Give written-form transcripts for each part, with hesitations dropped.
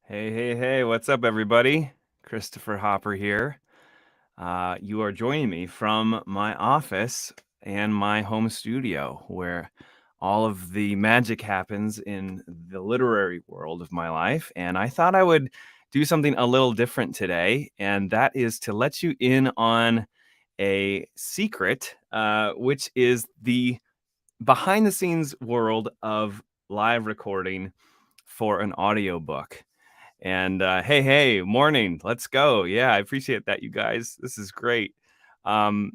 Hey, what's up, everybody? Christopher Hopper here. You are joining me from my office and my home studio, where all of the magic happens in the literary world of my life. And I thought I would do something a little different today, and that is to let you in on a secret, which is the behind the scenes world of live recording for an audiobook. And hey, morning. Let's go. Yeah, I appreciate that, you guys. This is great. Um,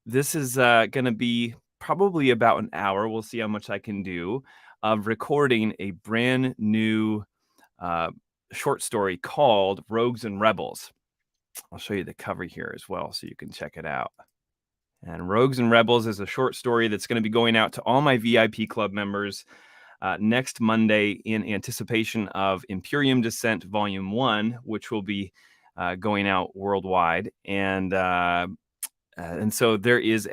this is going to be probably about an hour. We'll see how much I can do of recording a brand new uh, short story called Rogues and Rebels. I'll show you the cover here as well so you can check it out. And Rogues and Rebels is a short story that's going to be going out to all my VIP club members next Monday in anticipation of Imperium Descent Volume 1, which will be going out worldwide. And so there is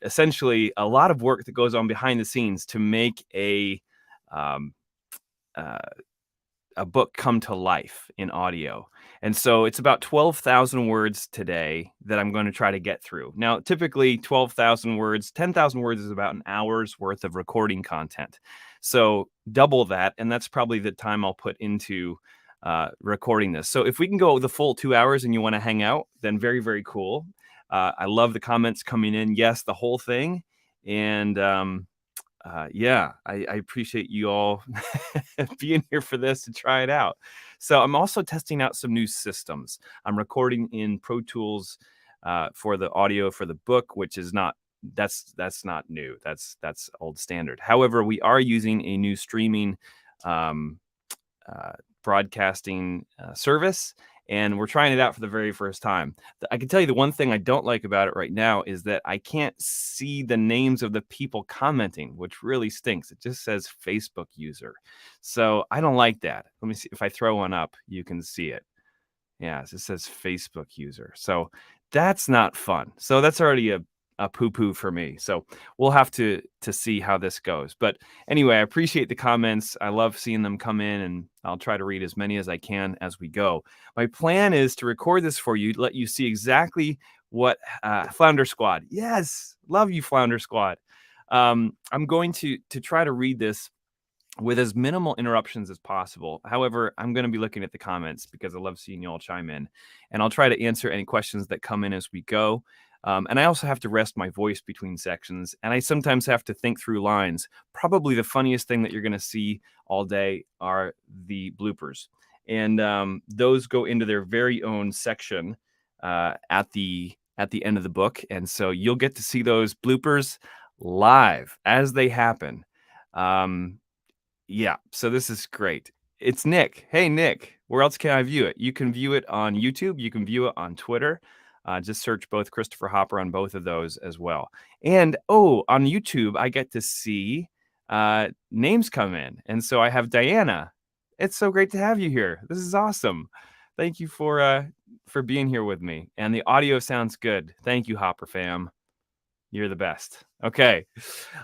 essentially a lot of work that goes on behind the scenes to make um, a book come to life in audio. And so it's about 12,000 words today that I'm going to try to get through. Now, typically 12,000 words, 10,000 words is about an hour's worth of recording content. So double that, and that's probably the time I'll put into recording this. So if we can go the full 2 hours and you want to hang out, then very, very cool. I love the comments coming in. Yes, the whole thing. And yeah, I appreciate you all being here for this to try it out. So I'm also testing out some new systems. I'm recording in Pro Tools for the audio for the book, which is not that's not new. That's old standard. However, we are using a new streaming broadcasting service, and we're trying it out for the very first time. I can tell you the one thing I don't like about it right now is that I can't see the names of the people commenting, which really stinks. It just says Facebook user. So I don't like that. Let me see if I throw one up, you can see it. Yeah, it says Facebook user. So that's not fun. So that's already a poo-poo for me. So we'll have to see how this goes. But anyway, I appreciate the comments. I love seeing them come in, and I'll try to read as many as I can as we go. My plan is to record this for you, let you see exactly what Flounder Squad. Yes, love you, Flounder Squad. I'm going to try to read this with as minimal interruptions as possible. However, I'm going to be looking at the comments because I love seeing you all chime in, and I'll try to answer any questions that come in as we go. And I also have to rest my voice between sections, and I sometimes have to think through lines. Probably the funniest thing that you're going to see all day are the bloopers, and those go into their very own section at the end of the book, and so you'll get to see those bloopers live as they happen. Yeah, so this is great. It's Nick. Hey, Nick, where else can I view it? You can view it on YouTube. You can view it on Twitter. Just search both Christopher Hopper on both of those as well. And, on YouTube, I get to see names come in. And so I have Diana. It's so great to have you here. This is awesome. Thank you for being here with me. And the audio sounds good. Thank you, Hopper fam. You're the best. Okay.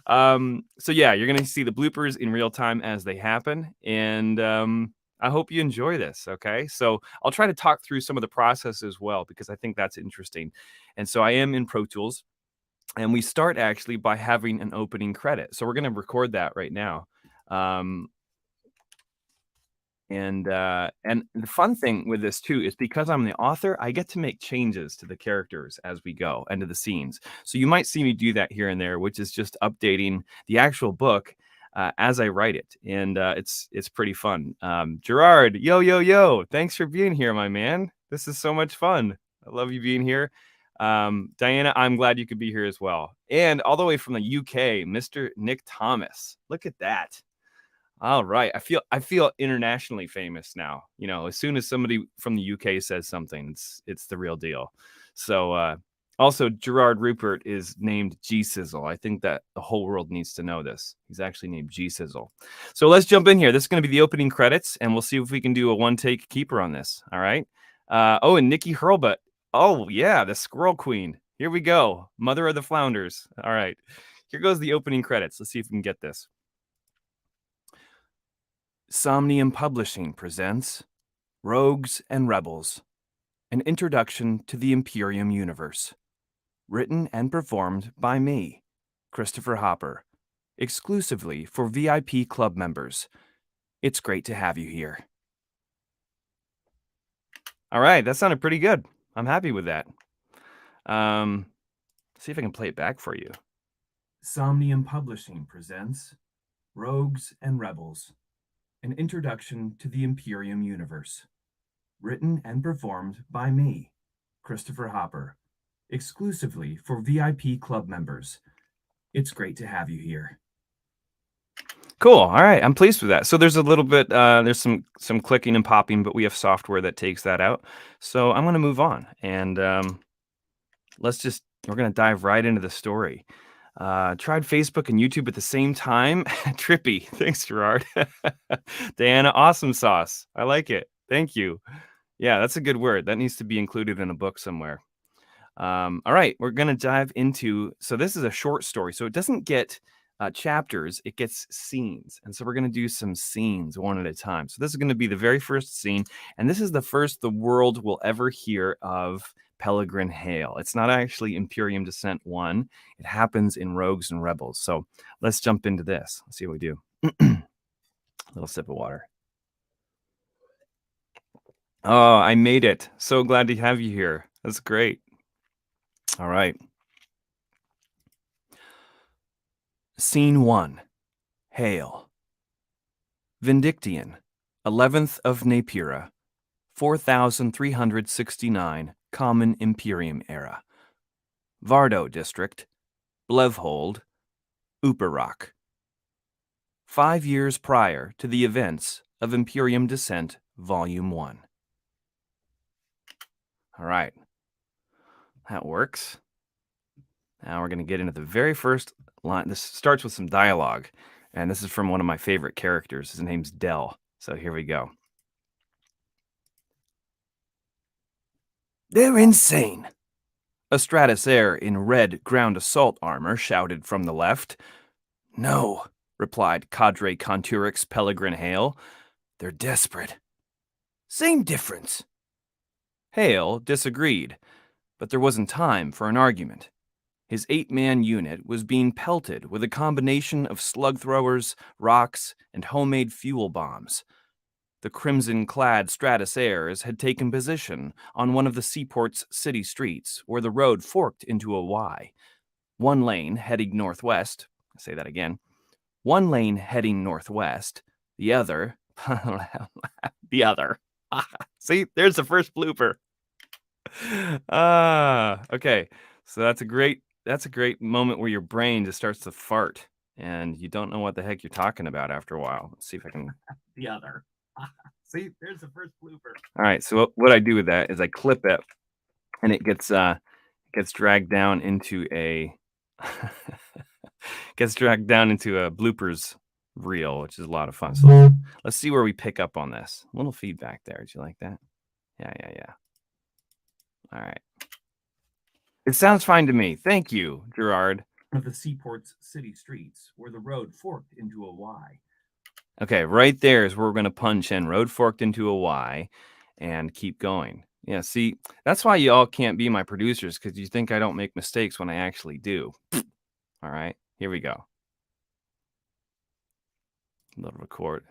So yeah, you're going to see the bloopers in real time as they happen. And I hope you enjoy this. Okay. So I'll try to talk through some of the process as well, because I think that's interesting. And so I am in Pro Tools, and we start actually by having an opening credit. So we're going to record that right now. And the fun thing with this too is because I'm the author, I get to make changes to the characters as we go and to the scenes. So you might see me do that here and there, which is just updating the actual book as I write it, and it's pretty fun. Gerard, yo, thanks for being here, my man. This is so much fun. I love you being here. Diana, I'm glad you could be here as well. And all the way from the UK, Mr. Nick Thomas. Look at that. All right. I feel internationally famous now. You know, as soon as somebody from the UK says something, it's the real deal. So also Gerard Rupert is named G Sizzle. I think that the whole world needs to know this. He's actually named G Sizzle. So let's jump in here. This is going to be the opening credits, and we'll see if we can do a one-take keeper on this. All right. And Nikki Hurlbut. Oh yeah, the Squirrel Queen. Here we go. Mother of the Flounders. All right. Here goes the opening credits. Let's see if we can get this. Somnium Publishing presents Rogues and Rebels, an introduction to the Imperium universe. Written and performed by me, Christopher Hopper, exclusively for VIP club members. It's great to have you here. All right, that sounded pretty good. I'm happy with that. See if I can play it back for you. Somnium Publishing presents Rogues and Rebels, an introduction to the Imperium universe. Written and performed by me, Christopher Hopper, exclusively for VIP club members. It's great to have you here. Cool. All right. I'm pleased with that. So there's a little bit, there's some clicking and popping, but we have software that takes that out. So I'm going to move on and we're going to dive right into the story. Tried Facebook and YouTube at the same time. Trippy. Thanks, Gerard. Diana, awesome sauce. I like it. Thank you. Yeah, that's a good word. That needs to be included in a book somewhere. All right, we're going to dive into, so this is a short story. So it doesn't get chapters, it gets scenes. And so we're going to do some scenes one at a time. So this is going to be the very first scene. And this is the first the world will ever hear of Peregrine Hail. It's not actually Imperium Descent 1. It happens in Rogues and Rebels. So let's jump into this. Let's see what we do. Little sip of water. Oh, I made it. So glad to have you here. That's great. All right. Scene 1. Hail. Vindictian, 11th of Napira, 4369, Common Imperium Era. Vardo District, Blevhold, Uperak. 5 years prior to the events of Imperium Descent, Volume 1. All right. That works. Now we're going to get into the very first line. This starts with some dialogue, and this is from one of my favorite characters. His name's Dell. So here we go. They're insane. A Stratasair in red ground assault armor shouted from the left. No, replied Cadre Conturix Peregrine Hale. They're desperate. Same difference. Hale disagreed, but there wasn't time for an argument. His 8-man unit was being pelted with a combination of slug throwers, rocks, and homemade fuel bombs. The crimson-clad Stratasairs had taken position on one of the seaport's city streets, where the road forked into a Y. One lane heading northwest, I'll say that again, one lane heading northwest, the other, See, there's the first blooper. Okay, so that's a great moment where your brain just starts to fart, and you don't know what the heck you're talking about after a while. Let's see if I can... The other. See, there's the first blooper. All right, so what I do with that is I clip it, and it gets dragged down into a bloopers reel, which is a lot of fun. So let's see where we pick up on this. A little feedback there. Did you like that? Yeah. All right. It sounds fine to me. Thank you, Gerard. Of the seaport's city streets, where the road forked into a Y. Okay, right there is where we're going to punch in. Road forked into a Y and keep going. Yeah, see, that's why you all can't be my producers, because you think I don't make mistakes when I actually do. All right, here we go. Little record.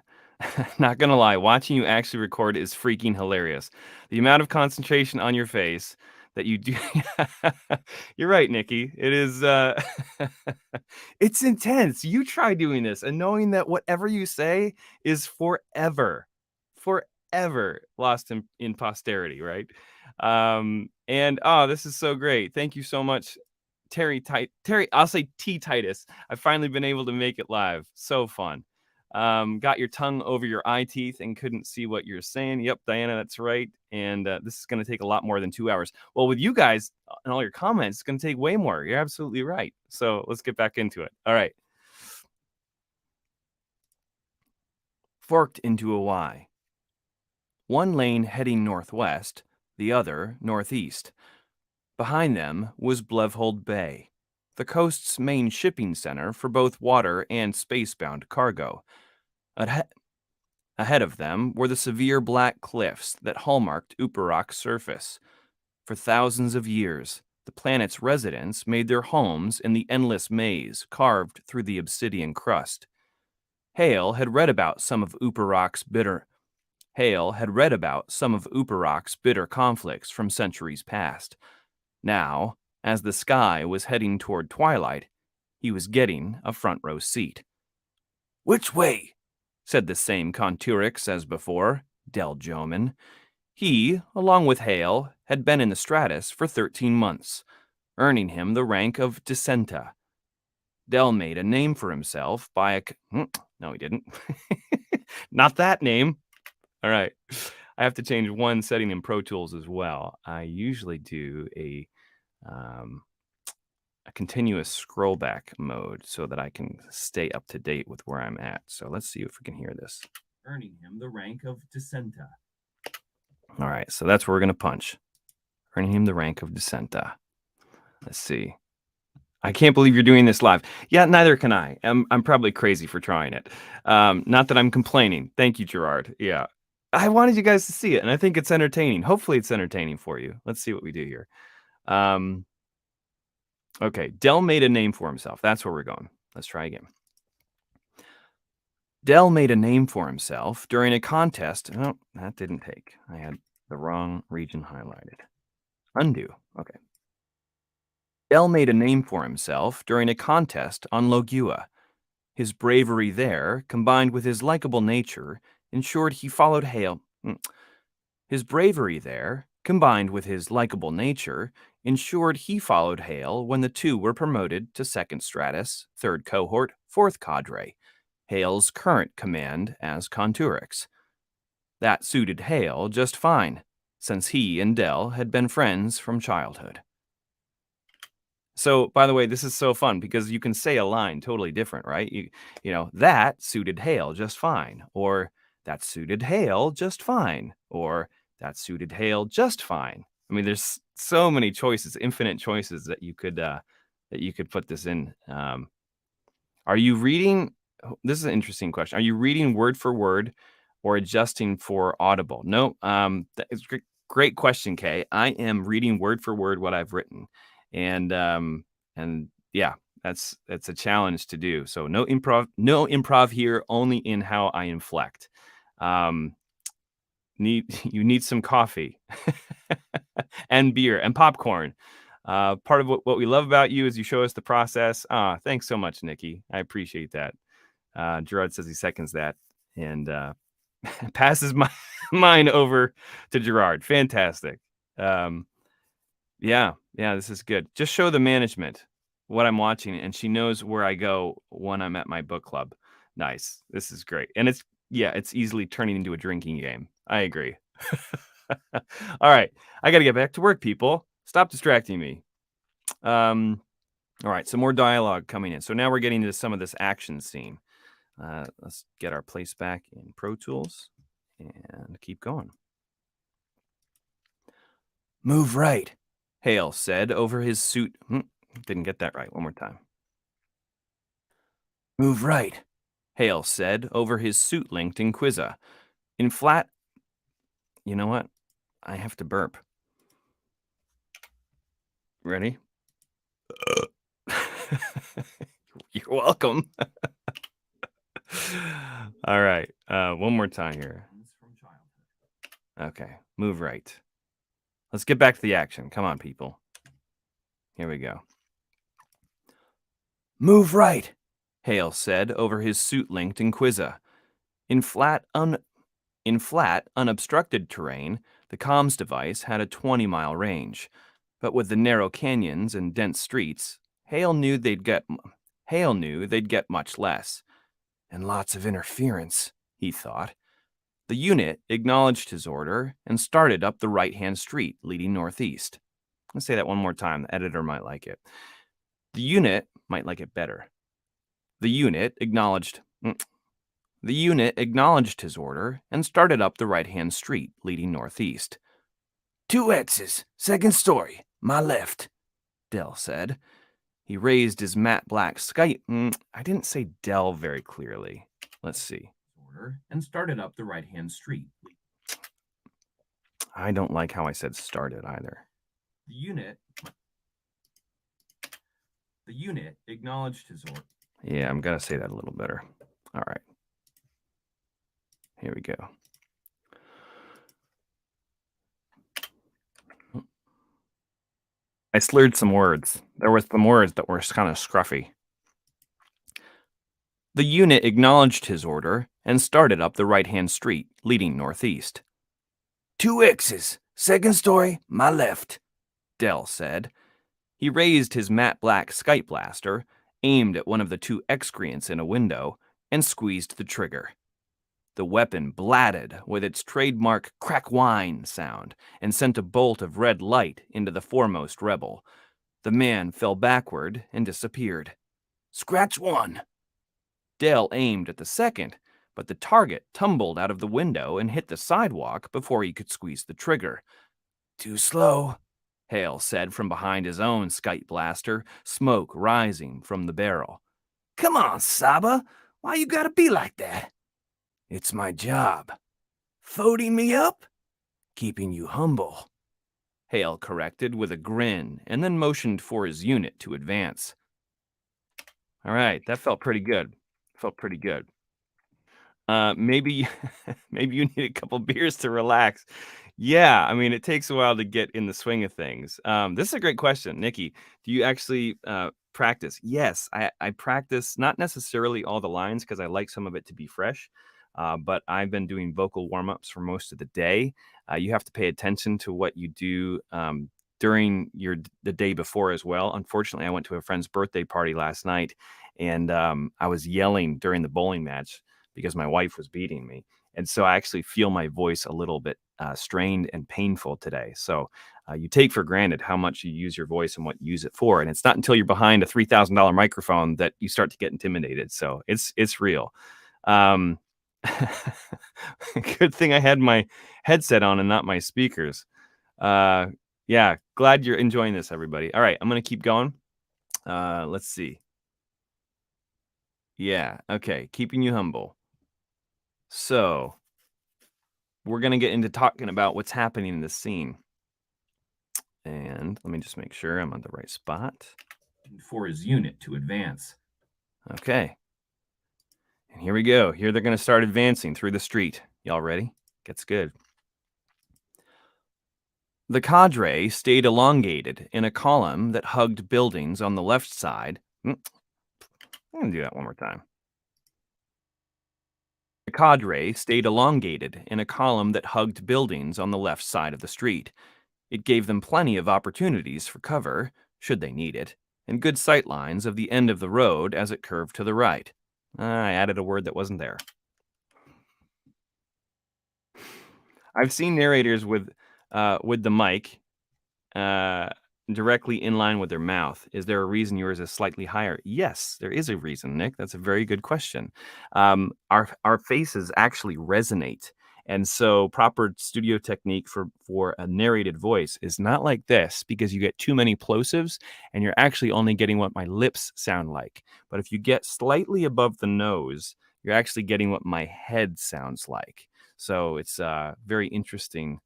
Not going to lie, watching you actually record is freaking hilarious. The amount of concentration on your face that you do. You're right, Nikki. It is it's intense. You try doing this and knowing that whatever you say is forever lost in posterity, right? And this is so great. Thank you so much, Terry, I'll say T Titus. I've finally been able to make it live. So fun. Got your tongue over your eye teeth and couldn't see what you're saying. Yep, Diana, that's right. And this is going to take a lot more than 2 hours. Well, with you guys and all your comments, it's going to take way more. You're absolutely right. So let's get back into it. All right. Forked into a Y. One lane heading northwest, the other northeast. Behind them was Blevhold Bay, the coast's main shipping center for both water and space-bound cargo. Ahead of them were the severe black cliffs that hallmarked Uparok's surface. For thousands of years, the planet's residents made their homes in the endless maze carved through the obsidian crust. Hale had read about some of Uparok's bitter conflicts from centuries past. Now, as the sky was heading toward twilight, he was getting a front row seat. "Which way?" said the same Conturix as before, Del Joman. He, along with Hale, had been in the Stratus for 13 months, earning him the rank of Descenta. Del made a name for himself by no, he didn't. Not that name. All right. I have to change one setting in Pro Tools as well. I usually do a continuous scroll back mode so that I can stay up to date with where I'm at. So let's see if we can hear this. Earning him the rank of Descenta. All right, so that's where we're going to punch. Earning him the rank of Descenta. Let's see. I can't believe you're doing this live. Yeah, neither can I. I'm probably crazy for trying it. Not that I'm complaining. Thank you, Gerard. Yeah. I wanted you guys to see it, and I think it's entertaining. Hopefully it's entertaining for you. Let's see what we do here. Okay, Del made a name for himself. That's where we're going. Let's try again. Del made a name for himself during a contest. Oh, that didn't take. I had the wrong region highlighted. Undo. Okay. Del made a name for himself during a contest on Logua. His bravery there, combined with his likable nature, ensured he followed Hale. His bravery there, combined with his likable nature, ensured he followed Hale when the two were promoted to 2nd Stratus, 3rd Cohort, 4th Cadre, Hale's current command as Conturix. That suited Hale just fine, since he and Del had been friends from childhood. So, by the way, this is so fun because you can say a line totally different, right? You know, that suited Hale just fine, or that suited Hale just fine, or that suited Hale just fine. I mean, there's so many choices, infinite choices that you could put this in. Are you reading? This is an interesting question. Are you reading word for word or adjusting for Audible? No. It's great question, Kay. I am reading word for word what I've written. And yeah, that's a challenge to do. So no improv here, only in how I inflect. You need some coffee and beer and popcorn. Part of what we love about you is you show us the process. Thanks so much, Nikki. I appreciate that. Gerard says he seconds that and passes mine over to Gerard. Fantastic. Yeah, this is good. Just show the management what I'm watching, and she knows where I go when I'm at my book club. Nice. This is great. And it's easily turning into a drinking game. I agree. All right. I got to get back to work, people. Stop distracting me. All right. Some more dialogue coming in. So now we're getting into some of this action scene. Let's get our place back in Pro Tools and keep going. Move right, Hale said over his suit. Didn't get that right. One more time. Move right, Hale said over his suit-linked Inquisitor. In flat... You know what? I have to burp. Ready? You're welcome. All right. One more time here. Okay. Move right. Let's get back to the action. Come on, people. Here we go. Move right, Hale said over his suit-linked Inquisitor. In flat, unobstructed terrain, the comms device had a 20-mile range. But with the narrow canyons and dense streets, Hale knew they'd get much less. And lots of interference, he thought. The unit acknowledged his order and started up the right-hand street leading northeast. Let's say that one more time. The editor might like it. The unit might like it better. The unit acknowledged his order and started up the right-hand street leading northeast. 2 X's, 2nd story, my left, Del said. He raised his matte black sky... I didn't say Del very clearly. Let's see. order and started up the right-hand street. I don't like how I said started either. The unit acknowledged his order. Yeah, I'm going to say that a little better. All right. Here we go. I slurred some words. There were some words that were kind of scruffy. The unit acknowledged his order and started up the right-hand street, leading northeast. 2 X's, second story, my left, Dell said. He raised his matte black Skype blaster, aimed at one of the 2 excreants in a window, and squeezed the trigger. The weapon blatted with its trademark crack whine sound and sent a bolt of red light into the foremost rebel. The man fell backward and disappeared. Scratch 1. Dell aimed at the second, but the target tumbled out of the window and hit the sidewalk before he could squeeze the trigger. Too slow, Hale said from behind his own Skype blaster, smoke rising from the barrel. Come on, Saba. Why you gotta be like that? It's my job. Folding me up? Keeping you humble. Hale corrected with a grin and then motioned for his unit to advance. All right, that felt pretty good. Maybe maybe you need a couple beers to relax. Yeah, I mean, it takes a while to get in the swing of things. This is a great question, Nikki. Do you actually practice? Yes, I practice not necessarily all the lines because I like some of it to be fresh, but I've been doing vocal warm-ups for most of the day. You have to pay attention to what you do during the day before as well. Unfortunately, I went to a friend's birthday party last night, and I was yelling during the bowling match because my wife was beating me. And so I actually feel my voice a little bit strained and painful today. So you take for granted how much you use your voice and what you use it for. And it's not until you're behind a $3,000 microphone that you start to get intimidated. So it's real. Good thing I had my headset on and not my speakers. Yeah, glad you're enjoying this, everybody. All right, I'm going to keep going. Let's see. Yeah, okay, keeping you humble. So, we're going to get into talking about what's happening in this scene. And let me just make sure I'm on the right spot. For his unit to advance. Okay. And here we go. Here they're going to start advancing through the street. Y'all ready? Gets good. The cadre stayed elongated in a column that hugged buildings on the left side. I'm going to do that one more time. The cadre stayed elongated in a column that hugged buildings on the left side of the street. It gave them plenty of opportunities for cover, should they need it, and good sight lines of the end of the road as it curved to the right. I added a word that wasn't there. I've seen narrators with the mic directly in line with their mouth. Is there a reason yours is slightly higher? Yes, there is a reason, Nick. That's a very good question. Our faces actually resonate. And so proper studio technique for a narrated voice is not like this, because you get too many plosives and you're actually only getting what my lips sound like. But if you get slightly above the nose, you're actually getting what my head sounds like. So it's a very interesting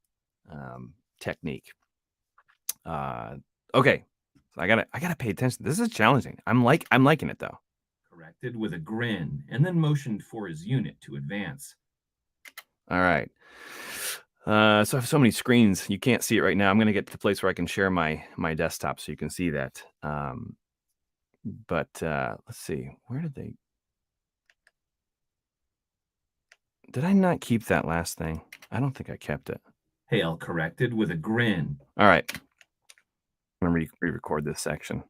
technique. Okay, so I gotta pay attention. This is challenging. I'm liking it though. Corrected with a grin and then motioned for his unit to advance. All right. So I have so many screens. You can't see it right now. I'm gonna get to the place where I can share my desktop so you can see that. But let's see. Where did they? Did I not keep that last thing? I don't think I kept it. Hale corrected with a grin. All right. I'm going to re-record this section.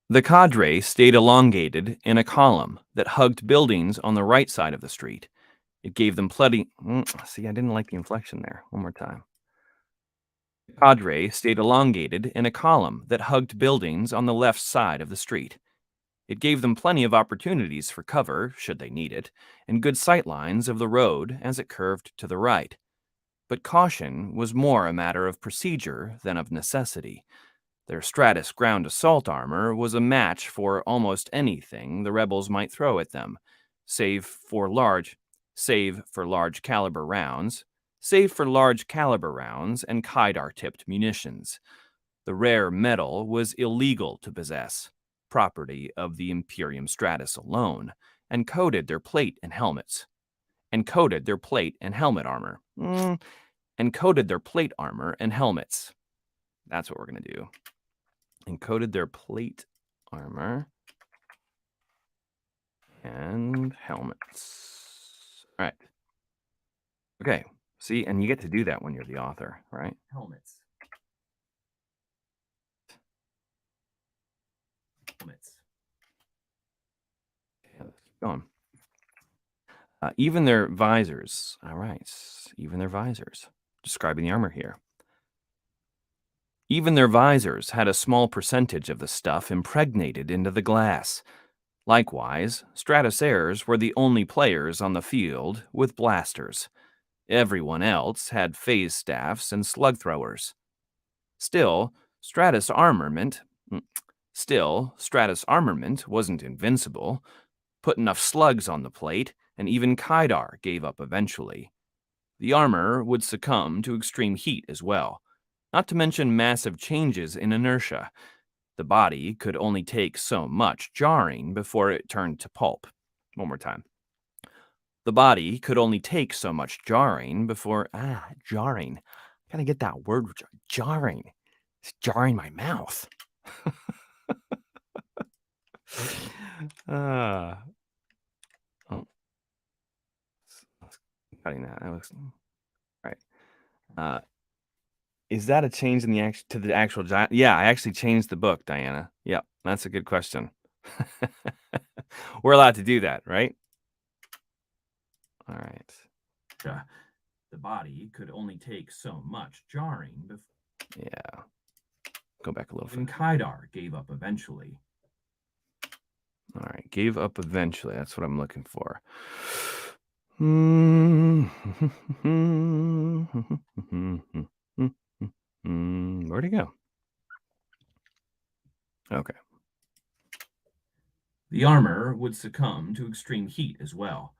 The cadre stayed elongated in a column that hugged buildings on the right side of the street. It gave them plenty... See, I didn't like the inflection there. One more time. The cadre stayed elongated in a column that hugged buildings on the left side of the street. It gave them plenty of opportunities for cover, should they need it, and good sight lines of the road as it curved to the right. But caution was more a matter of procedure than of necessity. Their Stratus ground assault armor was a match for almost anything the rebels might throw at them, save for large, save for large caliber rounds, save for large caliber rounds and Kydar-tipped munitions. The rare metal was illegal to possess, property of the Imperium Stratus alone, and coated their plate and helmets. And coated their plate and helmet armor. And coated their plate armor and helmets. That's what we're going to do. Encoded their plate armor and helmets. All right. Okay. See, and you get to do that when you're the author, right? Helmets. Helmets. Yeah, let's keep going. Even their visors. All right. Even their visors. Describing the armor here. Even their visors had a small percentage of the stuff impregnated into the glass. Likewise, Stratosaurs were the only players on the field with blasters. Everyone else had phase staffs and slug throwers. Still, Stratus armament wasn't invincible. Put enough slugs on the plate, and even Kydar gave up eventually. The armor would succumb to extreme heat as well, not to mention massive changes in inertia. The body could only take so much jarring before it turned to pulp. One more time. The body could only take so much jarring before... jarring. Gotta get that word, jarring. It's jarring my mouth. Oh. Cutting that. That was... Right. Is that a change in the actual giant? Yeah, I actually changed the book, Diana. Yep, that's a good question. We're allowed to do that, right? All right. The body could only take so much jarring before... Yeah. Go back a little Even further. Kydar gave up eventually. All right, gave up eventually. That's what I'm looking for. Where'd he go? Okay. The armor would succumb to extreme heat as well.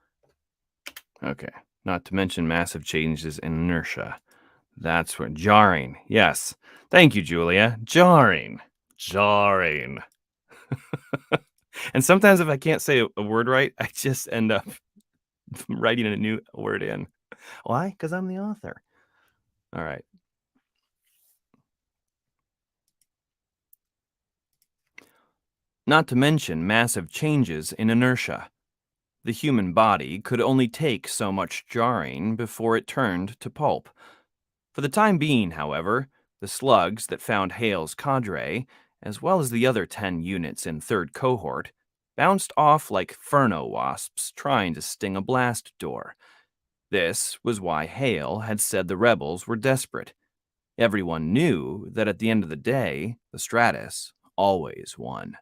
Okay. Not to mention massive changes in inertia. That's where jarring. Yes. Thank you, Julia. Jarring. Jarring. And sometimes if I can't say a word right, I just end up writing a new word in. Why? Because I'm the author. All right. Not to mention massive changes in inertia. The human body could only take so much jarring before it turned to pulp. For the time being, however, the slugs that found Hale's cadre, as well as the other 10 units in 3rd cohort, bounced off like Furno wasps trying to sting a blast door. This was why Hale had said the rebels were desperate. Everyone knew that at the end of the day, the Stratus always won.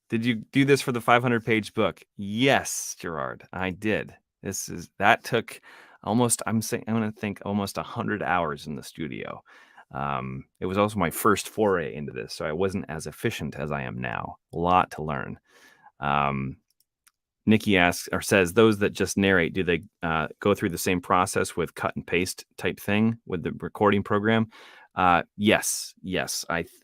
Did you do this for the 500-page book? Yes, Gerard, I did. That took almost, I'm going to think almost 100 hours in the studio. It was also my first foray into this, so I wasn't as efficient as I am now. A lot to learn. Nikki asks or says, those that just narrate, do they go through the same process with cut and paste type thing with the recording program? Yes.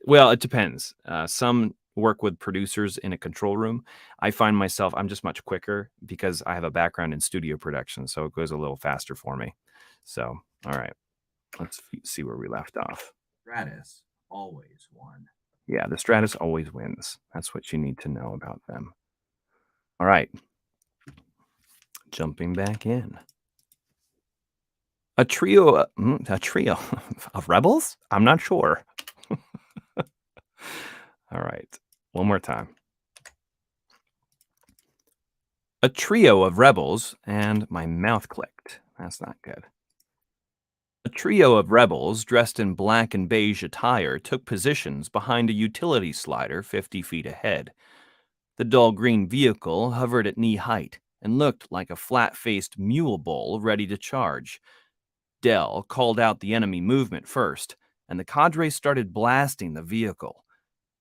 Well, it depends. Some work with producers in a control room. I find myself, I'm just much quicker because I have a background in studio production, so it goes a little faster for me. So, all right, let's see where we left off. Stratus always won. Yeah, the Stratus always wins. That's what you need to know about them. All right, jumping back in. A trio of rebels? I'm not sure. All right, one more time. A trio of rebels, and my mouth clicked. That's not good. A trio of rebels dressed in black and beige attire took positions behind a utility slider 50 feet ahead. The dull green vehicle hovered at knee height and looked like a flat-faced mule bull ready to charge. Dell called out the enemy movement first, and the cadre started blasting the vehicle.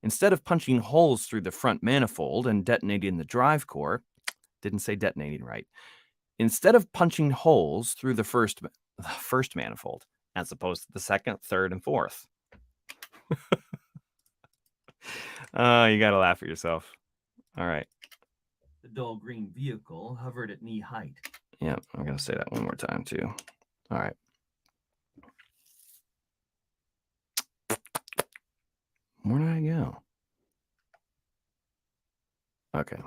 Instead of punching holes through the front manifold and detonating the drive core, didn't say detonating right. Instead of punching holes through the first manifold, as opposed to the second, third, and fourth. You gotta laugh at yourself. All right. The dull green vehicle hovered at knee height. Yeah, I'm gonna say that one more time too. All right. Where did I go? Okay.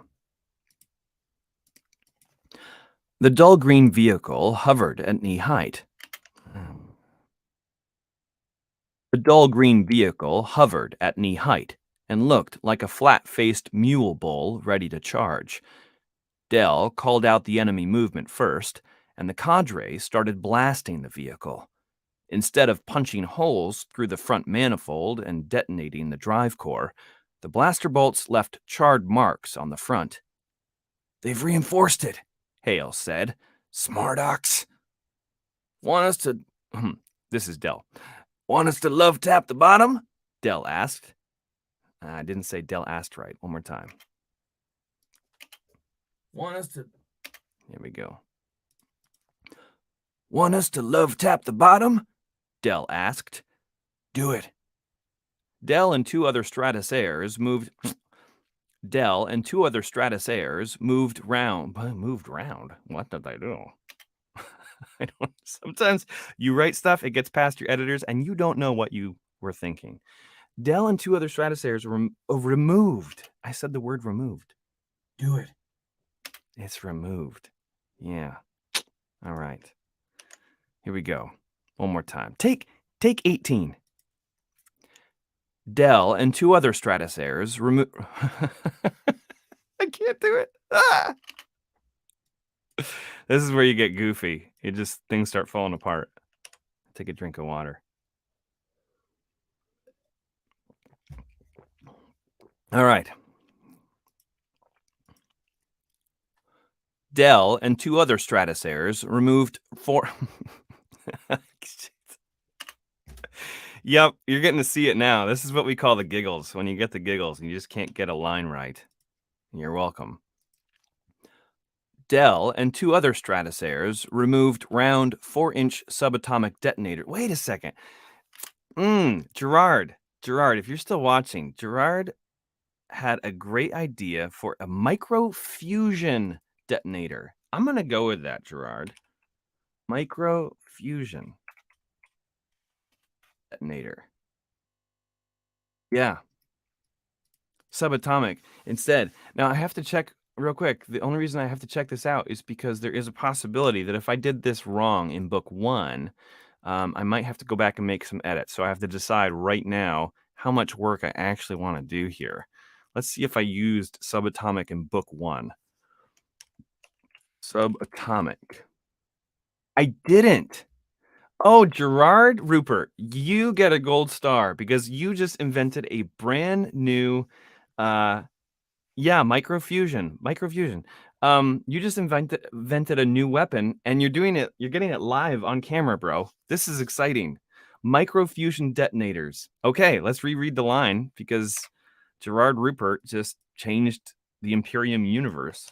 The dull green vehicle hovered at knee height. The dull green vehicle hovered at knee height and looked like a flat-faced mule bull ready to charge. Dell called out the enemy movement first, and the cadre started blasting the vehicle. Instead of punching holes through the front manifold and detonating the drive core, the blaster bolts left charred marks on the front. "They've reinforced it," Hale said. "Smartox." "Want us to..." This is Dell. "Want us to love tap the bottom?" Dell asked. I didn't say Dell asked right. One more time. "Want us to..." Here we go. "Want us to love tap the bottom?" Dell asked. "Do it." Dell and two other Stratasaurs moved round. Moved round? What did they do? I don't. Sometimes you write stuff, it gets past your editors, and you don't know what you were thinking. Dell and two other Stratasaurs were removed. I said the word removed. "Do it." It's removed. Yeah. All right. Here we go. One more time. Take 18. Dell and two other Stratasaurs removed. I can't do it. Ah! This is where you get goofy. Things start falling apart. Take a drink of water. All right. Dell and two other Stratasaurs removed four. Yep, you're getting to see it now. This is what we call the giggles. When you get the giggles and you just can't get a line right. You're welcome. Dell and two other Stratasaurs removed round 4-inch subatomic detonator. Wait a second. Gerard, if you're still watching, Gerard had a great idea for a microfusion detonator. I'm going to go with that, Gerard. Microfusion detonator. Yeah. Subatomic instead. Now, I have to check real quick. The only reason I have to check this out is because there is a possibility that if I did this wrong in book 1, I might have to go back and make some edits. So I have to decide right now how much work I actually want to do here. Let's see if I used subatomic in book 1. Subatomic. I didn't. Oh, Gerard Rupert, you get a gold star because you just invented a brand new, microfusion. You just invented a new weapon, and you're getting it live on camera, bro. This is exciting. Microfusion detonators. Okay, let's reread the line because Gerard Rupert just changed the Imperium universe.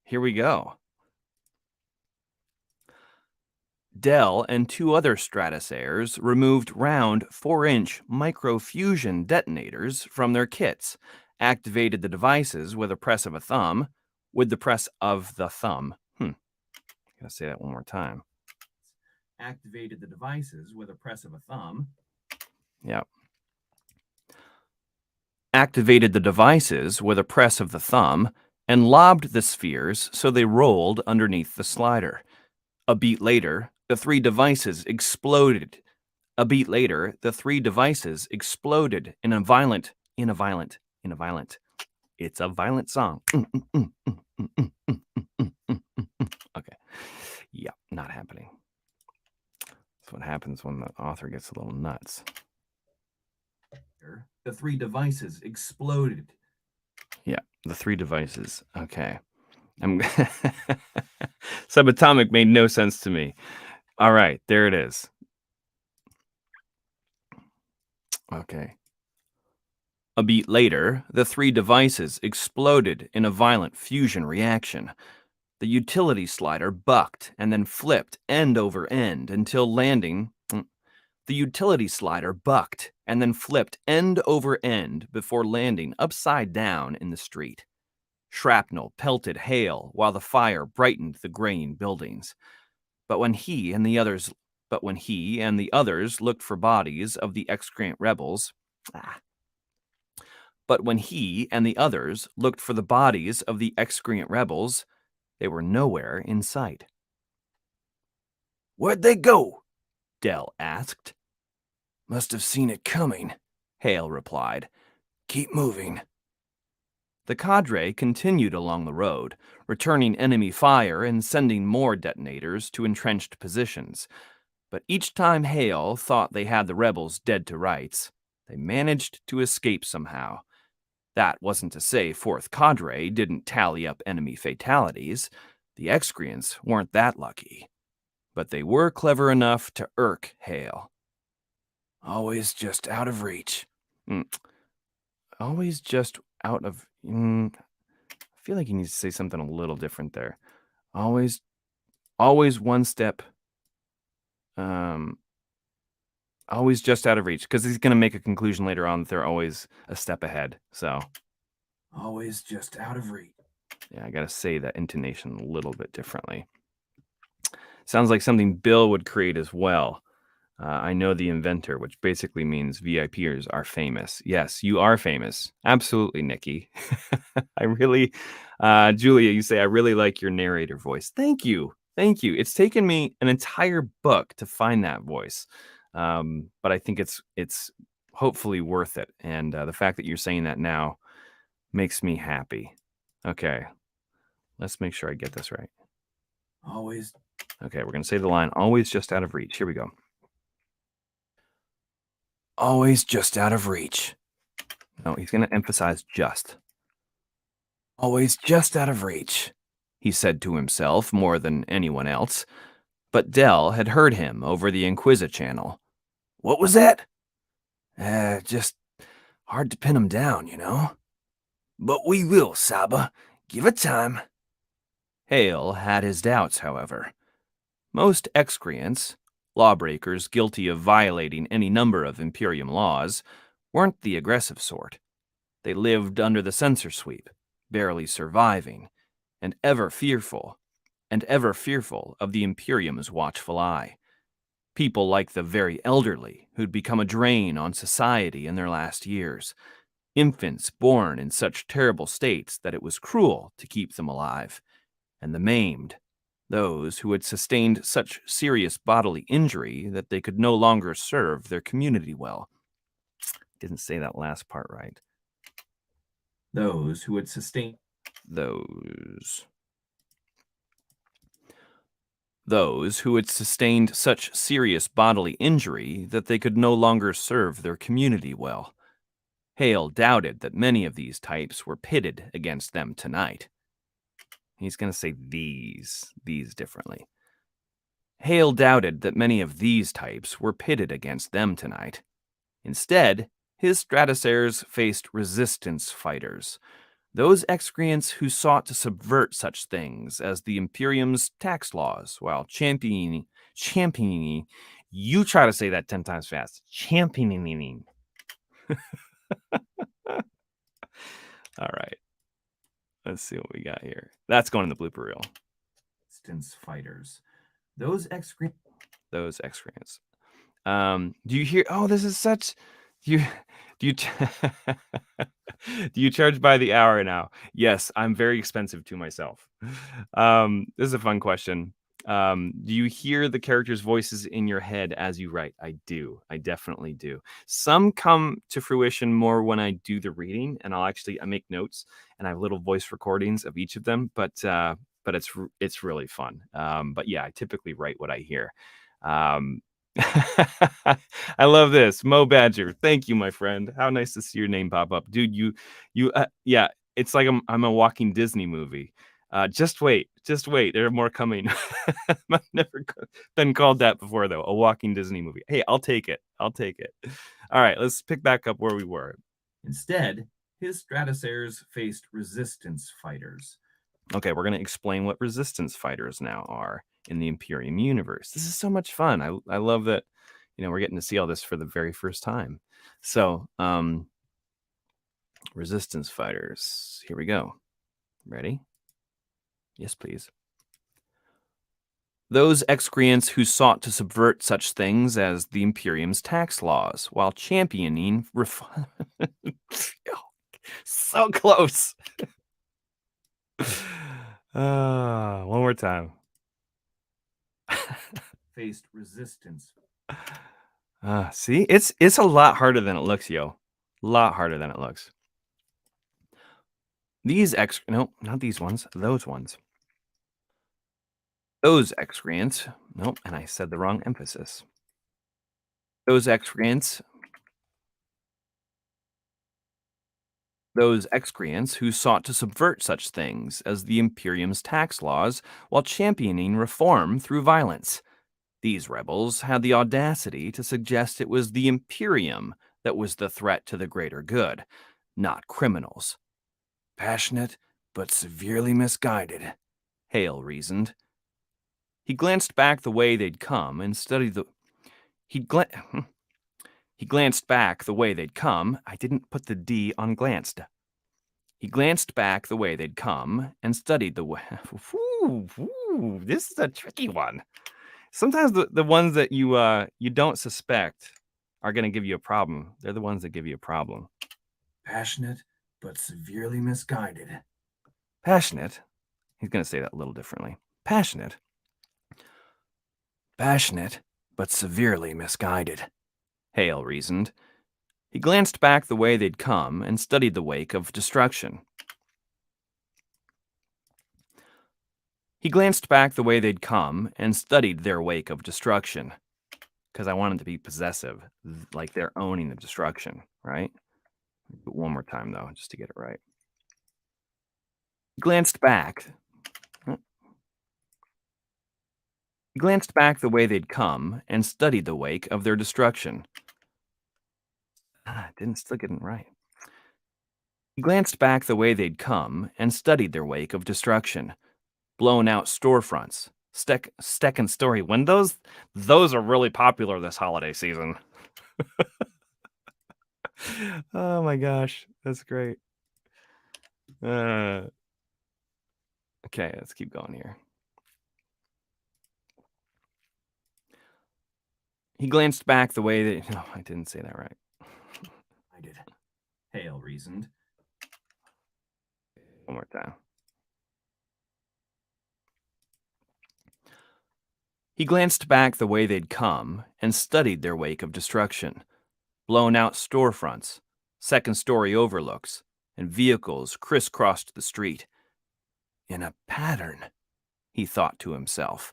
Here we go. Dell and two other Stratasaurs removed round 4-inch microfusion detonators from their kits, activated the devices with a press of a thumb, with the press of the thumb. Gotta say that one more time. Activated the devices with a press of a thumb. Yep. Activated the devices with a press of the thumb and lobbed the spheres so they rolled underneath the slider. A beat later, the three devices exploded. In a violent. It's a violent song. Okay. Yeah, not happening. That's what happens when the author gets a little nuts. The three devices exploded. Yeah, the three devices. Okay. Subatomic made no sense to me. All right, there it is. Okay. A beat later, the three devices exploded in a violent fusion reaction. The utility slider bucked and then flipped end over end until landing. The utility slider bucked and then flipped end over end before landing upside down in the street. Shrapnel pelted Hale while the fire brightened the graying buildings. But when he and the others looked for bodies of the excreant rebels, but when he and the others looked for the bodies of the excreant rebels, they were nowhere in sight. "Where'd they go?" Dell asked. "Must have seen it coming," Hale replied. "Keep moving." The cadre continued along the road, returning enemy fire and sending more detonators to entrenched positions. But each time Hale thought they had the rebels dead to rights, they managed to escape somehow. That wasn't to say 4th Cadre didn't tally up enemy fatalities. The excreants weren't that lucky. But they were clever enough to irk Hale. "Always just out of reach." Always just out of... I feel like he needs to say something a little different there. Always one step... always just out of reach, because he's going to make a conclusion later on that they're always a step ahead. So, Always just out of reach. Yeah, I got to say that intonation a little bit differently. Sounds like something Bill would create as well. I know the inventor, which basically means VIPers are famous. Yes, you are famous. Absolutely, Nikki. I really, Julia, you say, I really like your narrator voice. Thank you. Thank you. It's taken me an entire book to find that voice. But I think it's hopefully worth it. And the fact that you're saying that now makes me happy. Okay. Let's make sure I get this right. Always. Okay, we're going to say the line, always just out of reach. Here we go. Always just out of reach. No, he's going to emphasize just. Always just out of reach, he said to himself more than anyone else. But Dell had heard him over the Inquisa channel. "What was that?" Just hard to pin him down, you know. "But we will, Saba. Give it time." Hale had his doubts, however. Most excreants, lawbreakers guilty of violating any number of Imperium laws, weren't the aggressive sort. They lived under the censor sweep, barely surviving, and ever fearful of the Imperium's watchful eye. People like the very elderly who'd become a drain on society in their last years. Infants born in such terrible states that it was cruel to keep them alive. And the maimed, those who had sustained such serious bodily injury that they could no longer serve their community well. Didn't say that last part right. Those who had sustained... Those who had sustained such serious bodily injury that they could no longer serve their community well. Hale doubted that many of these types were pitted against them tonight. He's going to say these differently. Hale doubted that many of these types were pitted against them tonight. Instead, his Stratosaurs faced resistance fighters, those excreants who sought to subvert such things as the Imperium's tax laws while championing, you try to say that 10 times fast, championing. All right. Let's see what we got here. That's going in the blooper reel. Resistance fighters. Those excreants. Do you hear? Oh, this is such... Do you do you charge by the hour now? Yes, I'm very expensive to myself. This is a fun question. Do you hear the characters' voices in your head as you write? I do. I definitely do. Some come to fruition more when I do the reading, and I make notes, and I have little voice recordings of each of them. But it's really fun. But yeah, I typically write what I hear. I love this. Mo Badger. Thank you, my friend. How nice to see your name pop up. Dude, yeah, it's like I'm a walking Disney movie. Just wait. There are more coming. I've never been called that before, though. A walking Disney movie. Hey, I'll take it. All right, let's pick back up where we were. Instead, his Stratocers faced resistance fighters. Okay, we're going to explain what resistance fighters now are in the Imperium universe. This is so much fun. I love that, we're getting to see all this for the very first time. So, resistance fighters. Here we go. Ready? Yes, please. Those excreants who sought to subvert such things as the Imperium's tax laws while championing so close. One more time. Faced resistance. See, it's a lot harder than it looks, yo. A lot harder than it looks. No, not these ones. Those ones. Those excreants. Nope, and I said the wrong emphasis. Those excreants who sought to subvert such things as the Imperium's tax laws while championing reform through violence. These rebels had the audacity to suggest it was the Imperium that was the threat to the greater good, not criminals. Passionate, but severely misguided, Hale reasoned. He glanced back the way they'd come and studied the... He glanced back the way they'd come. I didn't put the D on glanced. He glanced back the way they'd come and studied the way... This is a tricky one. Sometimes the ones that you don't suspect are going to give you a problem. They're the ones that give you a problem. Passionate, but severely misguided. Passionate? He's going to say that a little differently. Passionate. Passionate, but severely misguided, Hale reasoned. He glanced back the way they'd come and studied the wake of destruction. He glanced back the way they'd come and studied their wake of destruction. Because I wanted to be possessive, like they're owning the destruction, right? One more time, though, just to get it right. He glanced back. He glanced back the way they'd come and studied the wake of their destruction. Still getting it right. He glanced back the way they'd come and studied their wake of destruction. Blown out storefronts, second story windows. Those are really popular this holiday season. Oh my gosh, that's great. Okay, let's keep going here. He glanced back the way that... No, I didn't say that right. I did. Hale reasoned. One more time. He glanced back the way they'd come and studied their wake of destruction. Blown out storefronts, second-story overlooks, and vehicles crisscrossed the street. In a pattern, he thought to himself.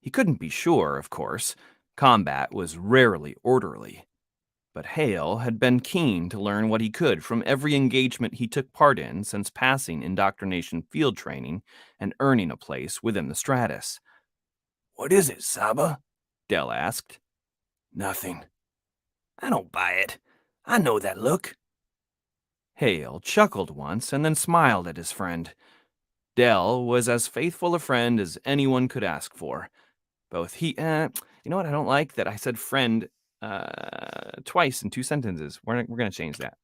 He couldn't be sure, of course. Combat was rarely orderly. But Hale had been keen to learn what he could from every engagement he took part in since passing indoctrination field training and earning a place within the Stratus. "What is it, Saba?" Dell asked. "Nothing." "I don't buy it. I know that look." Hale chuckled once and then smiled at his friend. Dell was as faithful a friend as anyone could ask for. Both he... you know what I don't like? That I said friend twice in two sentences. We're going to change that.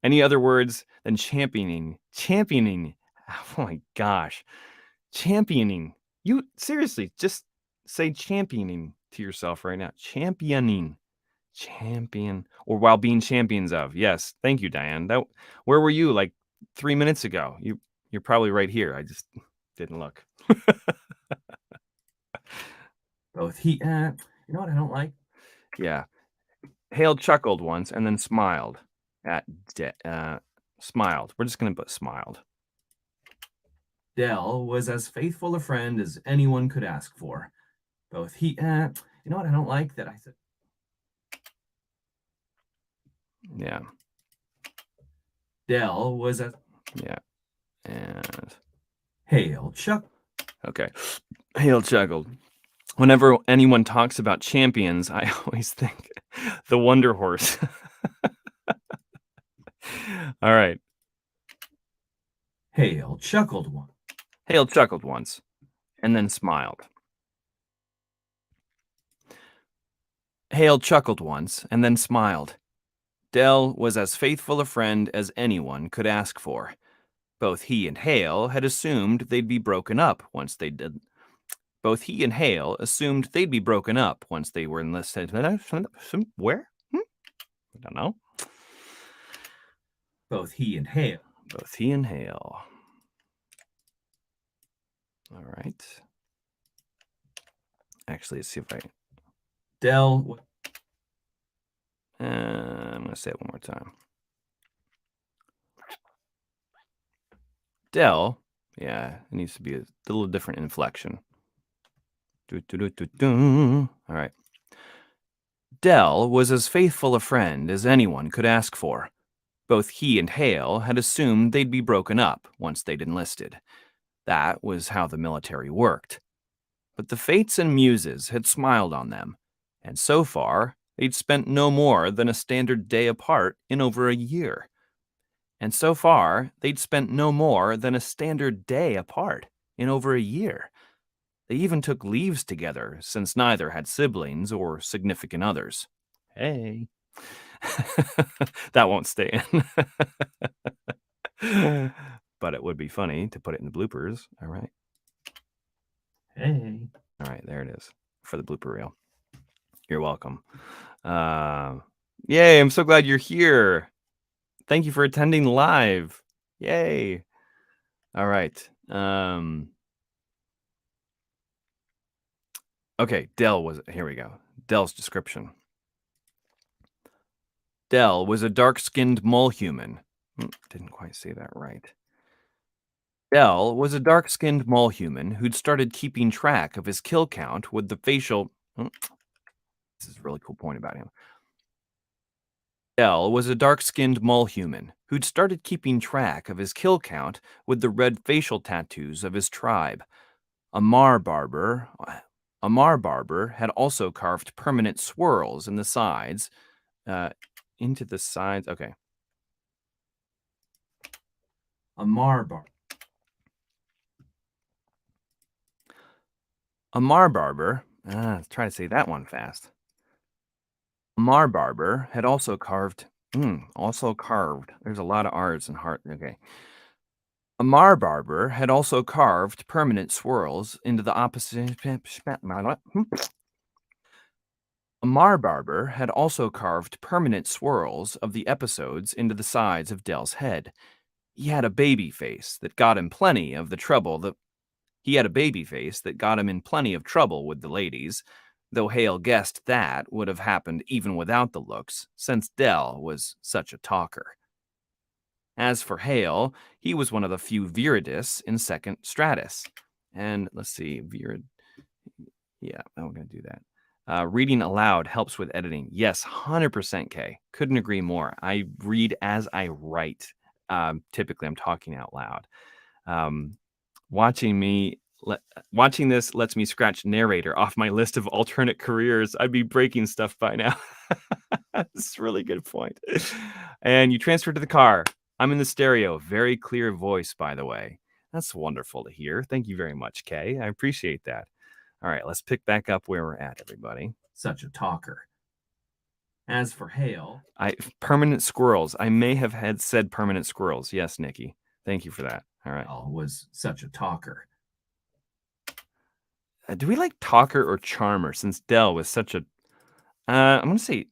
Any other words than championing? Championing. Oh my gosh. Championing. You seriously just say championing to yourself right now. Championing. Champion. Or while being champions of. Yes. Thank you, Diane. Where were you like 3 minutes ago? You're probably right here. I just didn't look. Both you know what I don't like? Yeah. Hale chuckled once and then smiled at smiled. We're just going to put smiled. Dell was as faithful a friend as anyone could ask for. Both you know what I don't like? That I said... Yeah. Dell was as... Yeah. And... Hale chuckled. Okay. Hale chuckled. Whenever anyone talks about champions, I always think the Wonder Horse. All right. Hale chuckled once. Hale chuckled once and then smiled. Hale chuckled once and then smiled. Dell was as faithful a friend as anyone could ask for. Both he and Hale had assumed they'd be broken up once they did. Both he and Hale assumed they'd be broken up once they were enlisted. Where? I don't know. Both he and Hale. Both he and Hale. All right. Actually, let's see if I. Dell. I'm going to say it one more time. Dell. Yeah, it needs to be a little different inflection. All right. Dell was as faithful a friend as anyone could ask for. Both he and Hale had assumed they'd be broken up once they'd enlisted. That was how the military worked. But the fates and muses had smiled on them, and so far, they'd spent no more than a standard day apart in over a year. And so far, they'd spent no more than a standard day apart in over a year. They even took leaves together, since neither had siblings or significant others. Hey. That won't stay in. But it would be funny to put it in the bloopers. All right. Hey. All right, there it is for the blooper reel. You're welcome. Yay, I'm so glad you're here. Thank you for attending live. Yay. All right. Okay, here we go. Dell's description. Dell was a dark-skinned mole human. Didn't quite say that right. Dell was a dark-skinned mole human who'd started keeping track of his kill count with the facial... This is a really cool point about him. Dell was a dark-skinned mole human who'd started keeping track of his kill count with the red facial tattoos of his tribe. Amar Barber had also carved permanent swirls in the sides, into the sides. Okay. Amar Barber, let's try to say that one fast. Amar Barber had also carved, there's a lot of R's and heart, okay. Amar Barber had also carved permanent swirls into the opposite. Amar Barber had also carved permanent swirls of the episodes into the sides of Dell's head. He had a baby face that got him plenty of the trouble He had a baby face that got him in plenty of trouble with the ladies, though Hale guessed that would have happened even without the looks, since Dell was such a talker. As for Hale, he was one of the few Viridis in second stratus. And let's see, yeah, I'm going to do that. Reading aloud helps with editing. Yes, 100% K. Couldn't agree more. I read as I write. Typically, I'm talking out loud. Watching this lets me scratch narrator off my list of alternate careers. I'd be breaking stuff by now. That's a really good point. And you transfer to the car. I'm in the stereo. Very clear voice, by the way. That's wonderful to hear. Thank you very much, Kay. I appreciate that. All right, let's pick back up where we're at, everybody. Such a talker. As for Hale... Permanent squirrels. I may have said permanent squirrels. Yes, Nikki. Thank you for that. All right. Was such a talker. Do we like talker or charmer, since Dell was such a... I'm going to say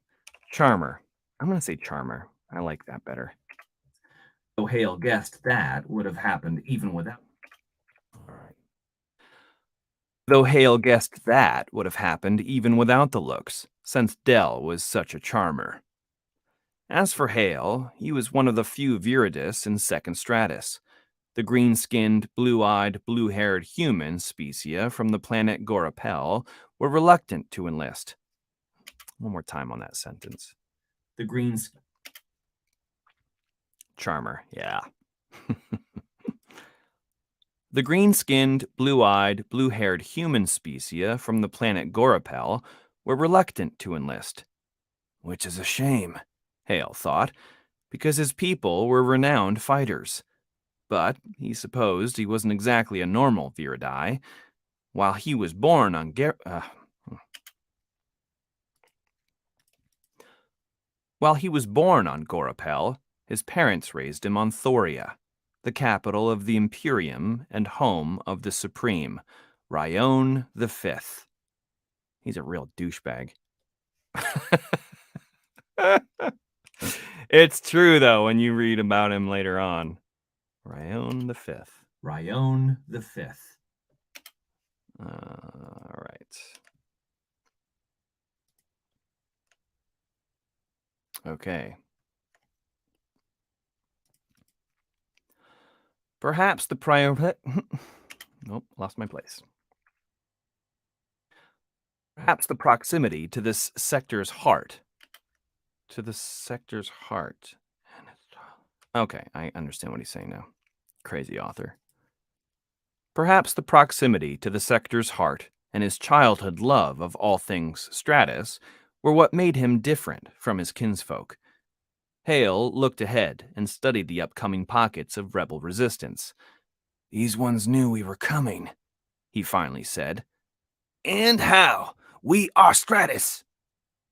charmer. I'm going to say charmer. I like that better. Though Hale guessed that would have happened even without... All right. Though Hale guessed that would have happened even without the looks, since Dell was such a charmer. As for Hale, he was one of the few Viridis in second stratus. The green-skinned, blue-eyed, blue-haired human species from the planet Gorapel were reluctant to enlist. One more time on that sentence. The charmer, yeah. The green-skinned, blue-eyed, blue-haired human species from the planet Gorapel were reluctant to enlist. Which is a shame, Hale thought, because his people were renowned fighters. But he supposed he wasn't exactly a normal Viridai. While he was born on While he was born on Gorapel, his parents raised him on Thoria, the capital of the Imperium and home of the Supreme, Ryon the Fifth. He's a real douchebag. It's true, though, when you read about him later on. Ryon the Fifth. Ryon the Fifth. All right. Okay. Perhaps the Nope, lost my place. Perhaps the proximity to this sector's heart. To the sector's heart. Okay, I understand what he's saying now. Crazy author. Perhaps the proximity to the sector's heart and his childhood love of all things Stratus were what made him different from his kinsfolk. Hale looked ahead and studied the upcoming pockets of rebel resistance. "These ones knew we were coming," he finally said. "And how? We are Stratus!"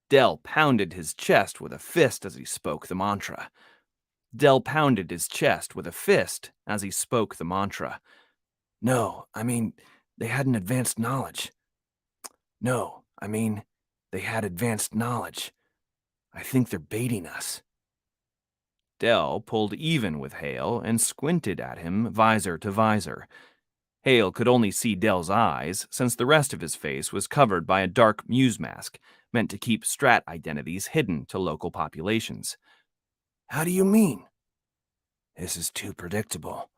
Dell pounded his chest with a fist as he spoke the mantra. "No, I mean, they had advanced knowledge. I think they're baiting us." Dell pulled even with Hale and squinted at him visor to visor. Hale could only see Dell's eyes, since the rest of his face was covered by a dark muse mask, meant to keep Strat identities hidden to local populations. "How do you mean?" "This is too predictable.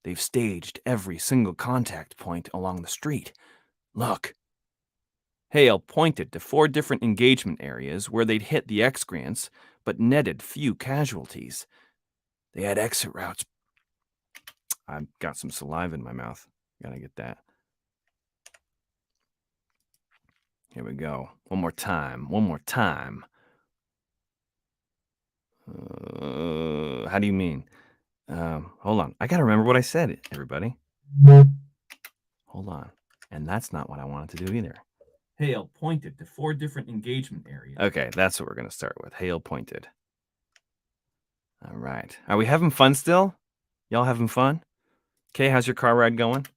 They've staged every single contact point along the street. Look." Hale pointed to 4 different engagement areas where they'd hit the excreants, but netted few casualties. They had exit routes. I've got some saliva in my mouth. Gotta get that. Here we go. One more time. How do you mean? Hold on. I gotta remember what I said, everybody. Hold on. And that's not what I wanted to do either. Hale pointed to 4 different engagement areas. Okay, that's what we're gonna start with. Hale pointed. All right. Are we having fun still? Y'all having fun? Okay, how's your car ride going?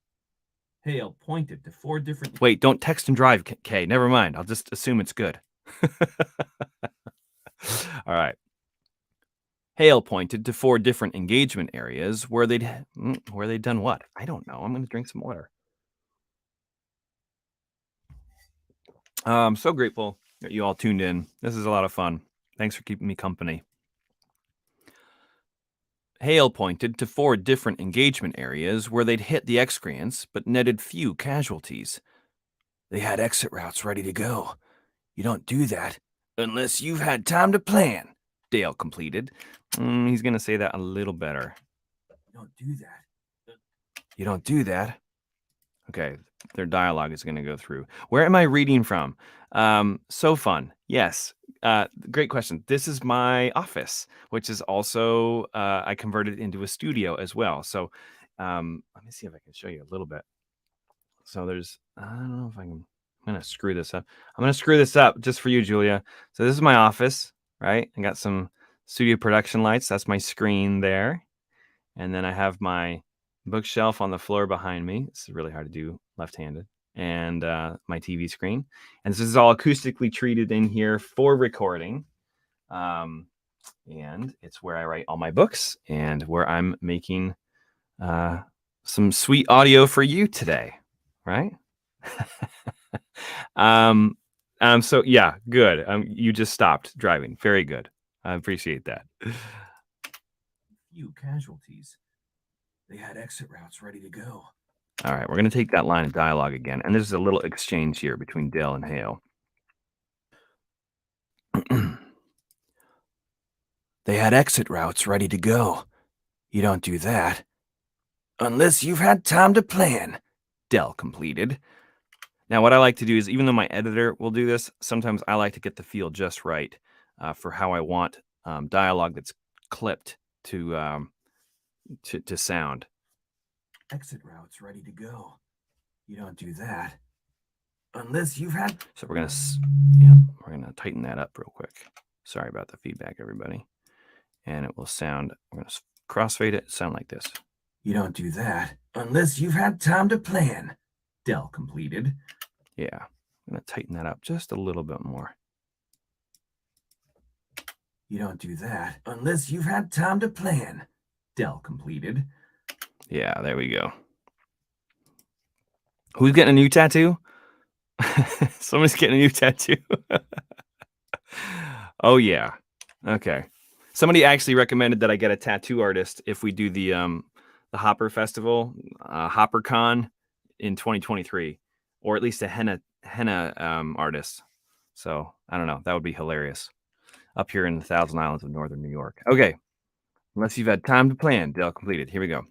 Hale pointed to 4 different... Wait, don't text and drive, Kay. Never mind. I'll just assume it's good. All right. Hale pointed to 4 different engagement areas where they'd done what? I don't know. I'm going to drink some water. I'm so grateful that you all tuned in. This is a lot of fun. Thanks for keeping me company. Hale pointed to 4 different engagement areas where they'd hit the excreants but netted few casualties. They had exit routes ready to go. You don't do that unless you've had time to plan, Dale completed. He's going to say that a little better. You don't do that. Okay, their dialogue is going to go through. Where am I reading from? So fun. Yes. Great question. This is my office, which is also, I converted into a studio as well. So let me see if I can show you a little bit. So there's, I don't know if I can, I'm going to screw this up. I'm going to screw this up just for you, Julia. So this is my office, right? I got some studio production lights. That's my screen there. And then I have my bookshelf on the floor behind me. It's really hard to do left-handed. And my TV screen. And this is all acoustically treated in here for recording. And it's where I write all my books and where I'm making some sweet audio for you today, right? So yeah, good. You just stopped driving. Very good. I appreciate that. Few casualties. They had exit routes ready to go. All right, we're going to take that line of dialogue again. And there's a little exchange here between Dale and Hale. They had exit routes ready to go. You don't do that unless you've had time to plan, Dell completed. Now, what I like to do is, even though my editor will do this, sometimes I like to get the feel just right for how I want dialogue that's clipped to sound. Exit route's ready to go. You don't do that unless you've had... So we're gonna tighten that up real quick. Sorry about the feedback, everybody. And it will sound, we're gonna crossfade it, sound like this. You don't do that unless you've had time to plan. Dell completed. Yeah, I'm gonna tighten that up just a little bit more. You don't do that unless you've had time to plan. Dell completed. Yeah, there we go. Who's getting a new tattoo? Somebody's getting a new tattoo. Oh yeah. Okay. Somebody actually recommended that I get a tattoo artist if we do the Hopper Festival, HopperCon in 2023, or at least a henna artist. So I don't know. That would be hilarious. Up here in the Thousand Islands of Northern New York. Okay. Unless you've had time to plan, Dell completed. Here we go.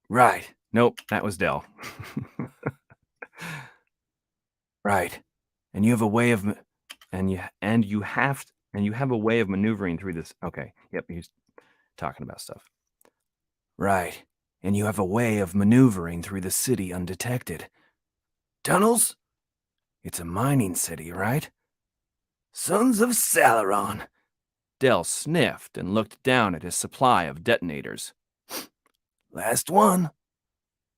Right. Nope, that was Dell. Right. And you have a way of you have a way of maneuvering through this. Okay. Yep, he's talking about stuff. Right. And you have a way of maneuvering through the city undetected. Tunnels? It's a mining city, right? Sons of Salaron. Dell sniffed and looked down at his supply of detonators. Last one.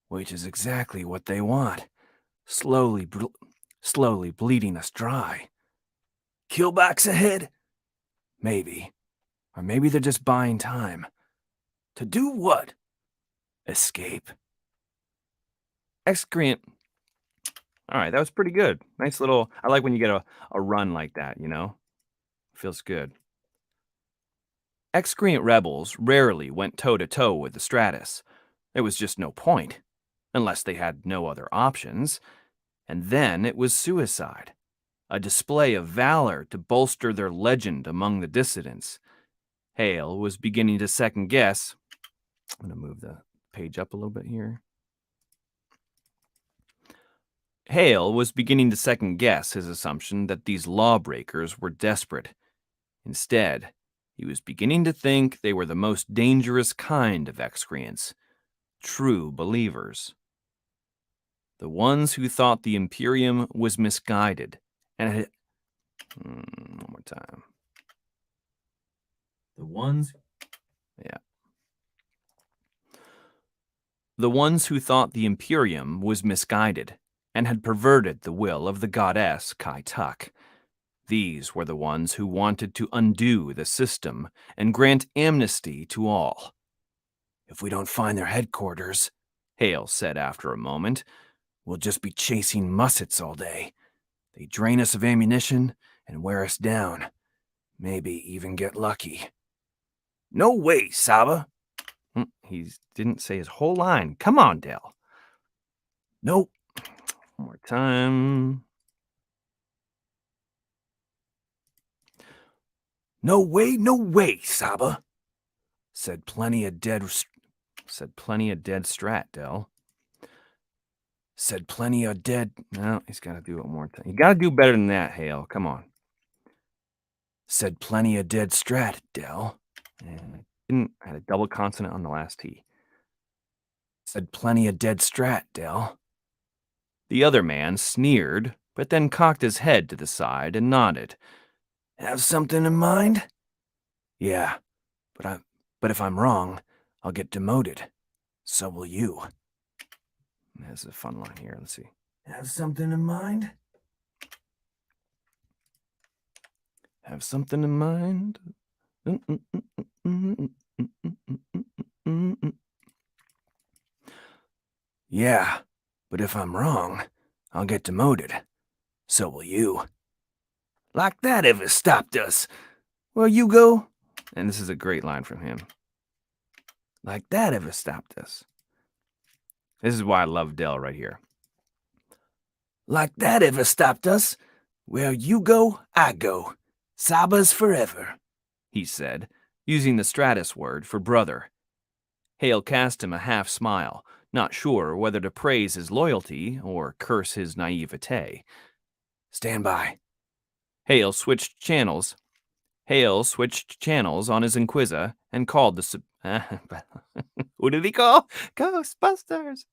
Which is exactly what they want. Slowly bleeding us dry. Killbacks ahead? Maybe. Or maybe they're just buying time. To do what? Escape. Excreant. All right, that was pretty good. Nice little, I like when you get a run like that, you know? Feels good. Excreant rebels rarely went toe-to-toe with the Stratus. There was just no point, unless they had no other options. And then it was suicide. A display of valor to bolster their legend among the dissidents. Hale was beginning to second guess. I'm going to move the page up a little bit here. Hale was beginning to second guess his assumption that these lawbreakers were desperate. Instead, he was beginning to think they were the most dangerous kind of excreants, true believers. The ones who thought the Imperium was misguided and had... one more time. The ones... Yeah. The ones who thought the Imperium was misguided and had perverted the will of the goddess Kai Tak. These were the ones who wanted to undo the system and grant amnesty to all. If we don't find their headquarters, Hale said after a moment, we'll just be chasing mussets all day. They drain us of ammunition and wear us down. Maybe even get lucky. No way, Saba. He didn't say his whole line. Come on, Dell. Nope. One more time. No way, Saba. Said plenty of dead strat, Dell. Said plenty of dead... No, he's got to do it one more time. You got to do better than that, Hale. Come on. Said plenty of dead strat, Dell. And I had a double consonant on the last T. Said plenty of dead strat, Dell. The other man sneered, but then cocked his head to the side and nodded. Have something in mind? Yeah, but if I'm wrong, I'll get demoted. So will you. There's a fun line here. Let's see. Have something in mind? Have something in mind? Yeah, but if I'm wrong, I'll get demoted. So will you. Like that ever stopped us. Where you go? And this is a great line from him. Like that ever stopped us. This is why I love Dell right here. Like that ever stopped us. Where you go, I go. Saba's forever, he said, using the Stratus word for brother. Hale cast him a half smile, not sure whether to praise his loyalty or curse his naivete. Stand by. Hale switched channels. Hale switched channels on his Inquisitor and called the... Who did he call? Ghostbusters!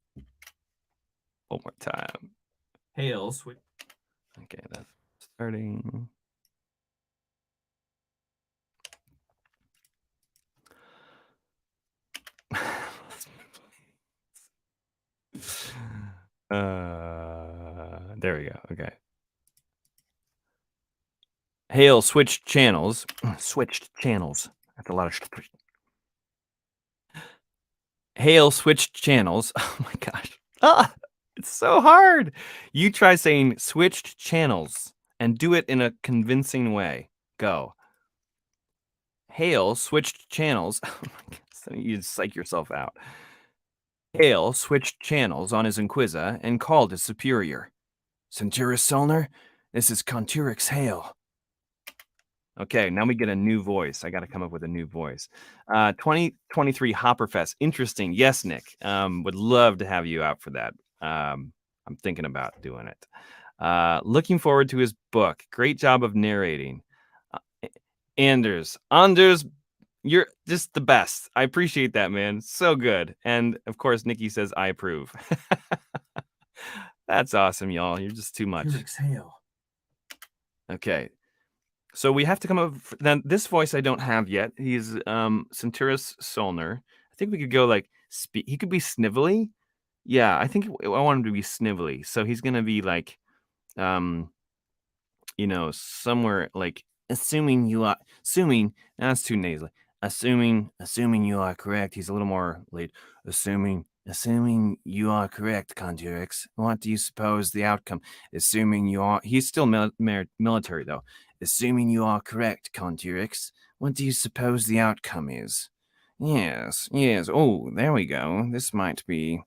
One more time. Hale switched. Okay, that's starting. There we go. Okay. Hale switched channels. Switched channels. That's a lot of... Hale switched channels. Oh my gosh. Ah, it's so hard. You try saying switched channels and do it in a convincing way. Go. Hale switched channels. Oh my gosh. You psych yourself out. Hale switched channels on his Inquisitor and called his superior. Centurus Solner, this is Conturix Hale. Okay, now we get a new voice. I got to come up with a new voice. 2023 Hopperfest. Interesting. Yes, Nick. Would love to have you out for that. I'm thinking about doing it. Looking forward to his book. Great job of narrating. Anders, you're just the best. I appreciate that, man. So good. And of course, Nikki says, I approve. That's awesome, y'all. You're just too much. Hale. Okay. So we have to come up with, then this voice I don't have yet. He's Centurus Solner. I think we could go like he could be snivelly. Yeah, I think I want him to be snivelly. So he's gonna be like somewhere like assuming that's too nasally. Assuming you are correct. He's a little more late. Assuming you are correct, Conturix. What do you suppose the outcome? Assuming you are, he's still military though. Assuming you are correct, Conturix. What do you suppose the outcome is? Yes. Oh, there we go. This might be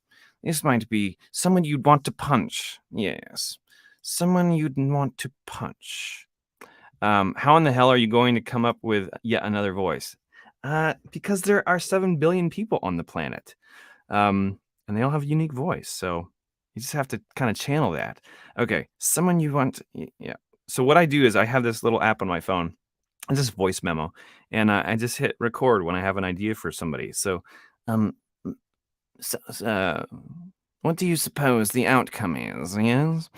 someone you'd want to punch. Yes. Someone you'd want to punch. How in the hell are you going to come up with yet another voice? Because there are 7 billion people on the planet. And they all have a unique voice. So you just have to kind of channel that. Okay. Someone you want. Yeah. So what I do is I have this little app on my phone. It's this voice memo. And I just hit record when I have an idea for somebody. So, what do you suppose the outcome is? Yes.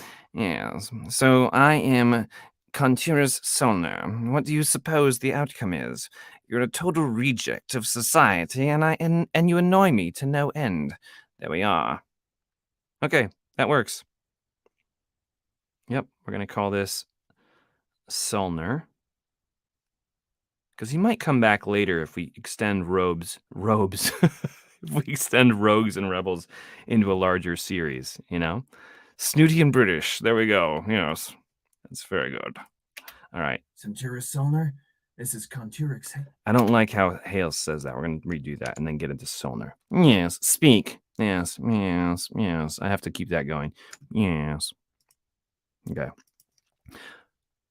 So I am Conturus Solner. What do you suppose the outcome is? You're a total reject of society, and you annoy me to no end. There we are. Okay, that works. Yep, we're gonna call this Solner. Because he might come back later if we extend robes. If we extend rogues and rebels into a larger series, Snooty and British. There we go. Yes. That's very good. All right. Centurus Solner, this is Conturix. I don't like how Hale says that. We're going to redo that and then get into Solner. Yes. Speak. Yes. I have to keep that going. Yes. Okay.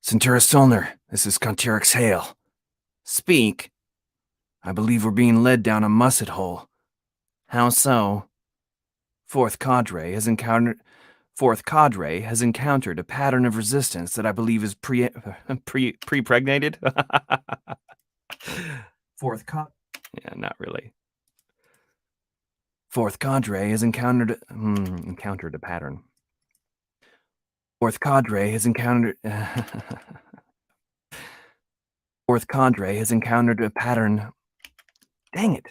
Centurus Solner, this is Conturix Hale. Speak. I believe we're being led down a musset hole. How so? Fourth Cadre has encountered a pattern of resistance that I believe is pre-pregnated. Yeah, not really. Fourth Cadre has encountered a pattern. Fourth Cadre has encountered a pattern. Dang it.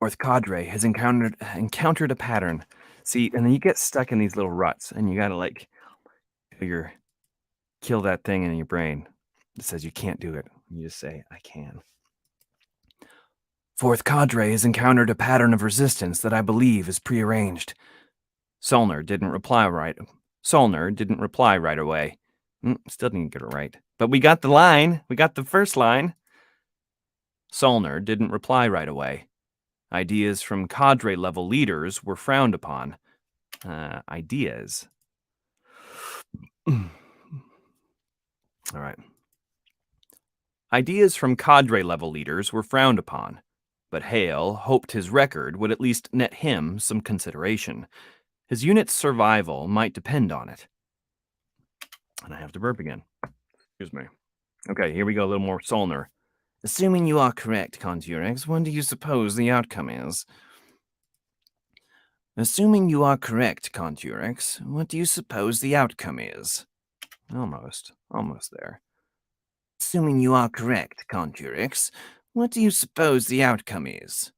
Fourth Cadre has encountered a pattern. See, and then you get stuck in these little ruts, and you gotta kill that thing in your brain that says you can't do it. You just say, I can. Fourth Cadre has encountered a pattern of resistance that I believe is prearranged. Solner didn't reply right away. Still didn't get it right. But we got the line. We got the first line. Solner didn't reply right away. Ideas from cadre-level leaders were frowned upon. Ideas. All right. Ideas from cadre-level leaders were frowned upon, but Hale hoped his record would at least net him some consideration. His unit's survival might depend on it. And I have to burp again. Excuse me. Okay, here we go. A little more Solner. Assuming you are correct, Conjurex, what do you suppose the outcome is? Assuming you are correct, Conjurex, what do you suppose the outcome is? Almost there. Assuming you are correct, Conjurex, what do you suppose the outcome is?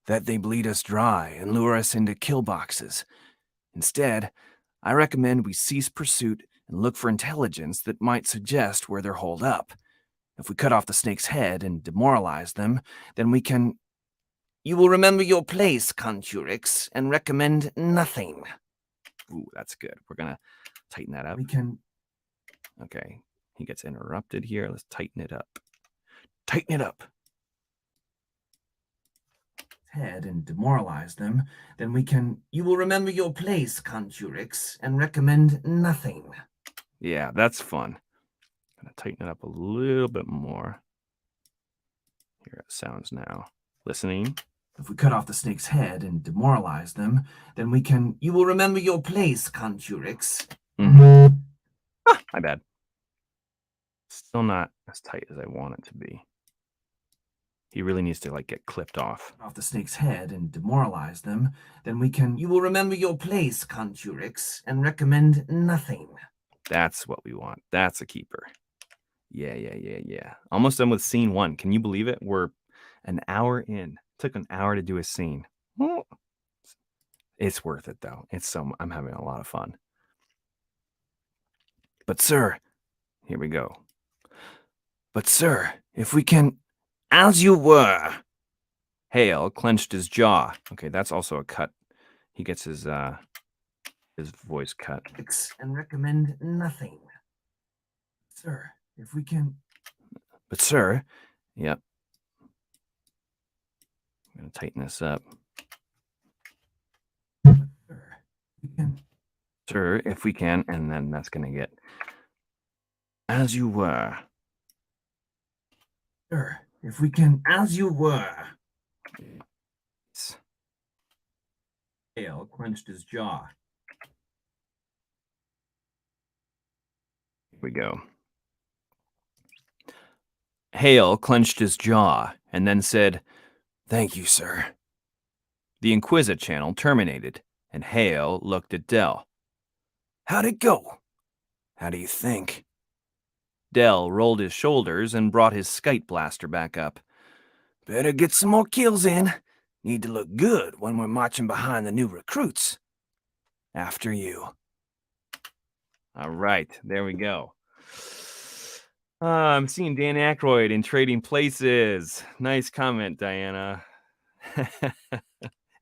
That they bleed us dry and lure us into kill boxes. Instead, I recommend we cease pursuit and look for intelligence that might suggest where they're holed up. If we cut off the snake's head and demoralize them, then we can... You will remember your place, Conjurix, and recommend nothing. Ooh, that's good. We're gonna tighten that up. We can... Okay, he gets interrupted here. Let's tighten it up. Tighten it up. Head and demoralize them, then we can... You will remember your place, Conjurix, and recommend nothing. Yeah, that's fun. Gonna tighten it up a little bit more. Here it sounds now. Listening. If we cut off the snake's head and demoralize them, then we can... You will remember your place, Conjurix. Ah, my bad. Still not as tight as I want it to be. He really needs to, like, get clipped off. Off the snake's head and demoralize them, then we can... You will remember your place, Conjurix, and recommend nothing. That's what we want. That's a keeper. Yeah. Almost done with scene 1. Can you believe it? We're an hour in. Took an hour to do a scene. It's worth it, though. I'm having a lot of fun. But, sir, here we go. But, sir, if we can... As you were. Hale clenched his jaw. Okay, that's also a cut. He gets his voice cut. And recommend nothing. Sir, if we can... But, sir, yep. I'm going to tighten this up. Sir, if we can, and then that's going to get... As you were. Sir, if we can... As you were. Hale clenched his jaw. Here we go. Hale clenched his jaw and then said, "Thank you, sir." The Inquisit channel terminated, and Hale looked at Dell. "How'd it go? How do you think?" Dell rolled his shoulders and brought his skite blaster back up. "Better get some more kills in. Need to look good when we're marching behind the new recruits. After you." All right, there we go. I'm seeing Dan Aykroyd in Trading Places. Nice comment, Diana.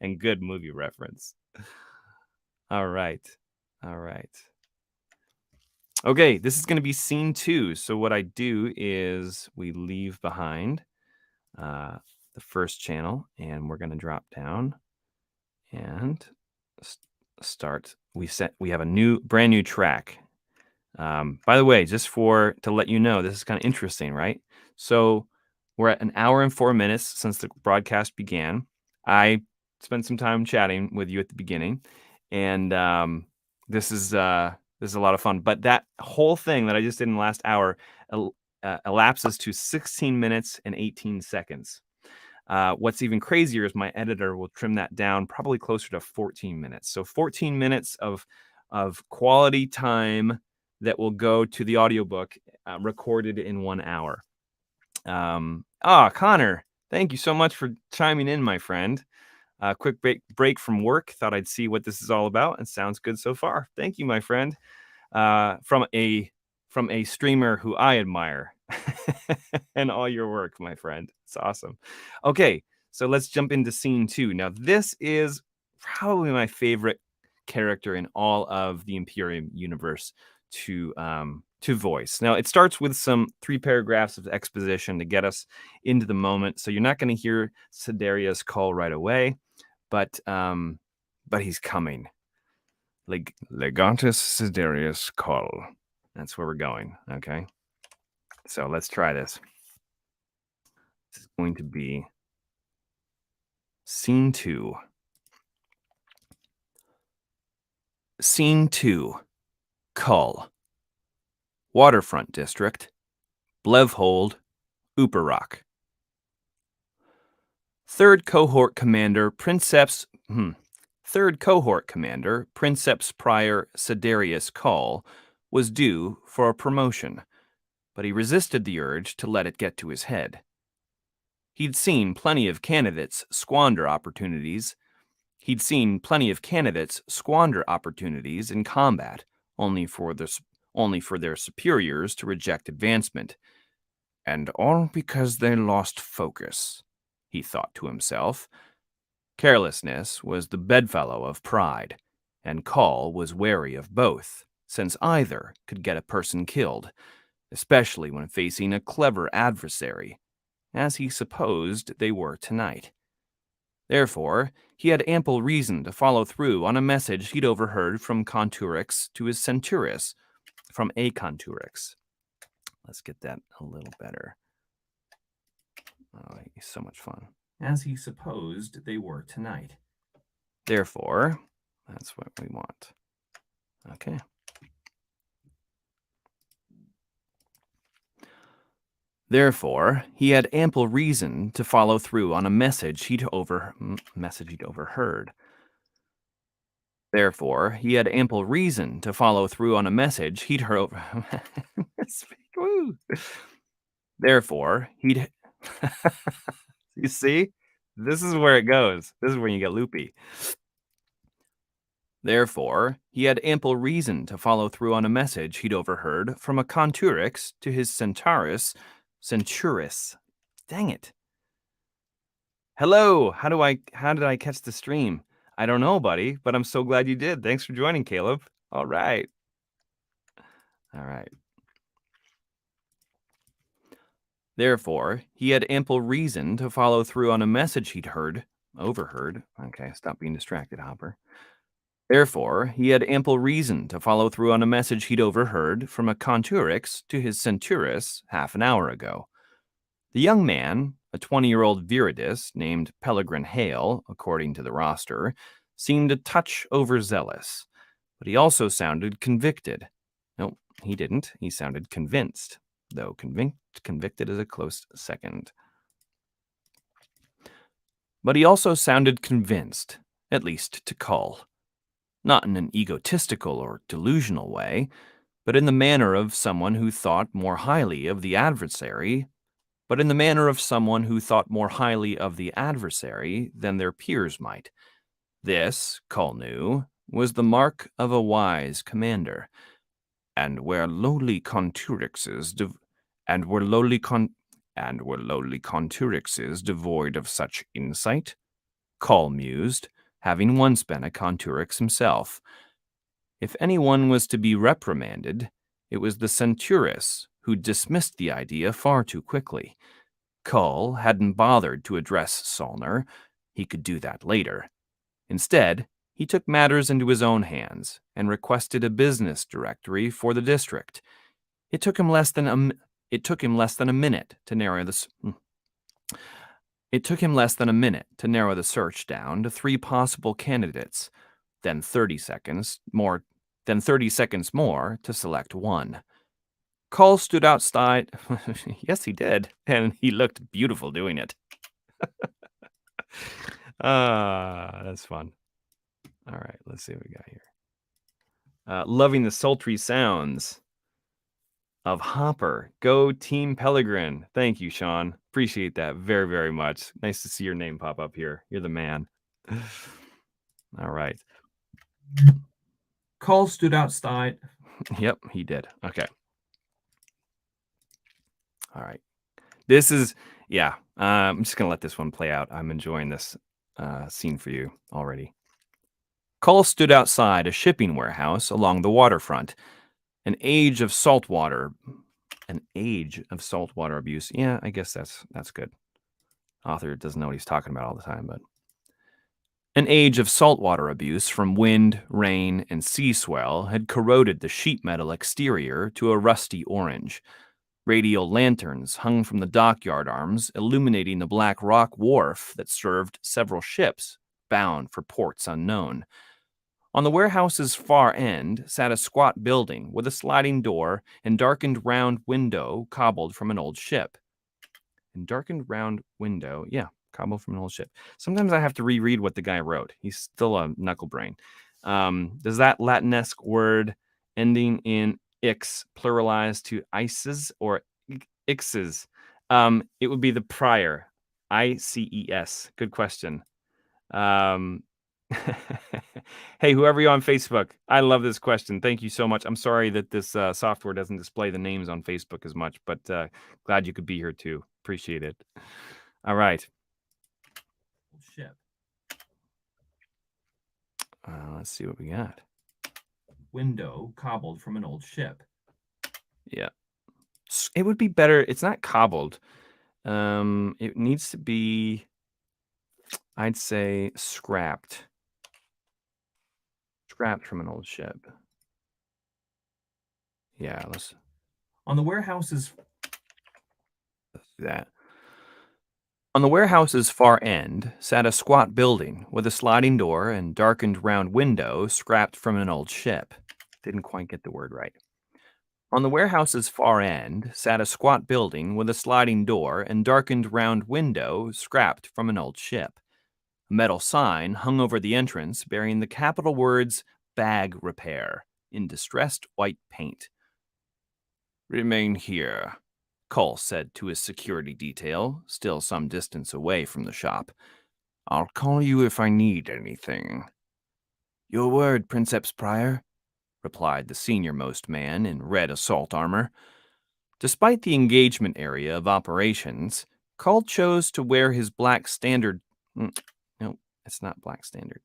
And good movie reference. All right. Okay, this is going to be scene 2. So what I do is we leave behind the first channel, and we're going to drop down and start. We have a brand new track. By the way, just to let you know, this is kind of interesting, right? So we're at an hour and 4 minutes since the broadcast began. I spent some time chatting with you at the beginning, and this is a lot of fun. But that whole thing that I just did in the last hour elapses to 16 minutes and 18 seconds. What's even crazier is my editor will trim that down probably closer to 14 minutes. So 14 minutes of quality time that will go to the audiobook recorded in 1 hour. Connor, thank you so much for chiming in, my friend. Quick break from work. Thought I'd see what this is all about, and sounds good so far. Thank you, my friend. From a streamer who I admire. And all your work, my friend. It's awesome. Okay, so let's jump into scene 2. Now, this is probably my favorite character in all of the Imperium universe to voice. Now, it starts with some 3 paragraphs of exposition to get us into the moment. So you're not going to hear Sidarius call right away, but he's coming. Legatus Sidarius call. That's where we're going. Okay. So let's try this. This is going to be scene 2. Scene 2. Cull. Waterfront District. Blevhold, Uperak. Third Cohort Commander Princeps Prior Siderius Call was due for a promotion, but he resisted the urge to let it get to his head. He'd seen plenty of candidates squander opportunities in combat, only for their superiors to reject advancement. And all because they lost focus, he thought to himself. Carelessness was the bedfellow of pride, and Call was wary of both, since either could get a person killed, especially when facing a clever adversary, as he supposed they were tonight. Therefore, he had ample reason to follow through on a message he'd overheard from Conturix to his Centuris, from a Conturix. Let's get that a little better. Oh, he's so much fun. As he supposed they were tonight. Therefore, that's what we want. Okay. Therefore, he had ample reason to follow through on a message he'd overheard. Therefore, he had ample reason to follow through on a message he'd heard. Therefore, he'd. You see? This is where it goes. This is when you get loopy. Therefore, he had ample reason to follow through on a message he'd overheard from a Conturix to his Centuris. Dang it. Hello, how did I catch the stream? I don't know, buddy, but I'm so glad you did. Thanks for joining, Caleb. All right. Therefore, he had ample reason to follow through on a message he'd overheard. Okay, stop being distracted, Hopper. Therefore, he had ample reason to follow through on a message he'd overheard from a Conturix to his Centuris half an hour ago. The young man, a 20-year-old Viridis named Pellegrin Hale, according to the roster, seemed a touch overzealous, but he also sounded convicted. No, he didn't. He sounded convinced, though convicted is a close second. But he also sounded convinced, at least to Cull. Not in an egotistical or delusional way, but in the manner of someone who thought more highly of the adversary than their peers might. This, Cull knew, was the mark of a wise commander. And were lowly Conturixes devoid of such insight? Cull mused, having once been a Conturix himself. If anyone was to be reprimanded, it was the Centuris, who dismissed the idea far too quickly. Cull hadn't bothered to address Solner. He could do that later. Instead, he took matters into his own hands and requested a business directory for the district. It took him less than a minute to narrow the search down to 3 possible candidates, then 30 seconds more to select one. Cull stood outside. Yes, he did, and he looked beautiful doing it. That's fun. All right, let's see what we got here. Loving the sultry sounds of Hopper. Go Team Pellegrin. Thank you, Sean. Appreciate that very, very much. Nice to see your name pop up here. You're the man. All right. Cull stood outside. Yep, he did. Okay. All right. This is, yeah, I'm just going to let this one play out. I'm enjoying this scene for you already. Cull stood outside a shipping warehouse along the waterfront. An age of saltwater abuse. Yeah, I guess that's good. Author doesn't know what he's talking about all the time, but an age of saltwater abuse from wind, rain, and sea swell had corroded the sheet metal exterior to a rusty orange. Radial lanterns hung from the dockyard arms, illuminating the black rock wharf that served several ships bound for ports unknown. On the warehouse's far end sat a squat building with a sliding door and darkened round window cobbled from an old ship. And darkened round window, yeah, cobbled from an old ship. Sometimes I have to reread what the guy wrote. He's still a knuckle brain. Does that Latinesque word ending in ix pluralize to ices or ixes? It would be the prior. ICES. Good question. Um, hey, whoever you on Facebook, I love this question. Thank you so much. I'm sorry that this software doesn't display the names on Facebook as much, but glad you could be here too. Appreciate it. All right. Ship. Let's see what we got. Window cobbled from an old ship. Yeah. It would be better. It's not cobbled. It needs to be, I'd say, scrapped. Scrapped from an old ship. Yeah, let's On the warehouse's do that. On the warehouse's far end sat a squat building with a sliding door and darkened round window scrapped from an old ship. Didn't quite get the word right. On the warehouse's far end sat a squat building with a sliding door and darkened round window scrapped from an old ship. A metal sign hung over the entrance bearing the capital words "Bag Repair" in distressed white paint. "Remain here," Cole said to his security detail, still some distance away from the shop. "I'll call you if I need anything." "Your word, Princeps Prior," replied the senior-most man in red assault armor. Despite the engagement area of operations, Cole chose to wear his black standard. No, it's not black standard.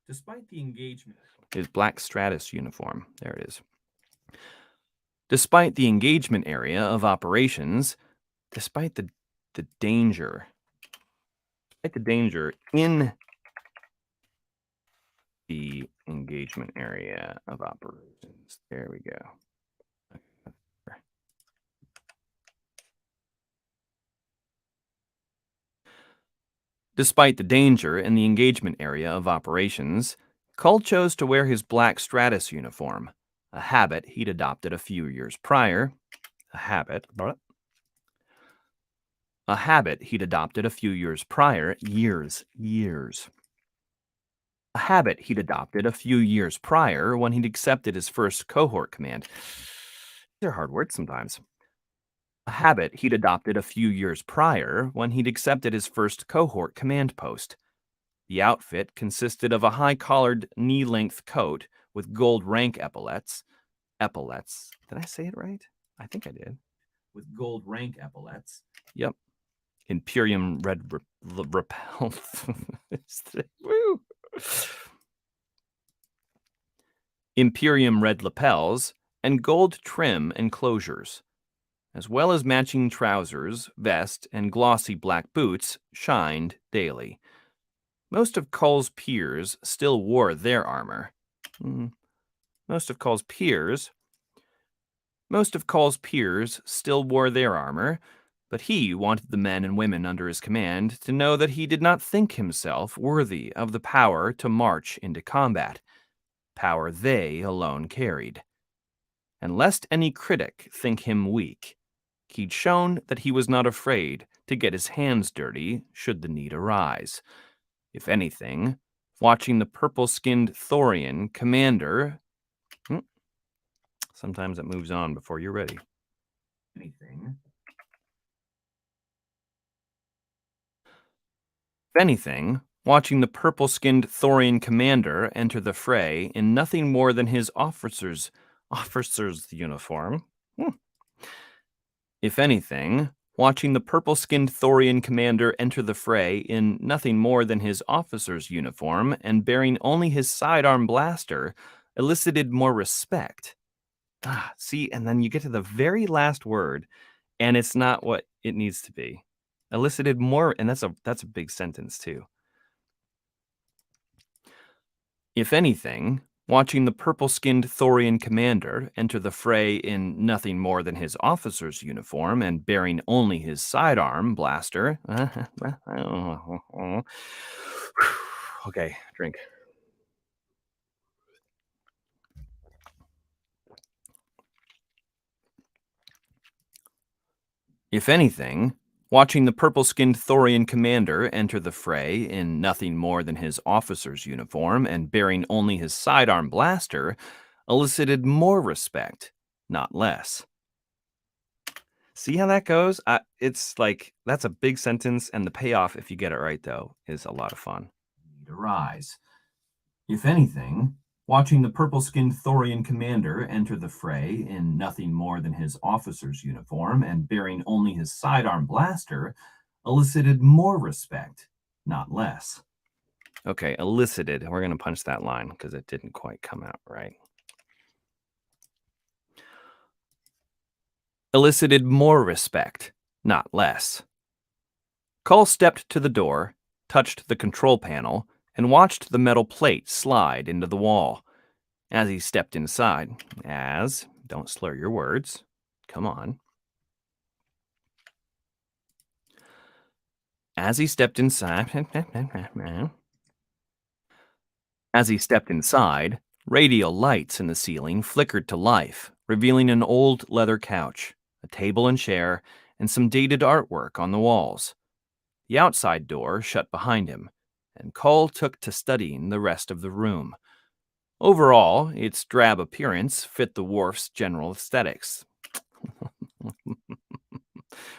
Despite the engagement. His black Stratus uniform. There it is. Despite the engagement area of operations, despite the danger, despite the danger in the engagement area of operations. There we go. Despite the danger in the engagement area of operations, Cull chose to wear his black Stratus uniform, a habit he'd adopted a few years prior. A habit he'd adopted a few years prior. A habit he'd adopted a few years prior when he'd accepted his first cohort command. They're hard words sometimes. A habit he'd adopted a few years prior when he'd accepted his first cohort command post. The outfit consisted of a high-collared, knee-length coat with gold rank epaulets. Epaulets. Did I say it right? I think I did. With gold rank epaulets. Yep. Imperium red repel. Woo! Imperium red lapels and gold trim enclosures, as well as matching trousers, vest, and glossy black boots, shined daily. Most of Cull's peers still wore their armor. Most of Cull's peers still wore their armor, but he wanted the men and women under his command to know that he did not think himself worthy of the power to march into combat, power they alone carried. And lest any critic think him weak, he'd shown that he was not afraid to get his hands dirty should the need arise. If anything, watching the purple-skinned Thorian commander... Sometimes it moves on before you're ready. If anything, watching the purple-skinned Thorian commander enter the fray in nothing more than his officer's uniform. If anything, watching the purple-skinned Thorian commander enter the fray in nothing more than his officer's uniform and bearing only his sidearm blaster elicited more respect. See, and then you get to the very last word, and it's not what it needs to be. Elicited more, and that's a big sentence too. If anything, watching the purple-skinned Thorian commander enter the fray in nothing more than his officer's uniform and bearing only his sidearm blaster. Okay, drink. If anything, watching the purple-skinned Thorian commander enter the fray in nothing more than his officer's uniform and bearing only his sidearm blaster elicited more respect, not less. See how that goes? It's like that's a big sentence, and the payoff, if you get it right, though, is a lot of fun. Arise. If anything, watching the purple-skinned Thorian commander enter the fray in nothing more than his officer's uniform and bearing only his sidearm blaster elicited more respect, not less. Okay, elicited. We're going to punch that line because it didn't quite come out right. Elicited more respect, not less. Cull stepped to the door, touched the control panel, and watched the metal plate slide into the wall. As he stepped inside, don't slur your words, come on. As he stepped inside, radial lights in the ceiling flickered to life, revealing an old leather couch, a table and chair, and some dated artwork on the walls. The outside door shut behind him, and Cull took to studying the rest of the room. Overall, its drab appearance fit the wharf's general aesthetics.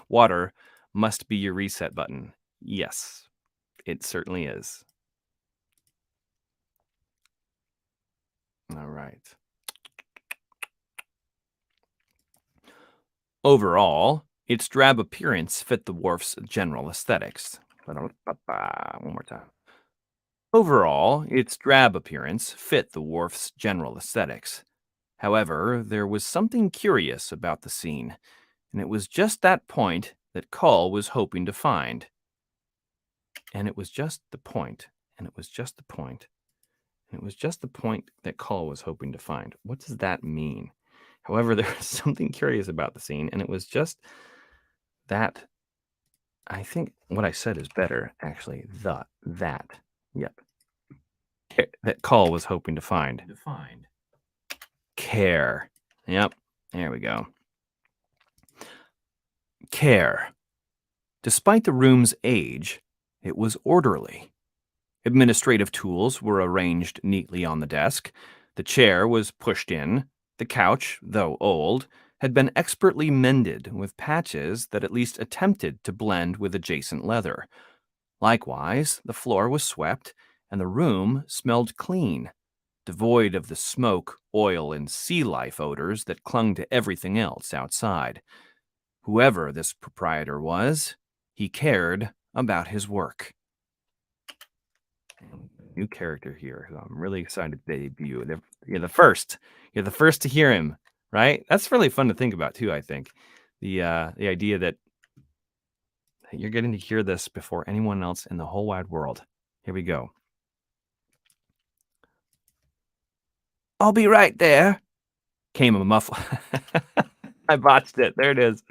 Water must be your reset button. Yes, it certainly is. All right. Overall, its drab appearance fit the wharf's general aesthetics. One more time. Overall, its drab appearance fit the wharf's general aesthetics. However, there was something curious about the scene, and it was just that point that Cull was hoping to find. And it was just the point, and it was just the point, and it was just the point that Cull was hoping to find. What does that mean? However, there was something curious about the scene, and it was just that. I think what I said is better, actually. That. Yep. That Cull was hoping to find. Care. Yep. There we go. Care. Despite the room's age, it was orderly. Administrative tools were arranged neatly on the desk. The chair was pushed in. The couch, though old, had been expertly mended with patches that at least attempted to blend with adjacent leather. Likewise, the floor was swept, and the room smelled clean, devoid of the smoke, oil, and sea life odors that clung to everything else outside. Whoever this proprietor was, he cared about his work. New character here who I'm really excited to debut. You're the first. You're the first to hear him, right? That's really fun to think about too, I think. The idea that you're getting to hear this before anyone else in the whole wide world. Here we go. I'll be right there, came a muffled. I botched it. There it is.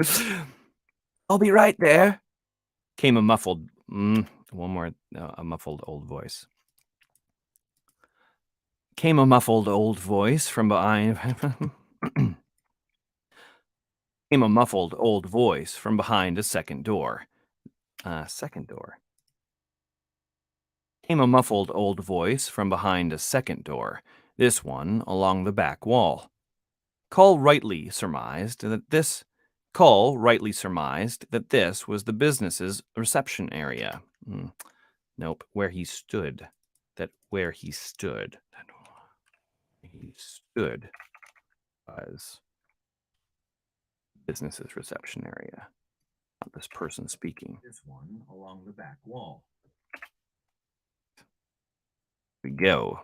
I'll be right there, came a muffled. A muffled old voice. Came a muffled old voice from behind. Came a muffled old voice from behind a second door. Second door. Came a muffled old voice from behind a second door, this one along the back wall. Cull rightly surmised that this was the business's reception area. Nope, where he stood. He stood was business's reception area. Not this person speaking. This one along the back wall. We go.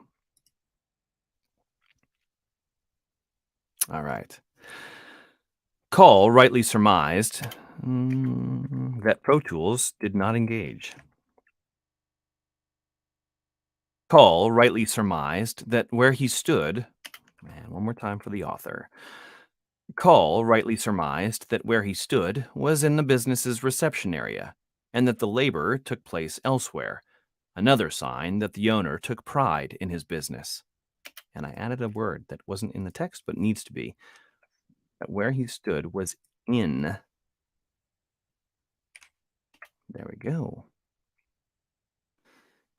All right. Cull rightly surmised that Pro Tools did not engage. Cull rightly surmised that where he stood, one more time for the author. Cull rightly surmised that where he stood was in the business's reception area, and that the labor took place elsewhere. Another sign that the owner took pride in his business. And I added a word that wasn't in the text but needs to be. That where he stood was in. There we go.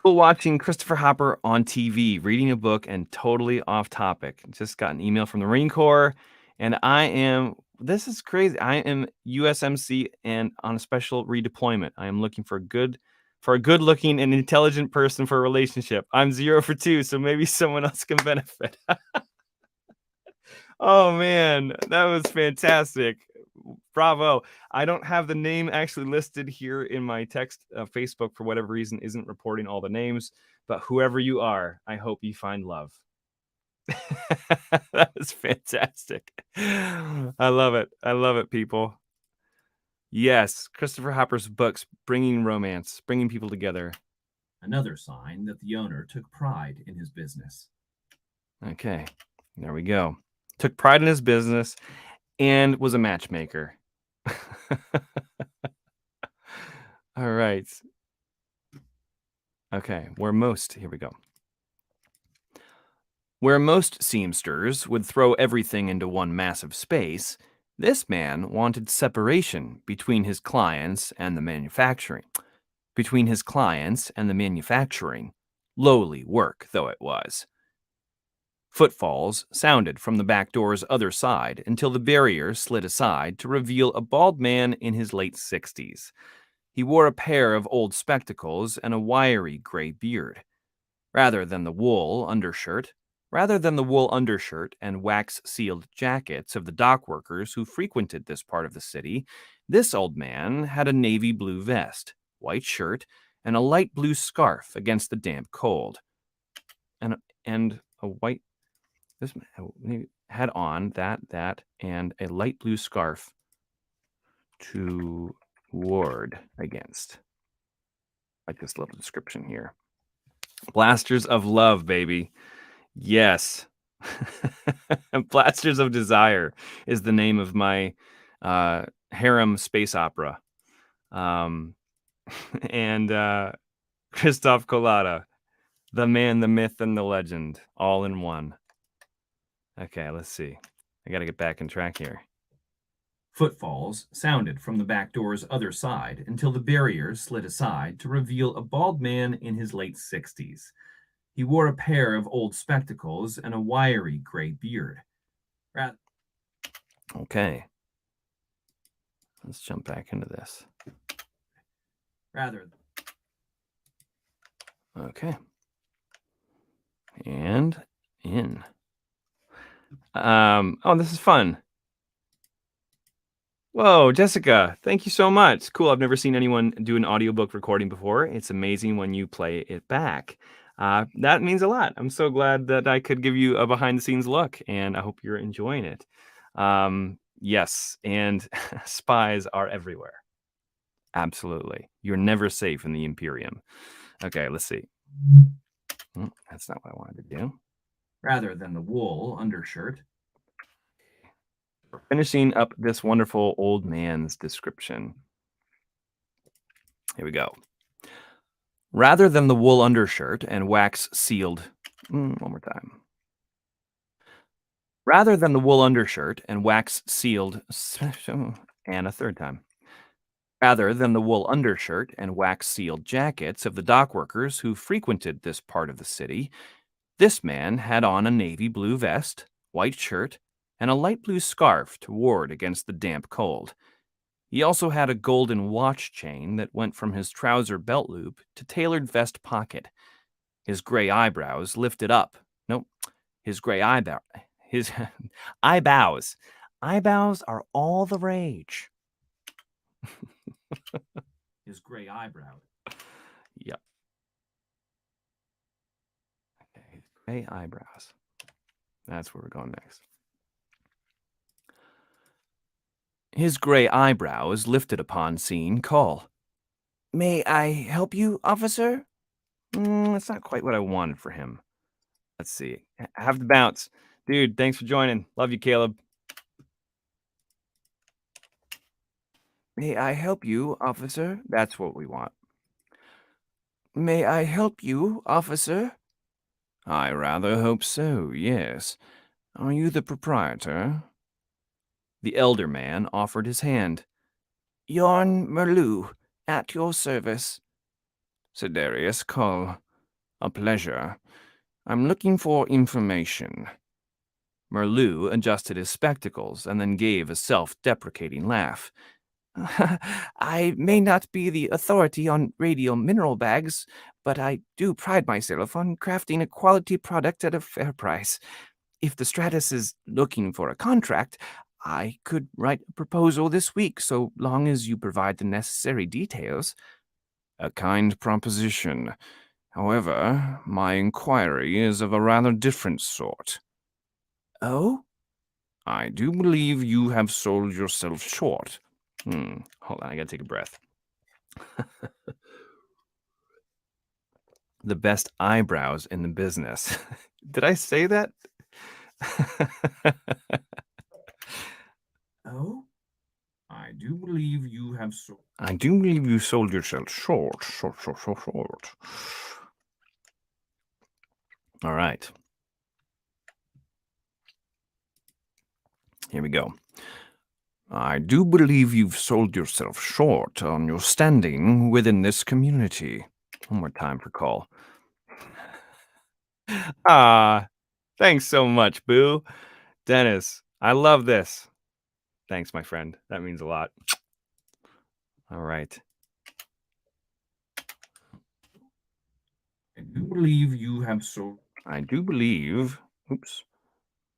Cool watching Christopher Hopper on TV, reading a book, and totally off topic. Just got an email from the Marine Corps, and this is crazy. I am USMC and on a special redeployment. I am looking for a good-looking and intelligent person for a relationship. I'm 0 for 2, so maybe someone else can benefit. Oh man, that was fantastic. Bravo. I don't have the name actually listed here in my text. Facebook, for whatever reason, isn't reporting all the names, but whoever you are, I hope you find love. That was fantastic. I love it. I love it, people. Yes, Christopher Hopper's books, bringing romance, bringing people together. Another sign that the owner took pride in his business. Okay, there we go. Took pride in his business and was a matchmaker. All right. Okay, here we go. Where most seamsters would throw everything into one massive space, this man wanted separation between his clients and the manufacturing. Lowly work though it was. Footfalls sounded from the back door's other side until the barrier slid aside to reveal a bald man in his late 60s. He wore a pair of old spectacles and a wiry gray beard. Rather than the wool undershirt and wax-sealed jackets of the dock workers who frequented this part of the city, this old man had a navy blue vest, white shirt, and a light blue scarf against the damp cold. And a white This had on that and a light blue scarf to ward against. Like this little description here. Blasters of love, baby. Yes. Blasters of Desire is the name of my harem space opera. And Christoph Collada, the man, the myth, and the legend, all in one. Okay, let's see. I got to get back in track here. Footfalls sounded from the back door's other side until the barrier slid aside to reveal a bald man in his late 60s. He wore a pair of old spectacles and a wiry gray beard. Okay. Let's jump back into this. Okay. And in. Oh, this is fun. Whoa, Jessica, thank you so much. Cool. I've never seen anyone do an audiobook recording before. It's amazing when you play it back. That means a lot. I'm so glad that I could give you a behind the scenes look, and I hope you're enjoying it. Yes, and spies are everywhere. Absolutely. You're never safe in the Imperium. Okay, let's see. That's not what I wanted to do. Rather than the wool undershirt. We're finishing up this wonderful old man's description. Here we go. Rather than the wool undershirt and wax-sealed... one more time. Rather than the wool undershirt and wax-sealed... And a third time. Rather than the wool undershirt and wax-sealed jackets of the dock workers who frequented this part of the city, this man had on a navy blue vest, white shirt, and a light blue scarf to ward against the damp cold. He also had a golden watch chain that went from his trouser belt loop to tailored vest pocket. His gray eyebrows lifted up. His gray eyebrow. His eyebrows. Eyebrows are all the rage. His gray eyebrow. Yep. Okay, his gray eyebrows. That's where we're going next. His gray eyebrows lifted upon seeing call. May I help you, officer? That's not quite what I wanted for him. Let's see. Have the bounce. Dude, thanks for joining. Love you, Caleb. May I help you, officer? That's what we want. May I help you, officer? I rather hope so, yes. Are you the proprietor? The elder man offered his hand. Yarn Merlu, at your service. Siderius Cull, a pleasure. I'm looking for information. Merlu adjusted his spectacles and then gave a self-deprecating laugh. I may not be the authority on radial mineral bags, but I do pride myself on crafting a quality product at a fair price. If the Stratus is looking for a contract, I could write a proposal this week so long as you provide the necessary details. A kind proposition. However, my inquiry is of a rather different sort. Oh? I do believe you have sold yourself short. Hold on, I gotta take a breath. The best eyebrows in the business. Did I say that? Oh? I do believe you have sold. I do believe you sold yourself short. Short. All right. Here we go. I do believe you've sold yourself short on your standing within this community. One more time for call. Ah, thanks so much, Boo. Dennis, I love this. Thanks, my friend. That means a lot. All right. I do believe you have sold. I do believe. Oops.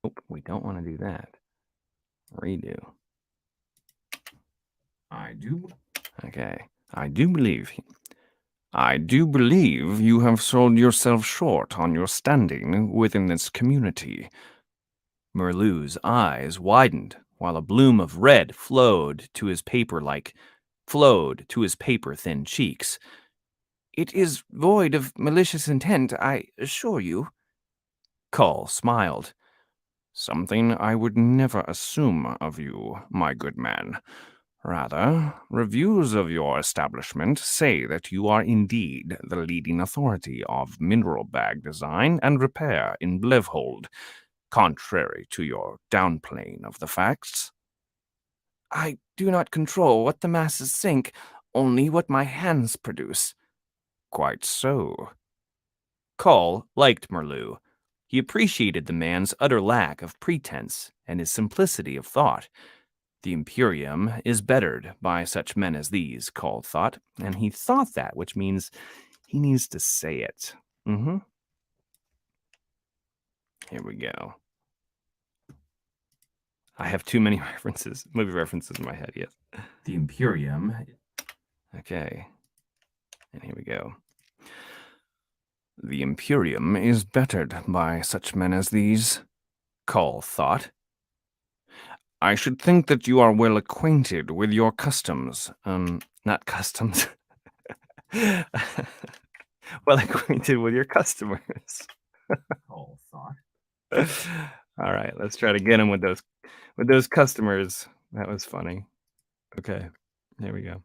Oh, we don't want to do that. Redo. I do. Okay. I do believe you have sold yourself short on your standing within this community. Merlu's eyes widened, while a bloom of red flowed to his paper-thin cheeks. It is void of malicious intent, I assure you. Cull smiled. Something I would never assume of you, my good man. Rather, reviews of your establishment say that you are indeed the leading authority of mineral bag design and repair in Blevhold, contrary to your downplaying of the facts. I do not control what the masses think, only what my hands produce. Quite so. Cull liked Merlu. He appreciated the man's utter lack of pretense and his simplicity of thought. The Imperium is bettered by such men as these, Cull thought, and he thought that, which means he needs to say it. Here we go. I have too many movie references in my head, yes. The Imperium. Okay. And here we go. The Imperium is bettered by such men as these, Cull thought. I should think that you are well acquainted with your customs. Not customs. Well acquainted with your customers. Cull thought. All right, let's try to get him with those customers. That was funny. Okay, there we go.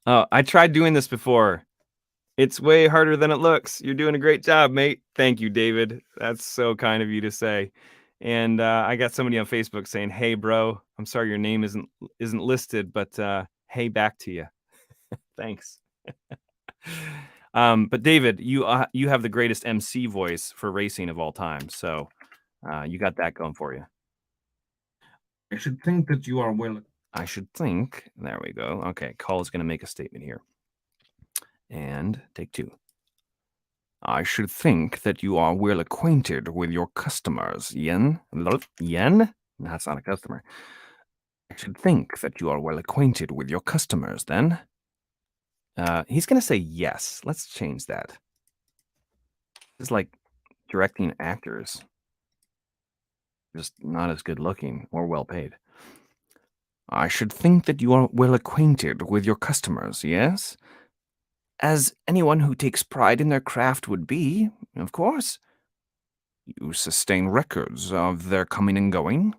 Oh, I tried doing this before. It's way harder than it looks. You're doing a great job, mate. Thank you, David. That's so kind of you to say. And I got somebody on Facebook saying, "Hey, bro, I'm sorry your name isn't listed, but hey, back to you." Thanks. But David, you have the greatest MC voice for racing of all time, so you got that going for you. I should think that you are well. I should think. There we go. Okay, Cull is going to make a statement here. And take two. I should think that you are well acquainted with your customers, Yen. Yen? That's not a customer. I should think that you are well acquainted with your customers, then. He's going to say yes. Let's change that. It's like directing actors. Just not as good looking or well paid. I should think that you are well acquainted with your customers, yes? As anyone who takes pride in their craft would be, of course. You sustain records of their coming and going?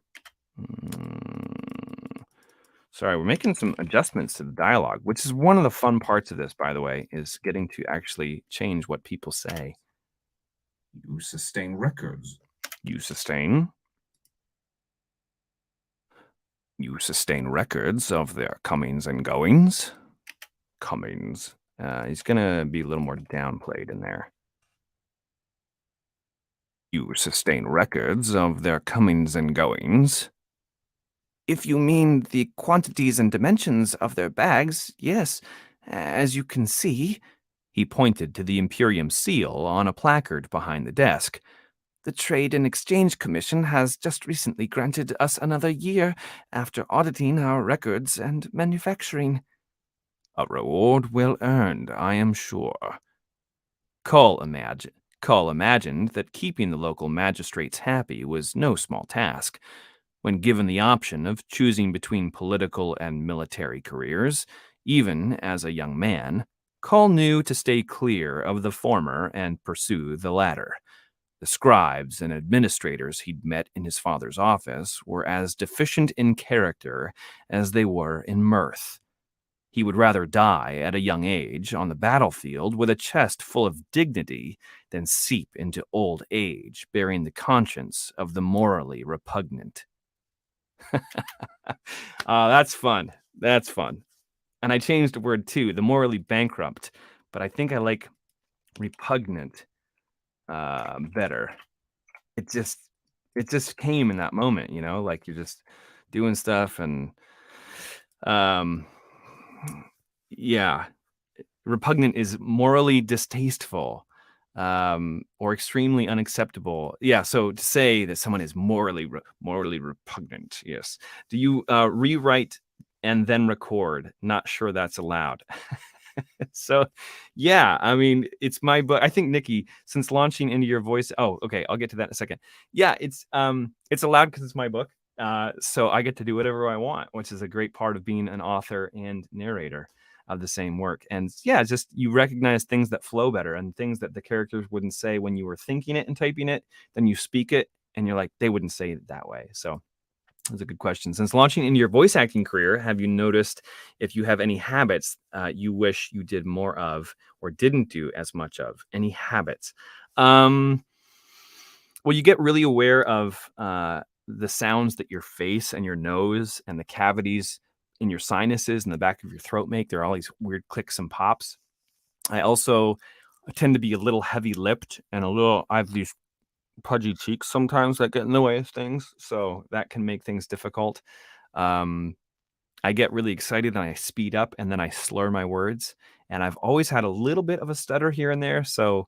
Sorry, we're making some adjustments to the dialogue, which is one of the fun parts of this, by the way, is getting to actually change what people say. You sustain records. You sustain. You sustain records of their comings and goings. Comings. He's going to be a little more downplayed in there. You sustain records of their comings and goings. If you mean the quantities and dimensions of their bags, yes. As you can see, he pointed to the Imperium seal on a placard behind the desk. The Trade and Exchange Commission has just recently granted us another year after auditing our records and manufacturing. A reward well earned, I am sure. Cull imagined that keeping the local magistrates happy was no small task. When given the option of choosing between political and military careers, even as a young man, Cull knew to stay clear of the former and pursue the latter. The scribes and administrators he'd met in his father's office were as deficient in character as they were in mirth. He would rather die at a young age on the battlefield with a chest full of dignity than seep into old age bearing the conscience of the morally repugnant. That's fun. That's fun. And I changed the word too, the morally bankrupt, but I think I like repugnant better. It just came in that moment, like you're just doing stuff and yeah, repugnant is morally distasteful or extremely unacceptable. Yeah, so to say that someone is morally repugnant, yes. Do you rewrite and then record? Not sure that's allowed. So, yeah, I mean, it's my book. I think Nikki, since launching into your voice, oh, okay, I'll get to that in a second. Yeah, it's allowed because it's my book. So I get to do whatever I want, which is a great part of being an author and narrator of the same work. And yeah, just you recognize things that flow better and things that the characters wouldn't say when you were thinking it and typing it. Then you speak it, and you're like, they wouldn't say it that way. So that's a good question. Since launching into your voice acting career, have you noticed if you have any habits you wish you did more of or didn't do as much of? Any habits? Well, you get really aware of the sounds that your face and your nose and the cavities in your sinuses and the back of your throat make. There are all these weird clicks and pops. I also tend to be a little heavy-lipped and I have these pudgy cheeks sometimes that get in the way of things, so that can make things difficult. I get really excited and I speed up and then I slur my words, and I've always had a little bit of a stutter here and there, so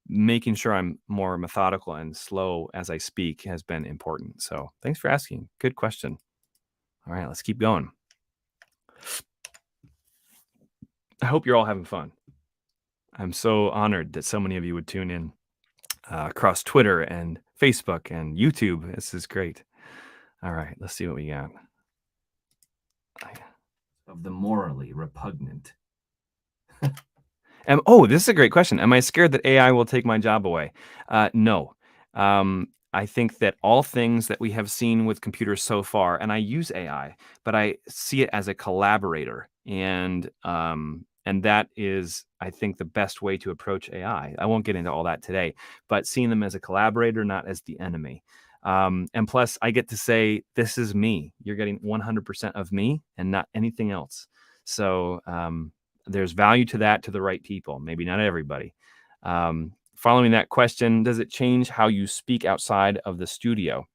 making sure I'm more methodical and slow as I speak has been important. So thanks for asking. Good question. All right, let's keep going. I hope you're all having fun. I'm so honored that so many of you would tune in across Twitter and Facebook and YouTube. This is great. All right, let's see what we got. Of the morally repugnant. This is a great question. Am I scared that AI will take my job away? No. I think that all things that we have seen with computers so far, and I use AI, but I see it as a collaborator, and that is, I think, the best way to approach AI. I won't get into all that today, but seeing them as a collaborator, not as the enemy. And plus, I get to say, this is me. You're getting 100% of me and not anything else. So there's value to that to the right people, maybe not everybody. Following that question, does it change how you speak outside of the studio?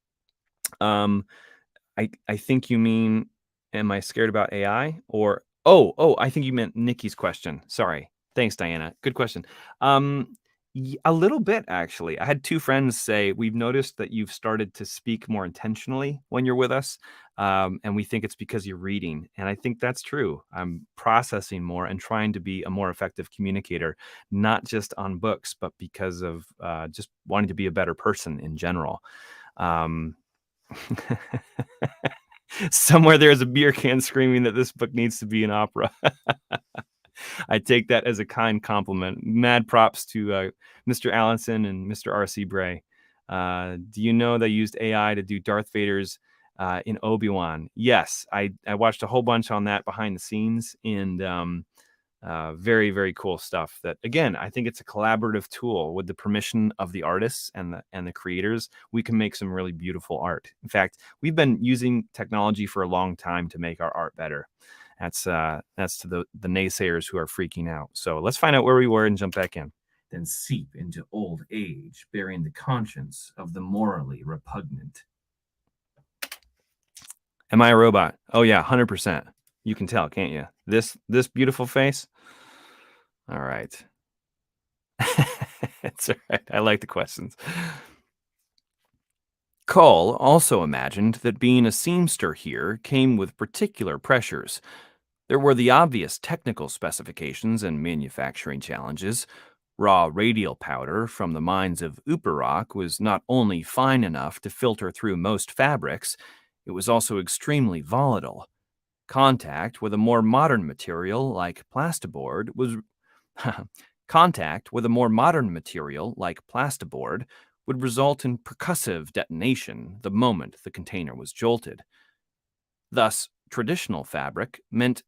I think you mean, am I scared about AI? Or, I think you meant Nikki's question. Sorry. Thanks, Diana. Good question. A little bit, actually. I had two friends say, we've noticed that you've started to speak more intentionally when you're with us, and we think it's because you're reading. And I think that's true. I'm processing more and trying to be a more effective communicator, not just on books, but because of just wanting to be a better person in general. Somewhere there's a beer can screaming that this book needs to be an opera. I take that as a kind compliment. Mad props to Mr. Allenson and Mr. R.C. Bray. Do you know they used AI to do Darth Vader's in Obi-Wan. Yes, I watched a whole bunch on that behind the scenes, and very, very cool stuff that, again, I think it's a collaborative tool. With the permission of the artists and the creators, we can make some really beautiful art. In fact, we've been using technology for a long time to make our art better. That's to the naysayers who are freaking out. So let's find out where we were and jump back in. Then seep into old age, bearing the conscience of the morally repugnant. Am I a robot? Oh yeah, 100%. You can tell, can't you? This beautiful face. All right. It's all right. I like the questions. Cull also imagined that being a seamster here came with particular pressures. There were the obvious technical specifications and manufacturing challenges. Raw radial powder from the mines of Uparok was not only fine enough to filter through most fabrics, it was also extremely volatile. Contact with a more modern material like plastiboard was Contact with a more modern material like plastiboard would result in percussive detonation the moment the container was jolted. Thus, traditional fabric methods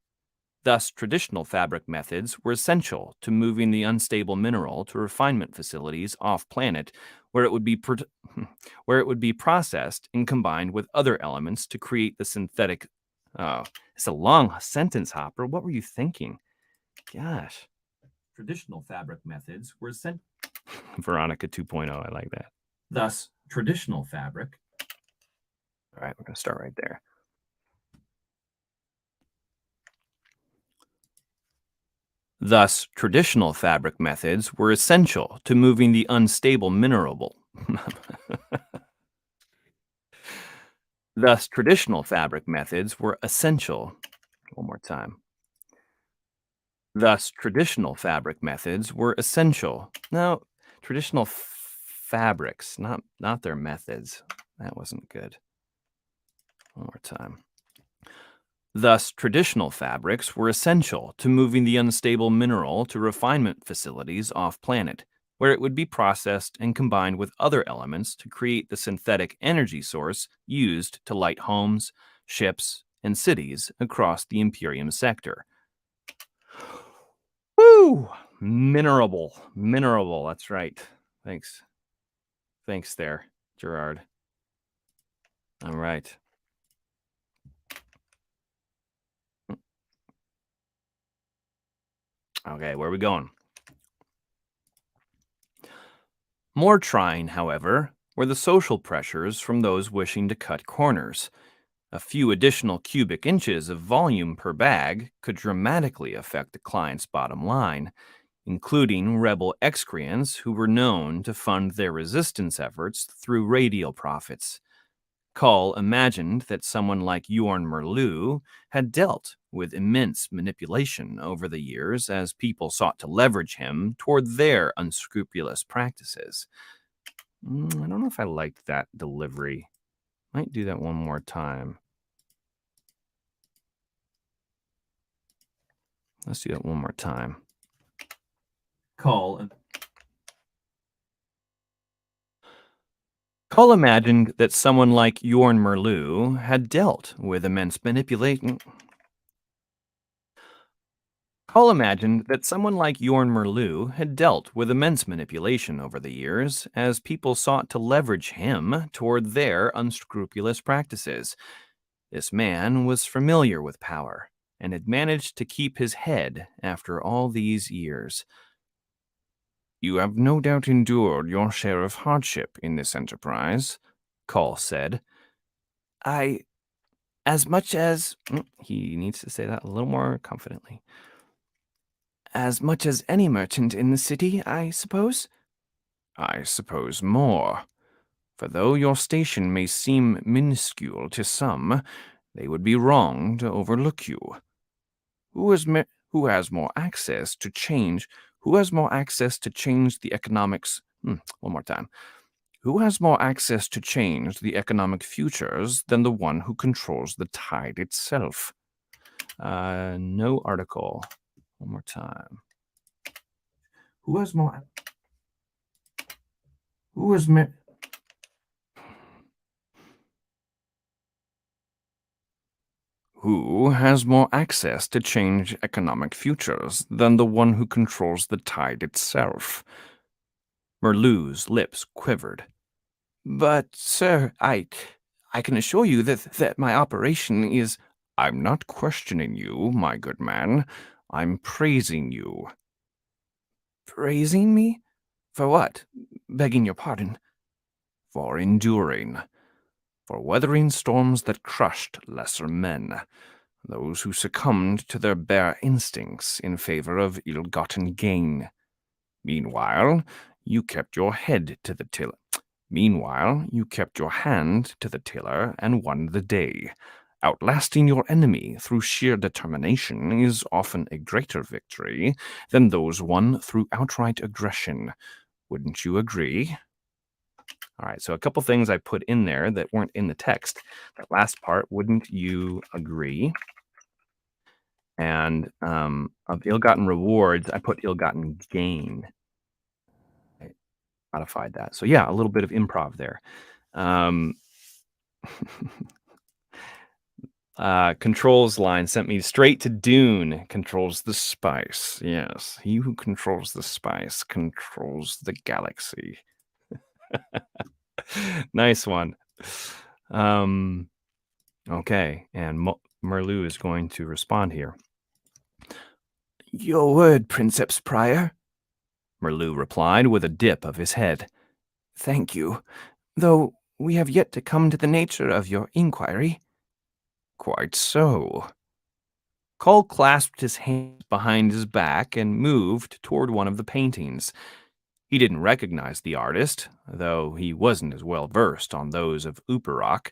were essential to moving the unstable mineral to refinement facilities off-planet, where it would be where it would be processed and combined with other elements to create the synthetic. Oh, it's a long sentence, Hopper. What were you thinking? Gosh. Traditional fabric methods were sent. Veronica 2.0. I like that. Thus, traditional fabric. All right, we're going to start right there. Thus, traditional fabric methods were essential to moving the unstable mineral. Thus, traditional fabric methods were essential. One more time. Thus, traditional fabric methods were essential. No, traditional fabrics, not their methods. That wasn't good. One more time. Thus, traditional fabrics were essential to moving the unstable mineral to refinement facilities off-planet, where it would be processed and combined with other elements to create the synthetic energy source used to light homes, ships, and cities across the Imperium sector. Woo! Minerable, that's right. Thanks there, Gerard. All right. Okay, where are we going? More trying, however, were the social pressures from those wishing to cut corners. A few additional cubic inches of volume per bag could dramatically affect the client's bottom line, including rebel excreants who were known to fund their resistance efforts through radial profits. Cull imagined that someone like Yorn Merlu had dealt with immense manipulation over the years as people sought to leverage him toward their unscrupulous practices. I don't know if I liked that delivery. Might do that one more time. Let's do that one more time. Cull imagined that someone like Yorn Merlu had dealt with immense manipulation. Cull imagined that someone like Yorn Merlu had dealt with immense manipulation over the years as people sought to leverage him toward their unscrupulous practices. This man was familiar with power and had managed to keep his head after all these years. You have no doubt endured your share of hardship in this enterprise, Cull said. As much as... He needs to say that a little more confidently. As much as any merchant in the city, I suppose? I suppose more. For though your station may seem minuscule to some, they would be wrong to overlook you. Who has more access to change? Who has more access to change the economics? One more time. Who has more access to change the economic futures than the one who controls the tide itself? No article. One more time. Who has more? Who has Who has more access to change economic futures than the one who controls the tide itself? Merlou's lips quivered. But, sir, I can assure you that my operation is. I'm not questioning you, my good man. I'm praising you. Praising me? For what? Begging your pardon. For enduring. For weathering storms that crushed lesser men. Those who succumbed to their bare instincts in favor of ill-gotten gain. Meanwhile, you kept your head to the tiller. Meanwhile, you kept your hand to the tiller and won the day. Outlasting your enemy through sheer determination is often a greater victory than those won through outright aggression. Wouldn't you agree? All right, so a couple things I put in there that weren't in the text. That last part, wouldn't you agree? And of ill-gotten rewards, I put ill-gotten gain. I modified that. So yeah, a little bit of improv there. Um, Controls line sent me straight to Dune. Controls the spice. Yes, he who controls the spice controls the galaxy. Nice one. Okay, and Merlou is going to respond here. Your word, Princeps Prior, Merlou replied with a dip of his head. Thank you, though we have yet to come to the nature of your inquiry. Quite so. Cole clasped his hands behind his back and moved toward one of the paintings. He didn't recognize the artist, though he wasn't as well versed on those of Uparok,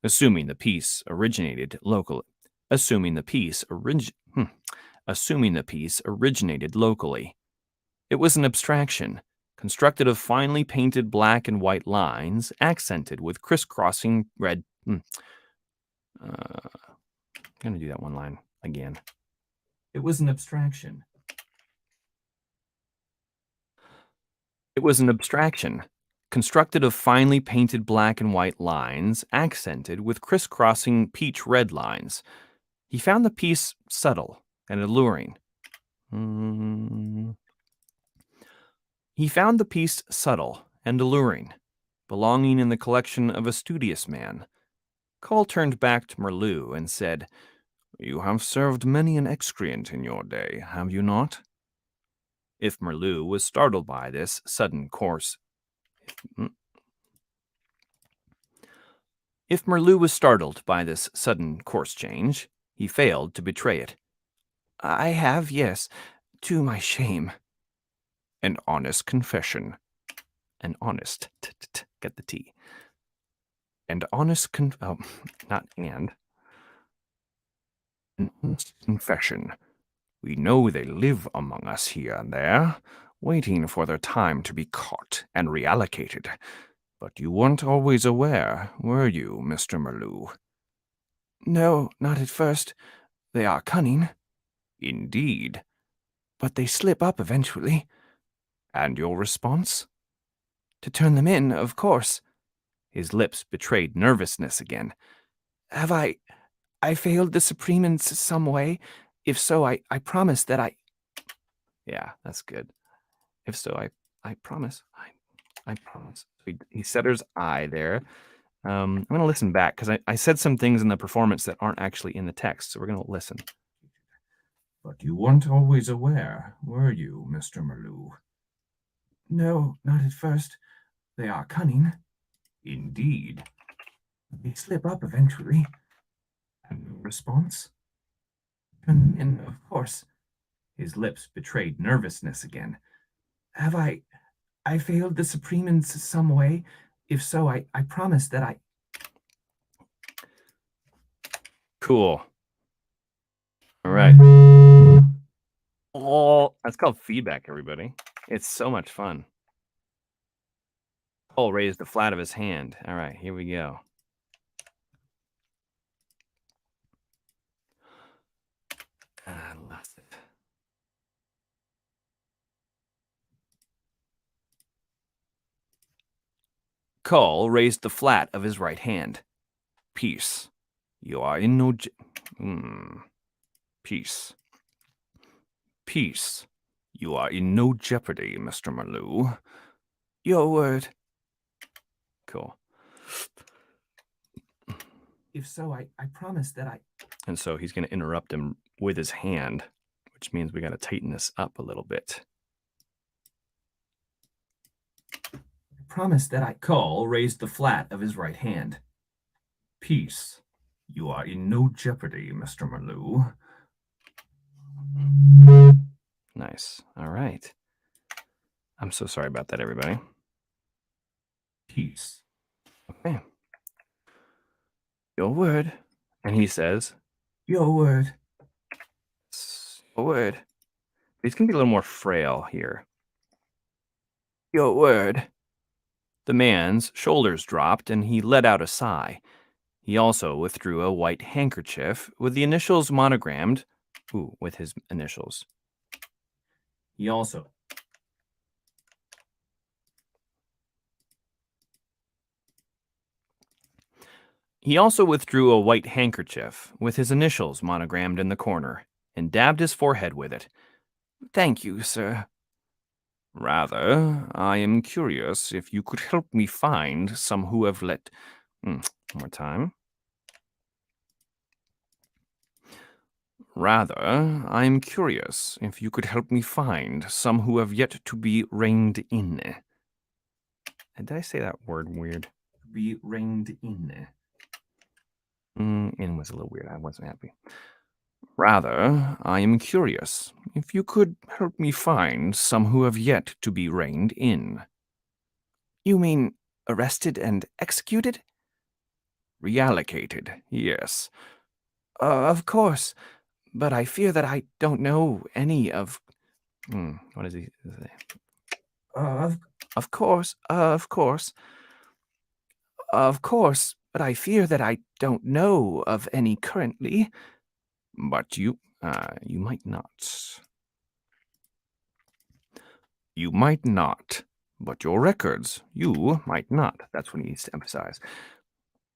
assuming the piece originated locally. Assuming the piece originated locally. It was an abstraction, constructed of finely painted black and white lines, accented with crisscrossing red. I'm going to do that one line again. It was an abstraction. It was an abstraction, constructed of finely painted black and white lines, accented with crisscrossing peach-red lines. He found the piece subtle and alluring. He found the piece subtle and alluring, belonging in the collection of a studious man. Cole turned back to Merlou and said, You have served many an excreant in your day, have you not? If Merlou was startled by this sudden course change, he failed to betray it. I have, yes, to my shame. An honest confession. An honest, get the T. And honest not and. An honest confession. We know they live among us here and there, waiting for their time to be caught and reallocated. But you weren't always aware, were you, Mr. Merlou? No, not at first. They are cunning. Indeed. But they slip up eventually. And your response? To turn them in, of course. His lips betrayed nervousness again. Have I failed the Supreme in some way? If so, I promise that I... Yeah, that's good. If so, I promise. I promise. He centers I there. I'm going to listen back because I said some things in the performance that aren't actually in the text, so we're going to listen. But you weren't always aware, were you, Mr. Merlou? No, not at first. They are cunning. Indeed. They slip up eventually. And response? Turn them in, of course. His lips betrayed nervousness again. Have I failed the Supreme in some way? If so, I promise that I... Cool. All right. Oh, that's called feedback, everybody. It's so much fun. Cole raised the flat of his hand. All right, here we go. I lost it. Cole raised the flat of his right hand. Peace. You are in no... Peace. Peace. You are in no jeopardy, Mr. Merlou. Your word. Cool. If so, I promise that I... And so he's going to interrupt him with his hand, which means we got to tighten this up a little bit. promise that I... Cole raised the flat of his right hand. Peace. You are in no jeopardy, Mr. Merlou. Nice. All right. I'm so sorry about that, everybody. Peace. Okay. Your word. And he says, Your word. your word. He's going to be a little more frail here. Your word. The man's shoulders dropped and he let out a sigh. He also withdrew a white handkerchief with the initials monogrammed. With his initials. He also withdrew a white handkerchief with his initials monogrammed in the corner and dabbed his forehead with it. Thank you, sir. Rather, I am curious if you could help me find some who have let... One more time. Rather, I am curious if you could help me find some who have yet to be reined in. Did I say that word weird? be reined in. In was a little weird. I wasn't happy. Rather, I am curious if you could help me find some who have yet to be reined in. You mean arrested and executed? Reallocated, yes. Of course, but I fear that I don't know any of... what does he say? Of course, but I fear that I don't know of any currently. But you might not. You might not. But your records, you might not. That's what he needs to emphasize.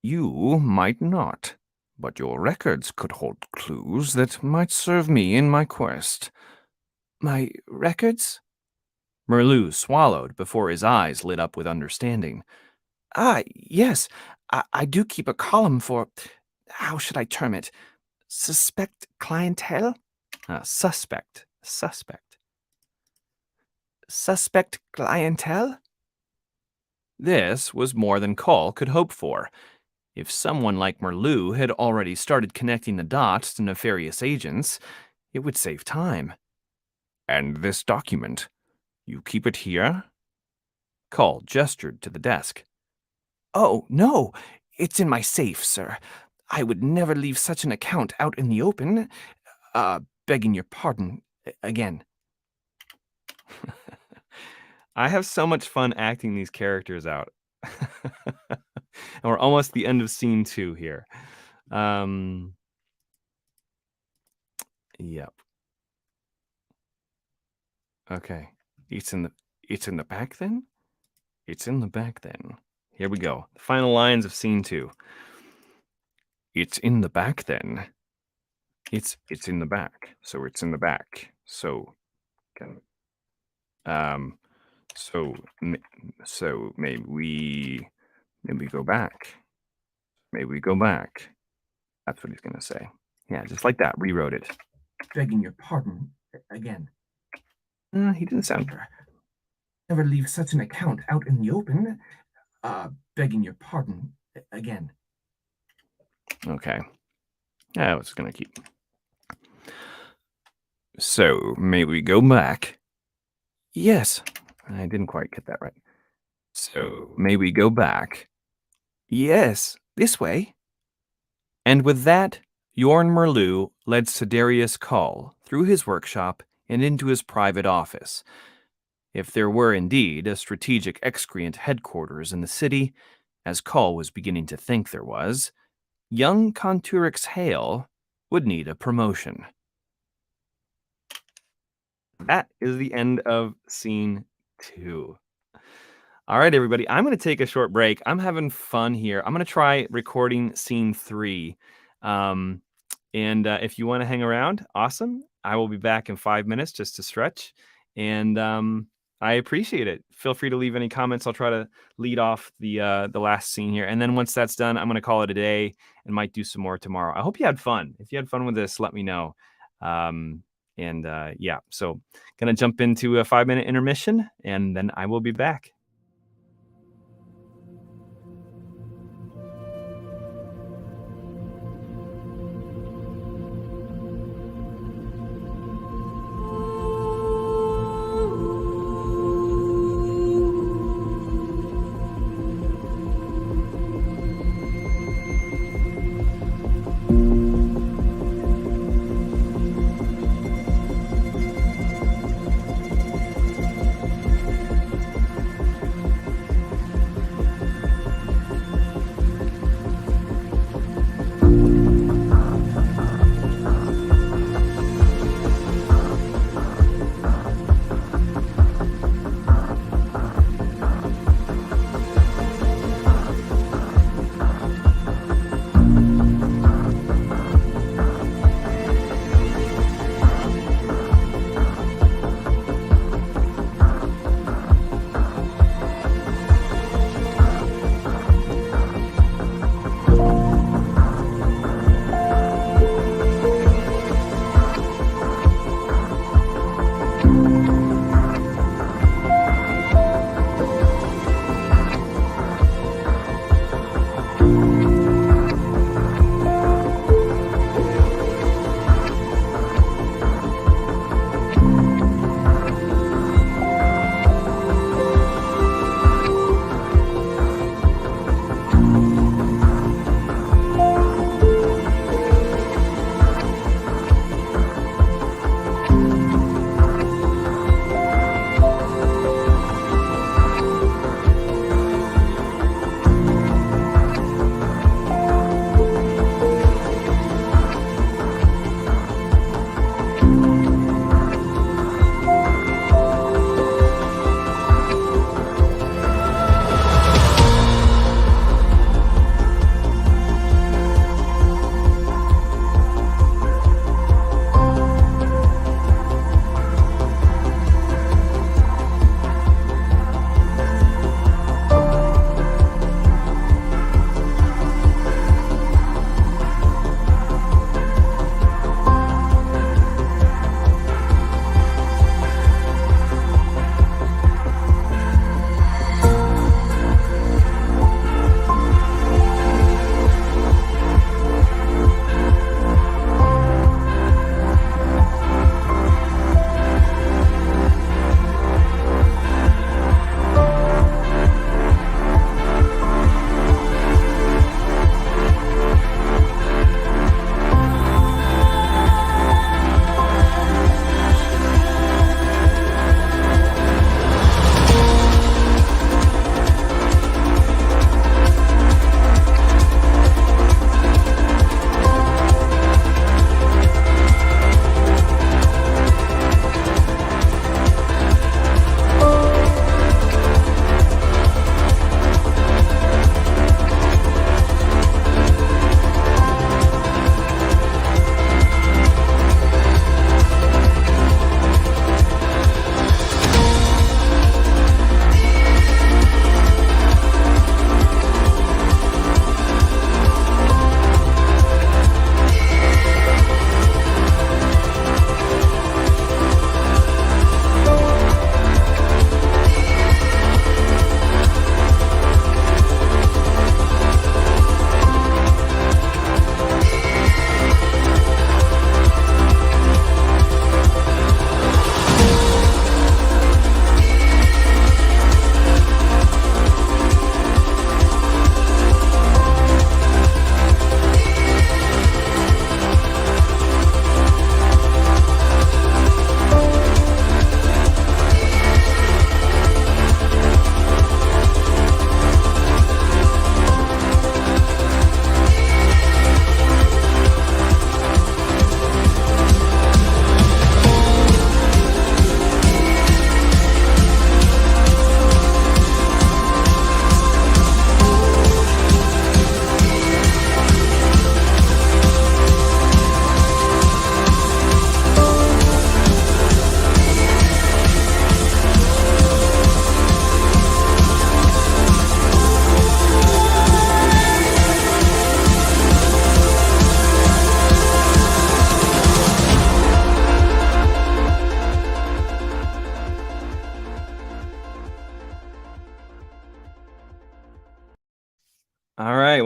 You might not. But your records could hold clues that might serve me in my quest. My records? Merlou swallowed before his eyes lit up with understanding. Yes. I do keep a column for... How should I term it? Suspect clientele? Suspect. Suspect clientele? This was more than Cole could hope for. If someone like Merlou had already started connecting the dots to nefarious agents, it would save time. And this document, you keep it here? Cole gestured to the desk. Oh, no, it's in my safe, sir. I would never leave such an account out in the open. Begging your pardon, again. I have so much fun acting these characters out. And we're almost at the end of scene 2 here. Yep. Okay. It's in the back then? It's in the back then. Here we go. The final lines of scene 2. It's in the back then. It's in the back. So it's in the back. So so maybe we go back. Maybe we go back. That's what he's going to say. Yeah, just like that. Rewrote it. Begging your pardon, again. He didn't sound... Never leave such an account out in the open. Begging your pardon, again. Okay. I was going to keep... So, may we go back? Yes. I didn't quite get that right. So, may we go back? Yes, this way. And with that, Jorn Merlou led Sidarius Kull through his workshop and into his private office. If there were indeed a strategic excreant headquarters in the city, as Kull was beginning to think there was, young Conturix Hale would need a promotion. That is the end of scene 2. All right, everybody, I'm going to take a short break. I'm having fun here. I'm going to try recording scene 3. And if you want to hang around, awesome. I will be back in 5 minutes just to stretch. And I appreciate it. Feel free to leave any comments. I'll try to lead off the last scene here. And then once that's done, I'm going to call it a day and might do some more tomorrow. I hope you had fun. If you had fun with this, let me know. Yeah, so going to jump into a 5-minute intermission, and then I will be back.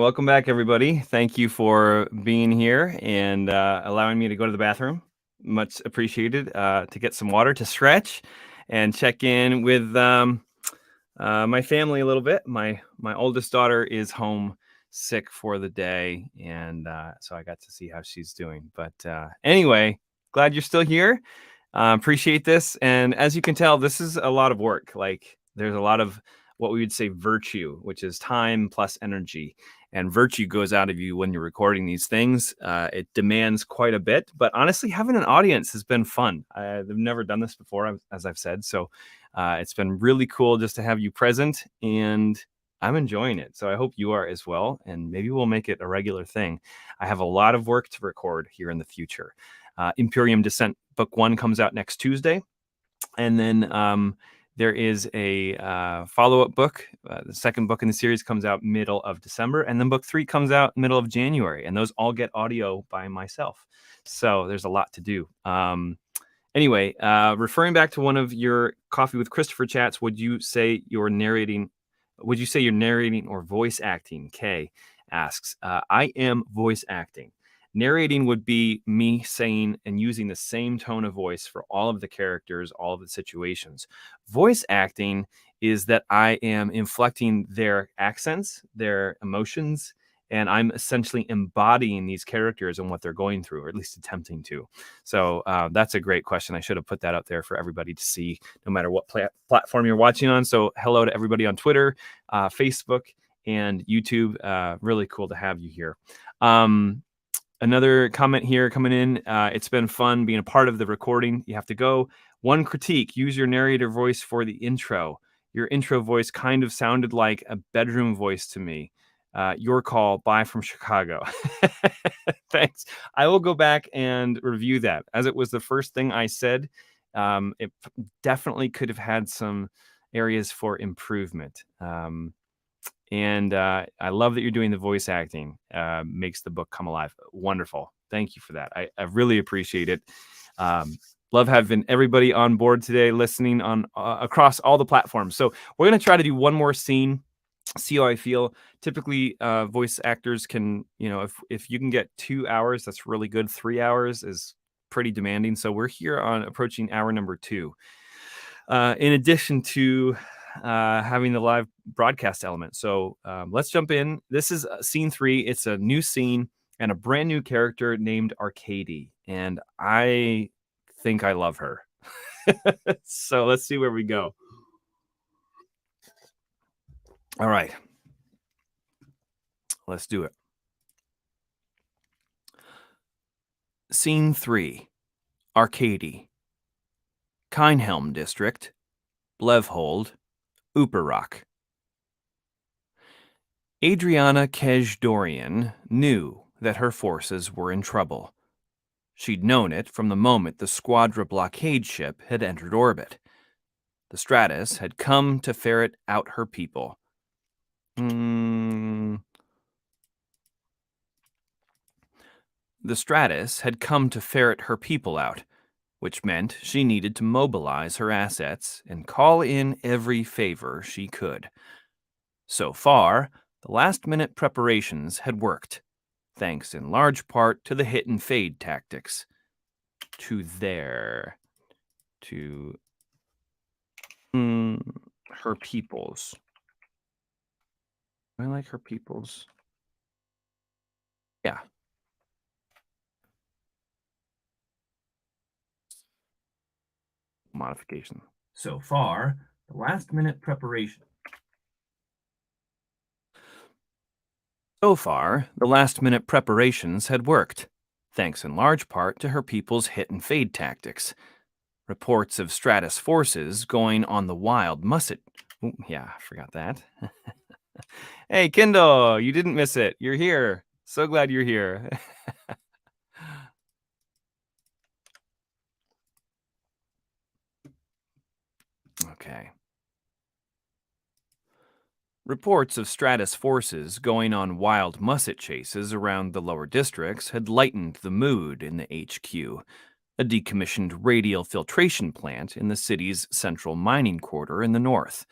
welcome back, everybody. Thank you for being here and allowing me to go to the bathroom. Much appreciated. To get some water to stretch and check in with my family a little bit. My oldest daughter is home sick for the day, and so I got to see how she's doing. But anyway, glad you're still here. Appreciate this, and as you can tell, this is a lot of work. Like there's a lot of what we would say virtue, which is time plus energy. And virtue goes out of you when you're recording these things. It demands quite a bit, but honestly, having an audience has been fun. I've never done this before, as I've said, so it's been really cool just to have you present, and I'm enjoying it. So I hope you are as well, and maybe we'll make it a regular thing. I have a lot of work to record here in the future. Imperium Descent Book 1 comes out next Tuesday, and then there is a follow-up book. The second book in the series comes out middle of December, and then book 3 comes out middle of January, and those all get audio by myself. So there's a lot to do. Anyway, referring back to one of your Coffee with Christopher chats, would you say you're narrating or voice acting? Kay asks. I am voice acting. Narrating would be me saying and using the same tone of voice for all of the characters, all of the situations. Voice acting is that I am inflecting their accents, their emotions, and I'm essentially embodying these characters and what they're going through, or at least attempting to. So that's a great question. I should have put that out there for everybody to see, no matter what platform you're watching on. So hello to everybody on Twitter, Facebook, and YouTube. Really cool to have you here. Another comment here coming in. It's been fun being a part of the recording. You have to go. One critique: use your narrator voice for the intro. Your intro voice kind of sounded like a bedroom voice to me. Your call. Bye from Chicago. Thanks. I will go back and review that, as it was the first thing I said. It definitely could have had some areas for improvement. And I love that you're doing the voice acting. Makes the book come alive. Wonderful. Thank you for that. I really appreciate it. Love having everybody on board today, listening on across all the platforms. So we're going to try to do one more scene, see how I feel. Typically, voice actors can, if you can get 2 hours, that's really good. 3 hours is pretty demanding. So we're here on approaching hour number 2. In addition to having the live broadcast element. So let's jump in. This is scene 3. It's a new scene and a brand new character named Arcady. And I think I love her. So let's see where we go. All right. Let's do it. Scene 3. Arcady. Kinehelm District. Blevhold. Uperak. Adriana Kej-Dorian knew that her forces were in trouble. She'd known it from the moment the Squadra blockade ship had entered orbit. The Stratus had come to ferret out her people. The Stratus had come to ferret her people out, which meant she needed to mobilize her assets and call in every favor she could. So far, the last-minute preparations had worked, thanks in large part to the hit-and-fade tactics. Her peoples. I like her peoples. Yeah. Modification. So far, the last-minute preparation. So far, the last-minute preparations had worked, thanks in large part to her people's hit-and-fade tactics. Reports of Stratus forces going on the wild musset. Ooh, yeah, I forgot that. Hey, Kindle, you didn't miss it. You're here. So glad you're here. Okay. Reports of Stratus forces going on wild musset chases around the lower districts had lightened the mood in the HQ, a decommissioned radial filtration plant in the city's central mining quarter in the north.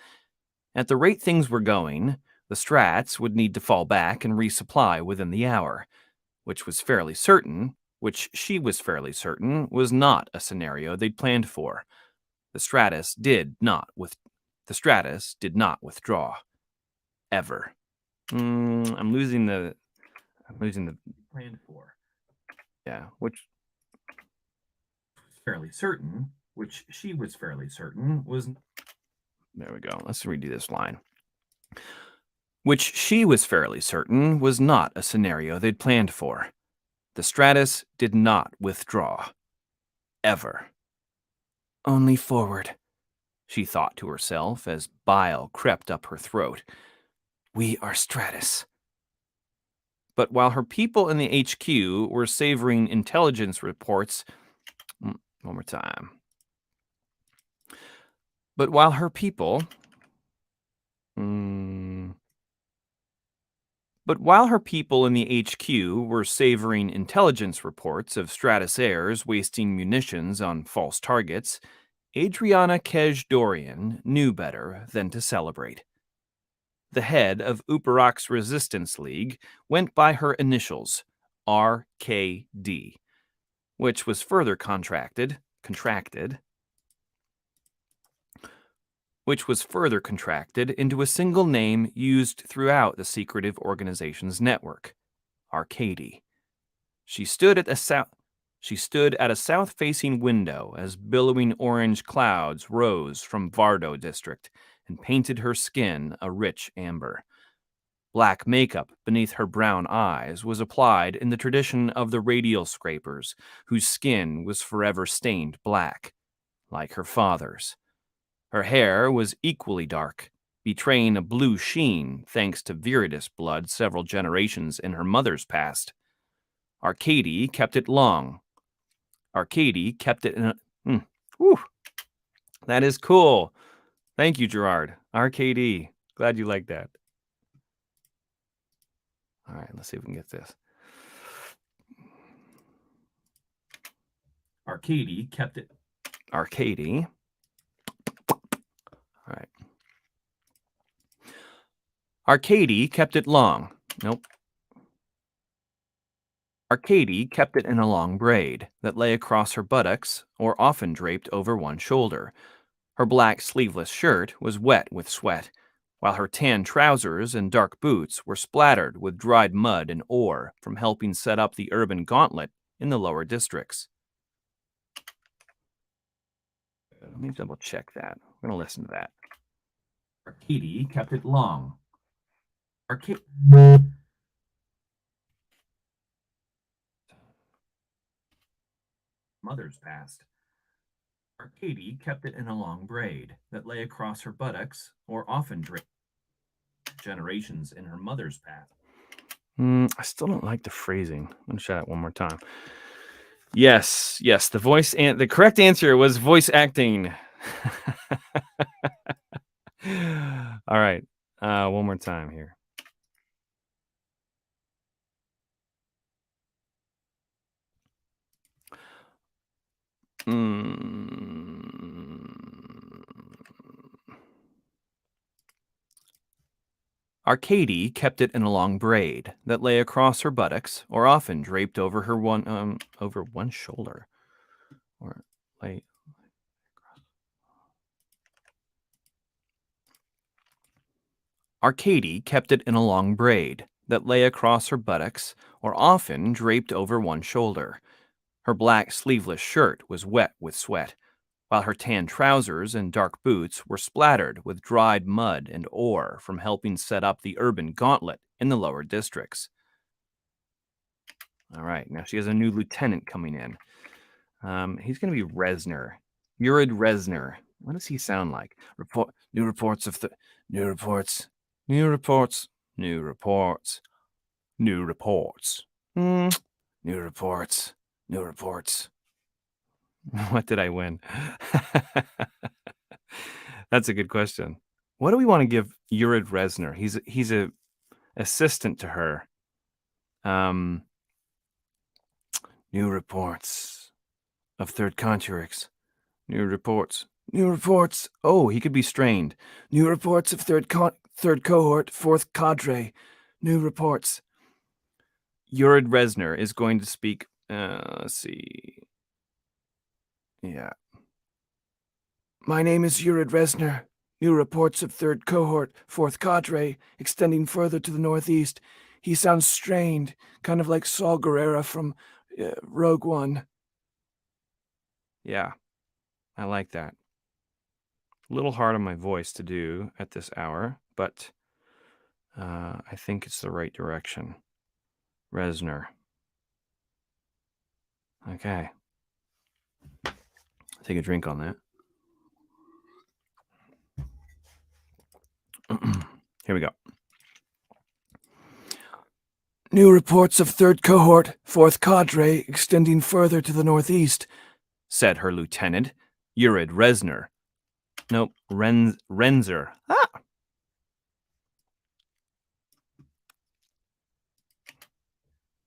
At the rate things were going, The Strats would need to fall back and resupply within the hour, which she was fairly certain was not a scenario they'd planned for. The Stratus did not withdraw. Ever. I'm losing the Planned for. yeah, which Fairly certain, which she was fairly certain was. there we go. Let's redo this line. Which she was fairly certain was not a scenario they'd planned for. The Stratus did not withdraw. Ever. Only forward, she thought to herself as bile crept up her throat. We are Stratus. But while her people in the HQ were savoring intelligence reports, one more time. But while her people in the HQ were savoring intelligence reports of Stratus heirs wasting munitions on false targets, Adriana Kej-Dorian knew better than to celebrate. The head of Uparak's Resistance League went by her initials, RKD, which was further contracted into a single name used throughout the secretive organization's network, Arcady. She stood at a south-facing window as billowing orange clouds rose from Vardo district and painted her skin a rich amber. Black makeup beneath her brown eyes was applied in the tradition of the radial scrapers, whose skin was forever stained black, like her father's. Her hair was equally dark, betraying a blue sheen thanks to Viridis blood several generations in her mother's past. Arcady kept it long. Arcady kept it in a... That is cool. Thank you, Gerard. Arcady. Glad you like that. All right, let's see if we can get this. Arcady kept it. Arcady. All right. Arcady kept it long. Nope. Arcady kept it in a long braid that lay across her buttocks or often draped over one shoulder. Her black sleeveless shirt was wet with sweat, while her tan trousers and dark boots were splattered with dried mud and ore from helping set up the urban gauntlet in the lower districts. Let me double check that. I'm going to listen to that. Arcady kept it long. Mother's past. Arcady kept it in a long braid that lay across her buttocks or often draped generations in her mother's past. I still don't like the phrasing. I'm going to try that one more time. Yes, the correct answer was voice acting. All right, one more time here. Arcady kept it in a long braid that lay across her buttocks, or often draped over her over one shoulder, or lay. Arcady kept it in a long braid that lay across her buttocks, or often draped over one shoulder. Her black sleeveless shirt was wet with sweat, while her tan trousers and dark boots were splattered with dried mud and ore from helping set up the urban gauntlet in the lower districts. All right, now she has a new lieutenant coming in. He's going to be Resner. Yurid Resner. What does he sound like? New reports. New reports. New reports. New reports. New reports. What did I win? That's a good question. What do we want to give Yurid Resner? He's a assistant to her. New reports of third conjurix. New reports. Oh, he could be strained. New reports of third third cohort, fourth cadre. New reports. Yurid Resner is going to speak. Let's see. Yeah. My name is Yurid Resner. New reports of third cohort, fourth cadre, extending further to the northeast. He sounds strained, kind of like Saul Guerrera from Rogue One. Yeah, I like that. A little hard on my voice to do at this hour, but I think it's the right direction. Resner. Okay. Take a drink on that. Here we go. New reports of third cohort, fourth cadre, extending further to the northeast, said her lieutenant, Yurid Resner. Nope, Renzer. Ah!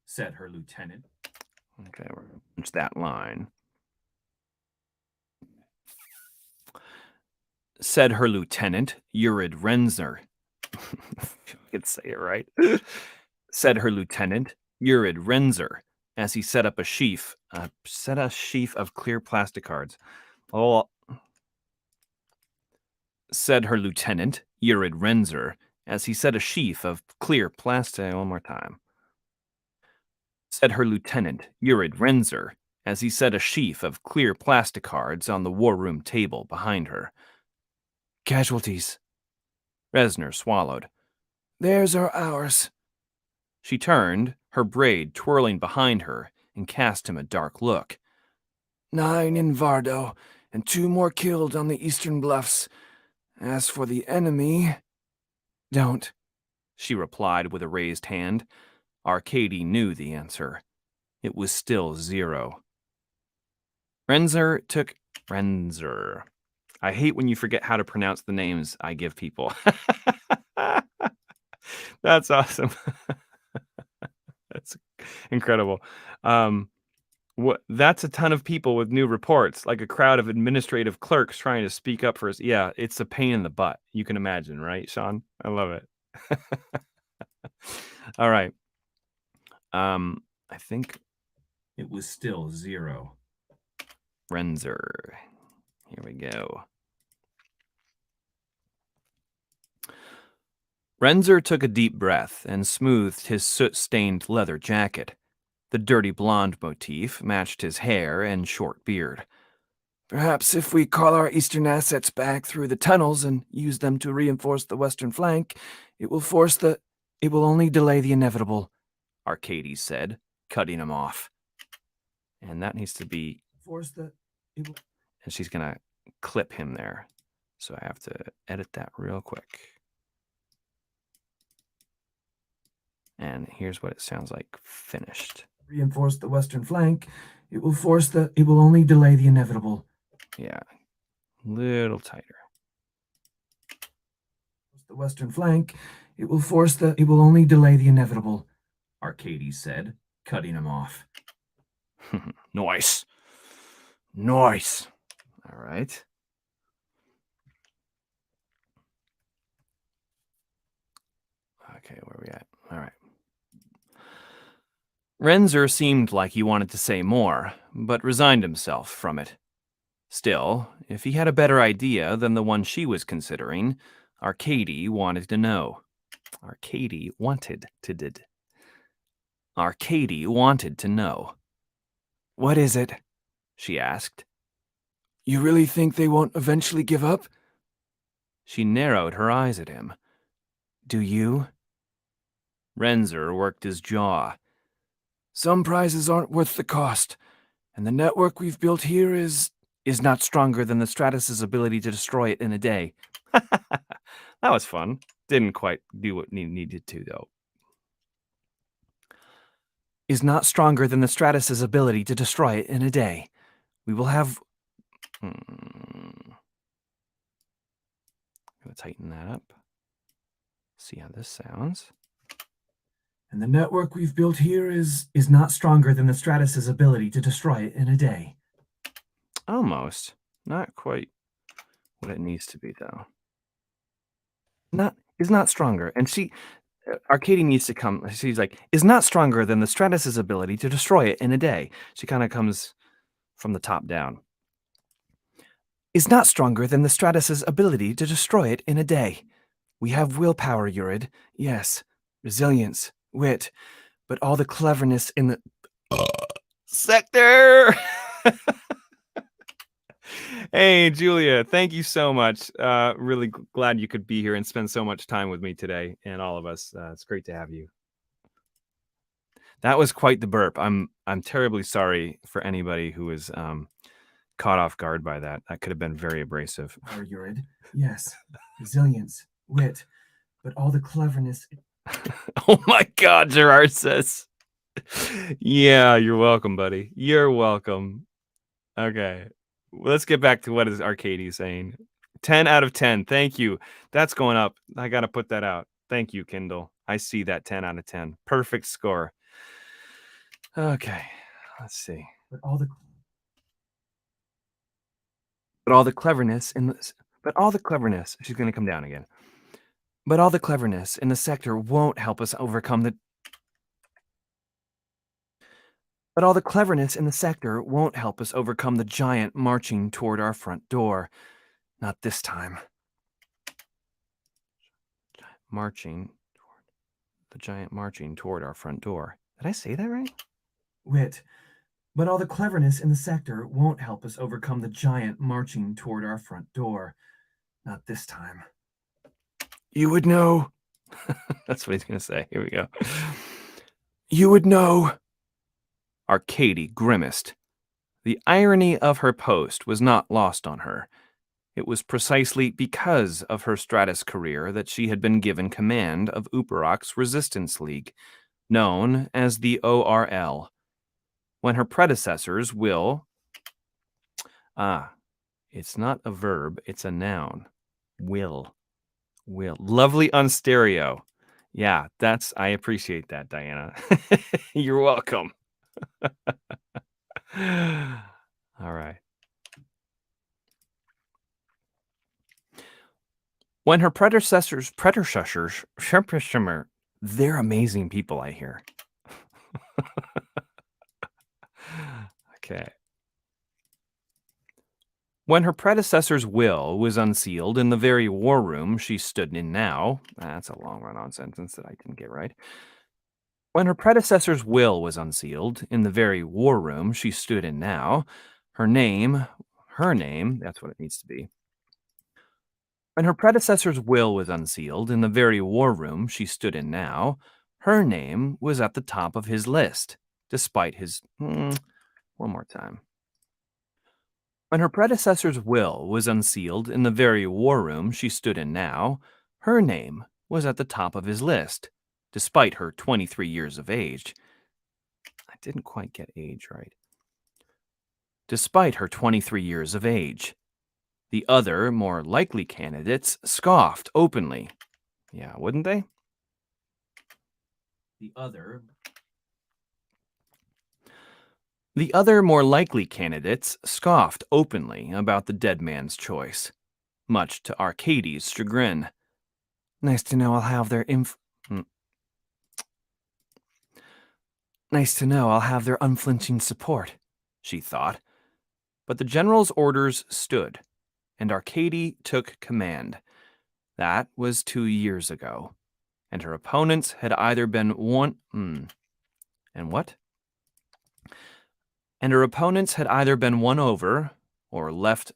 Said her lieutenant. Okay, we're going to punch that line. Said her lieutenant, Yurid Renzer. I could say it right. Said her lieutenant, Yurid Renzer, as he set a sheaf of clear plastic cards. Oh, said her lieutenant, Yurid Renzer, as he set a sheaf of clear plastic. One more time. Said her lieutenant, Yurid Renzer, as he set a sheaf of clear plastic cards on the war room table behind her. Casualties. Resner swallowed. Theirs are ours. She turned, her braid twirling behind her, and cast him a dark look. 9 in Vardo, and 2 more killed on the eastern bluffs. As for the enemy... Don't, she replied with a raised hand. Arcady knew the answer. It was still 0. Renzer. I hate when you forget how to pronounce the names I give people. That's awesome. That's incredible. That's a ton of people with new reports, like a crowd of administrative clerks trying to speak up for us. Yeah, it's a pain in the butt. You can imagine, right, Sean? I love it. All right. I think it was still 0. Renzer. Here we go. Renzer took a deep breath and smoothed his soot-stained leather jacket. The dirty blonde motif matched his hair and short beard. Perhaps if we call our eastern assets back through the tunnels and use them to reinforce the western flank, it will only delay the inevitable, Arcady said, cutting him off. And that needs to be... And she's going to clip him there. So I have to edit that real quick. And here's what it sounds like finished. Reinforce the western flank. It will only delay the inevitable. Yeah. Little tighter. The western flank. It will only delay the inevitable, Arcady said, cutting him off. Nice. Nice. All right. Okay, where are we at? All right. Renzer seemed like he wanted to say more, but resigned himself from it. Still, if he had a better idea than the one she was considering, Arcady wanted to know. Arcady wanted to know. What is it? She asked. You really think they won't eventually give up? She narrowed her eyes at him. Do you? Renzer worked his jaw. Some prizes aren't worth the cost, and the network we've built here is not stronger than the Stratus's ability to destroy it in a day. That was fun. Didn't quite do what needed to, though. Is not stronger than the Stratus's ability to destroy it in a day. We will have... I'm going to tighten that up. See how this sounds. And the network we've built here is not stronger than the Stratus's ability to destroy it in a day. Almost. Not quite what it needs to be, though. is not stronger. And Arcady needs to come. She's like, is not stronger than the Stratus's ability to destroy it in a day. She kind of comes from the top down. Is not stronger than the Stratus's ability to destroy it in a day. We have willpower, Urid. Yes. Resilience, wit, but all the cleverness in the sector. Hey, Julia, thank you so much. Really glad you could be here and spend so much time with me today and all of us. It's great to have you. That was quite the burp. I'm terribly sorry for anybody who was caught off guard by that. That could have been very abrasive. Urid. Yes. Resilience, wit, but all the cleverness. Oh my God, Gerard says. Yeah, you're welcome, buddy. You're welcome. Okay. Let's get back to what is Arcady saying. 10 out of 10. Thank you. That's going up. I got to put that out. Thank you, Kindle. I see that 10 out of 10. Perfect score. Okay. Let's see. But all the cleverness in this. But all the cleverness. She's going to come down again. But all the cleverness in the sector won't help us overcome the. But all the cleverness in the sector won't help us overcome the giant marching toward our front door. Not this time. The giant marching toward our front door. Did I say that right? Wit. But all the cleverness in the sector won't help us overcome the giant marching toward our front door. Not this time. You would know. That's what he's going to say. Here we go. You would know. Arcady grimaced. The irony of her post was not lost on her. It was precisely because of her Stratus career that she had been given command of Uparok's Resistance League, known as the ORL. When her predecessors will... it's not a verb, it's a noun. Will. Lovely on stereo. Yeah, I appreciate that, Diana. You're welcome. All right. When her predecessors, they're amazing people, I hear. Okay. When her predecessor's will was unsealed in the very war room she stood in now, that's a long run-on sentence that I didn't get right. When her predecessor's will was unsealed in the very war room she stood in now, her name, that's what it needs to be. When her predecessor's will was unsealed in the very war room she stood in now, her name was at the top of his list, despite his... one more time. When her predecessor's will was unsealed in the very war room she stood in now, her name was at the top of his list, despite her 23 years of age. I didn't quite get age right. Despite her 23 years of age. The other, more likely candidates scoffed openly. Yeah, wouldn't they? The other more likely candidates scoffed openly about the dead man's choice, much to Arcady's chagrin. Nice to know I'll have their unflinching support, she thought. But the general's orders stood, and Arcady took command. That was 2 years ago, and her opponents had either been won over or left.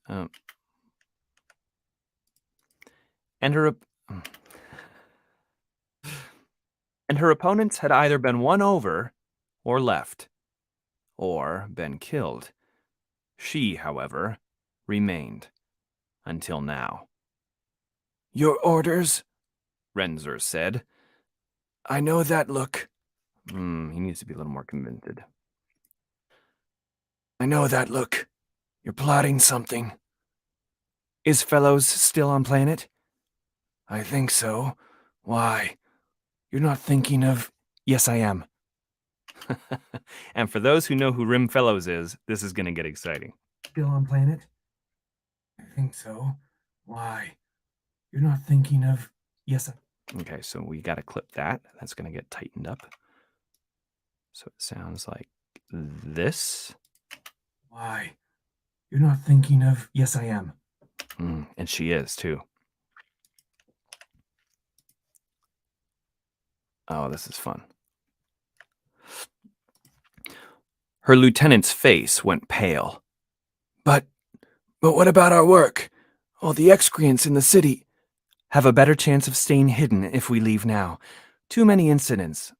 And her opponents had either been won over or left, or been killed. She, however, remained until now. Your orders? Renzer said. I know that look. He needs to be a little more convinced. I know that look. You're plotting something. Is Fellows still on planet? I think so. Why? You're not thinking of... Yes, I am. And for those who know who Rim Fellows is, this is going to get exciting. Still on planet? I think so. Why? You're not thinking of... Yes, Okay, so we got to clip that. That's going to get tightened up. So it sounds like this. Why? You're not thinking of... Yes, I am. And she is, too. Oh, this is fun. Her lieutenant's face went pale. But what about our work? All the excreants in the city. Have a better chance of staying hidden if we leave now. Too many incidents.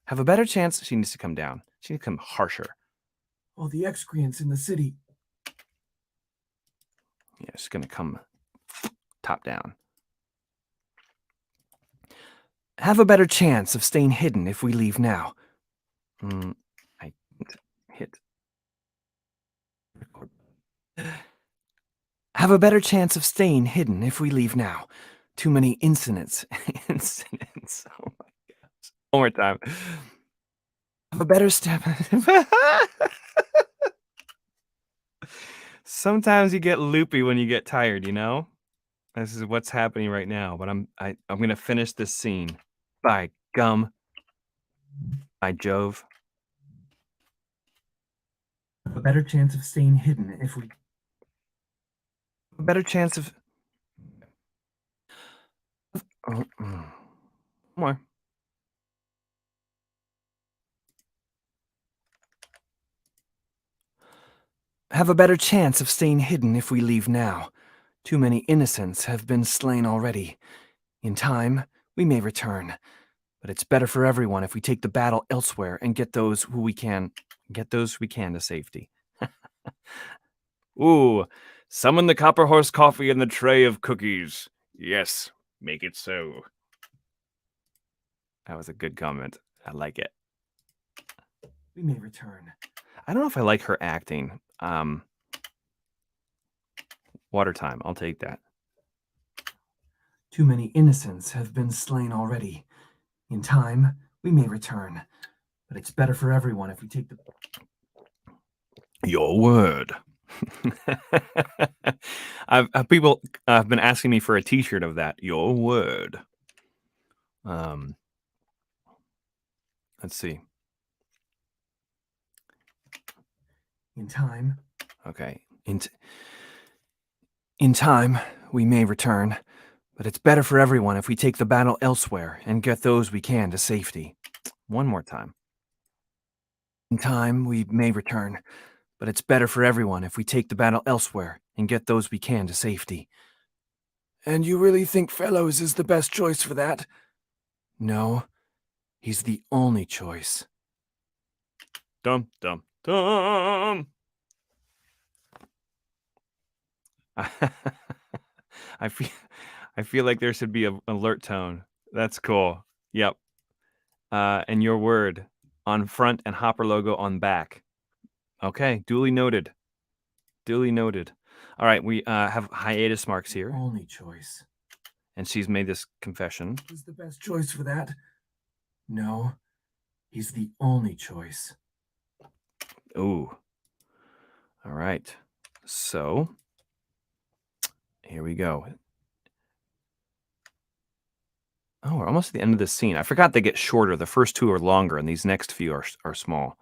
Have a better chance. She needs to come down. She needs to come harsher. All the excreants in the city. Yeah, she's going to come top down. Have a better chance of staying hidden if we leave now. I hit. Have a better chance of staying hidden if we leave now. Too many incidents. Incidents. Oh my gosh. One more time. Have a better step. Sometimes you get loopy when you get tired, you know? This is what's happening right now, but I'm gonna finish this scene. By gum. By Jove. A better chance of staying hidden if we... A better chance of... More. Have a better chance of staying hidden if we leave now. Too many innocents have been slain already. In time, we may return. But it's better for everyone if we take the battle elsewhere and get those we can to safety. Ooh, summon the copper horse coffee and the tray of cookies. Yes, make it so. That was a good comment. I like it. We may return. I don't know if I like her acting. Water time. I'll take that. Too many innocents have been slain already. In time, we may return. But it's better for everyone if we take the... Your word. People have been asking me for a T-shirt of that. Your word. Let's see. In time. Okay. In time, we may return, but it's better for everyone if we take the battle elsewhere and get those we can to safety. One more time. In time, we may return, but it's better for everyone if we take the battle elsewhere and get those we can to safety. And you really think Fellows is the best choice for that? No, he's the only choice. Dum, dum, dum. I feel like there should be an alert tone. That's cool. Yep. And your word on front and Hopper logo on back. Okay, duly noted. Duly noted. All right, we have hiatus marks here. Only choice. And she's made this confession. He's the best choice for that. No, he's the only choice. Ooh. All right. So, here we go. Oh, we're almost at the end of this scene. I forgot they get shorter. The first two are longer, and these next few are small.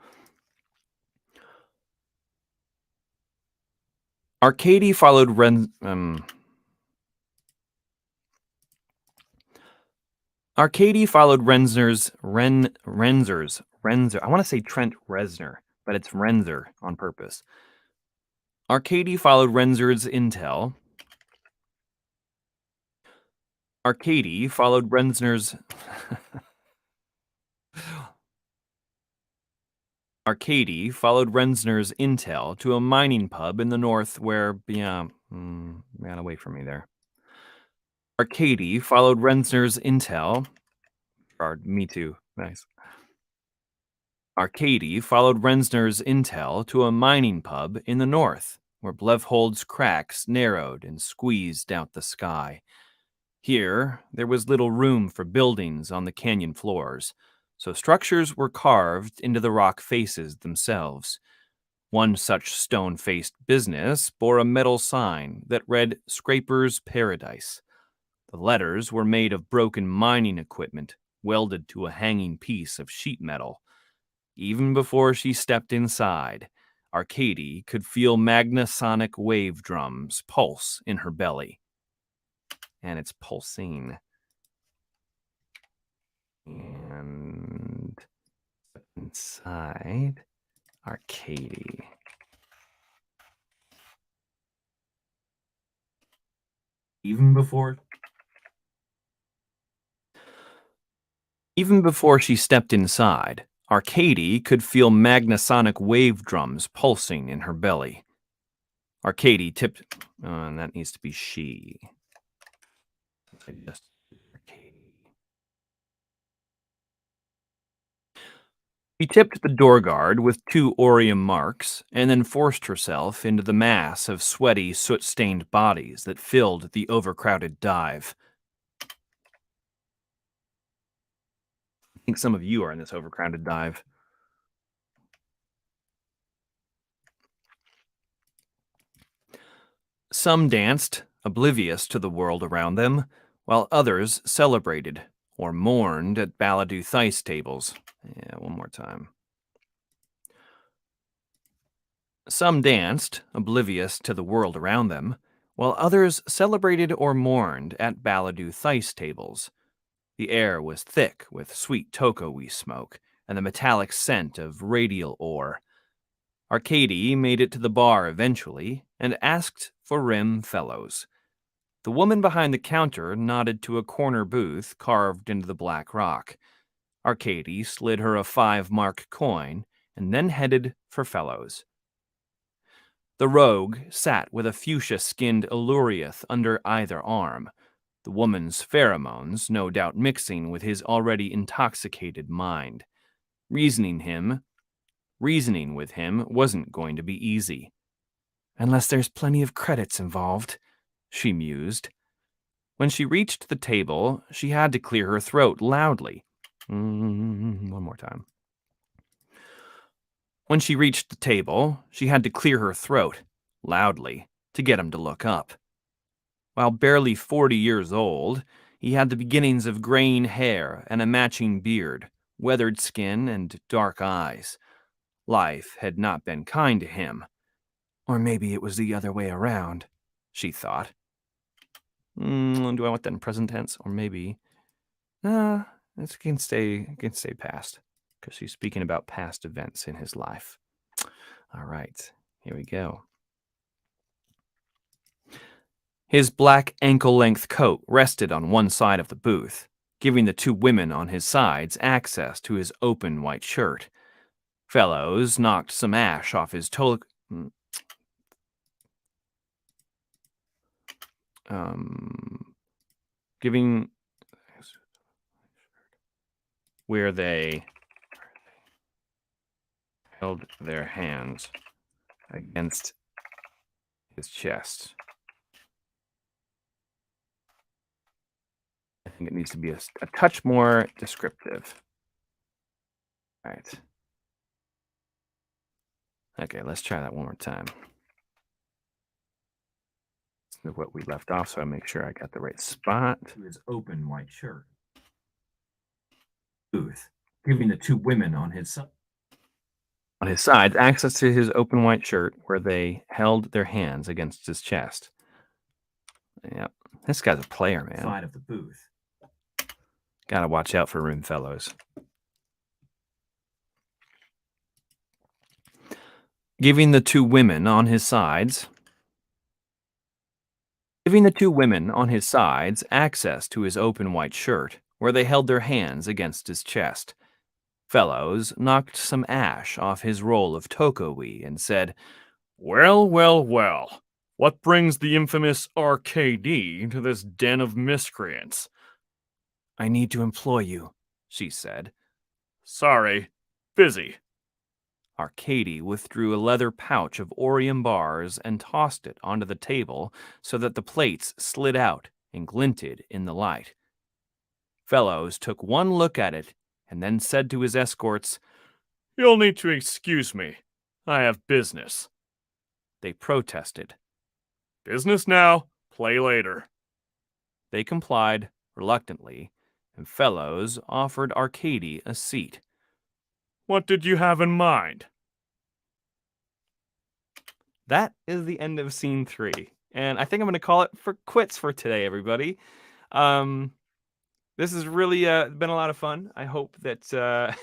Arcady followed Arcady followed Renzer. I want to say Trent Reznor, but it's Renzer on purpose. Arcady followed Renzer's intel. Arcady followed Renzer's... Arcady followed Renzner's intel to a mining pub in the north where... ran away from me there. Arcady followed Renzner's intel... Me too. Nice. Arcady followed Renzner's intel to a mining pub in the north where Blevhold's cracks narrowed and squeezed out the sky. Here, there was little room for buildings on the canyon floors, so structures were carved into the rock faces themselves. One such stone-faced business bore a metal sign that read Scraper's Paradise. The letters were made of broken mining equipment, welded to a hanging piece of sheet metal. Even before she stepped inside, Arcady could feel magnasonic wave drums pulse in her belly. And it's pulsing. And inside Arcady. Even before she stepped inside, Arcady could feel magnasonic wave drums pulsing in her belly. Arcady tipped, and that needs to be she. She tipped the door guard with 2 Orium marks and then forced herself into the mass of sweaty, soot-stained bodies that filled the overcrowded dive. I think some of you are in this overcrowded dive. Some danced, oblivious to the world around them, while others celebrated or mourned at Baladu Thice tables. Yeah, one more time. Some danced, oblivious to the world around them, while others celebrated or mourned at Baladu Thice tables. The air was thick with sweet tokoe smoke and the metallic scent of radial ore. Arcady made it to the bar eventually and asked for rim fellows. The woman behind the counter nodded to a corner booth carved into the black rock. Arcady slid her a 5-mark coin and then headed for fellows. The rogue sat with a fuchsia-skinned Illuriath under either arm, the woman's pheromones no doubt mixing with his already intoxicated mind. Reasoning with him wasn't going to be easy. Unless there's plenty of credits involved, she mused. When she reached the table, she had to clear her throat loudly. One more time. When she reached the table, she had to clear her throat loudly to get him to look up. While barely 40 years old, he had the beginnings of graying hair and a matching beard, weathered skin, and dark eyes. Life had not been kind to him. Or maybe it was the other way around, she thought. Do I want that in present tense? Or maybe... it can stay past, because she's speaking about past events in his life. All right, here we go. His black ankle-length coat rested on one side of the booth, giving the 2 women on his sides access to his open white shirt. Fellows knocked some ash off his where they held their hands against his chest. I think it needs to be a touch more descriptive. All right. Okay, let's try that one more time. What we left off, so I make sure I got the right spot. To his open white shirt. Booth, giving the 2 women on his sides access to his open white shirt where they held their hands against his chest. Yep, this guy's a player, man. Side of the booth. Gotta watch out for room fellows. Giving the 2 women on his sides access to his open white shirt, where they held their hands against his chest. Fellows knocked some ash off his roll of tokoe and said, "Well, well, well, what brings the infamous RKD to this den of miscreants?" "I need to employ you," she said. "Sorry, busy." Arcady withdrew a leather pouch of Orium bars and tossed it onto the table so that the plates slid out and glinted in the light. Fellows took one look at it and then said to his escorts, "You'll need to excuse me. I have business." They protested. "Business now, play later." They complied reluctantly, and Fellows offered Arcady a seat. "What did you have in mind?" That is the end of scene 3. And I think I'm going to call it for quits for today, everybody. This has really been a lot of fun. I hope that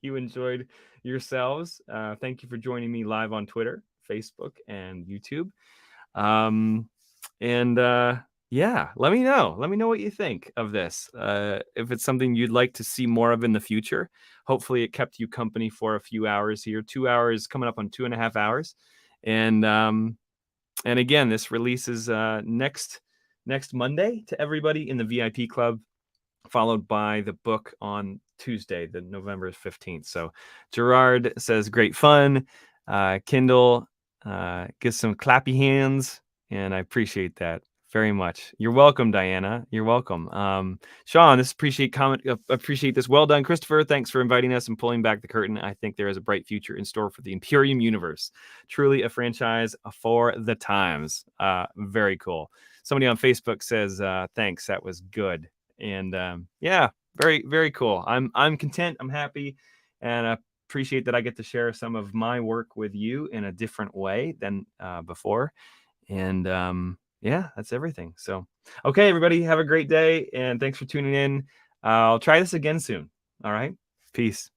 you enjoyed yourselves. Thank you for joining me live on Twitter, Facebook, and YouTube. Yeah, let me know. Let me know what you think of this. If it's something you'd like to see more of in the future. Hopefully it kept you company for a few hours here. 2 hours, coming up on 2.5 hours. And again, this releases next Monday to everybody in the VIP club, followed by the book on Tuesday, the November 15th. So Gerard says, great fun. Kindle gives some clappy hands, and I appreciate that very much. You're welcome, Diana. You're welcome. Sean, appreciate this. Well done, Christopher. Thanks for inviting us and pulling back the curtain. I think there is a bright future in store for the Imperium universe. Truly a franchise for the times. Very cool. Somebody on Facebook says, thanks, that was good. And yeah, very, very cool. I'm content. I'm happy. And I appreciate that I get to share some of my work with you in a different way than before. And yeah, that's everything. So, okay, everybody, have a great day. And thanks for tuning in. I'll try this again soon. All right. Peace.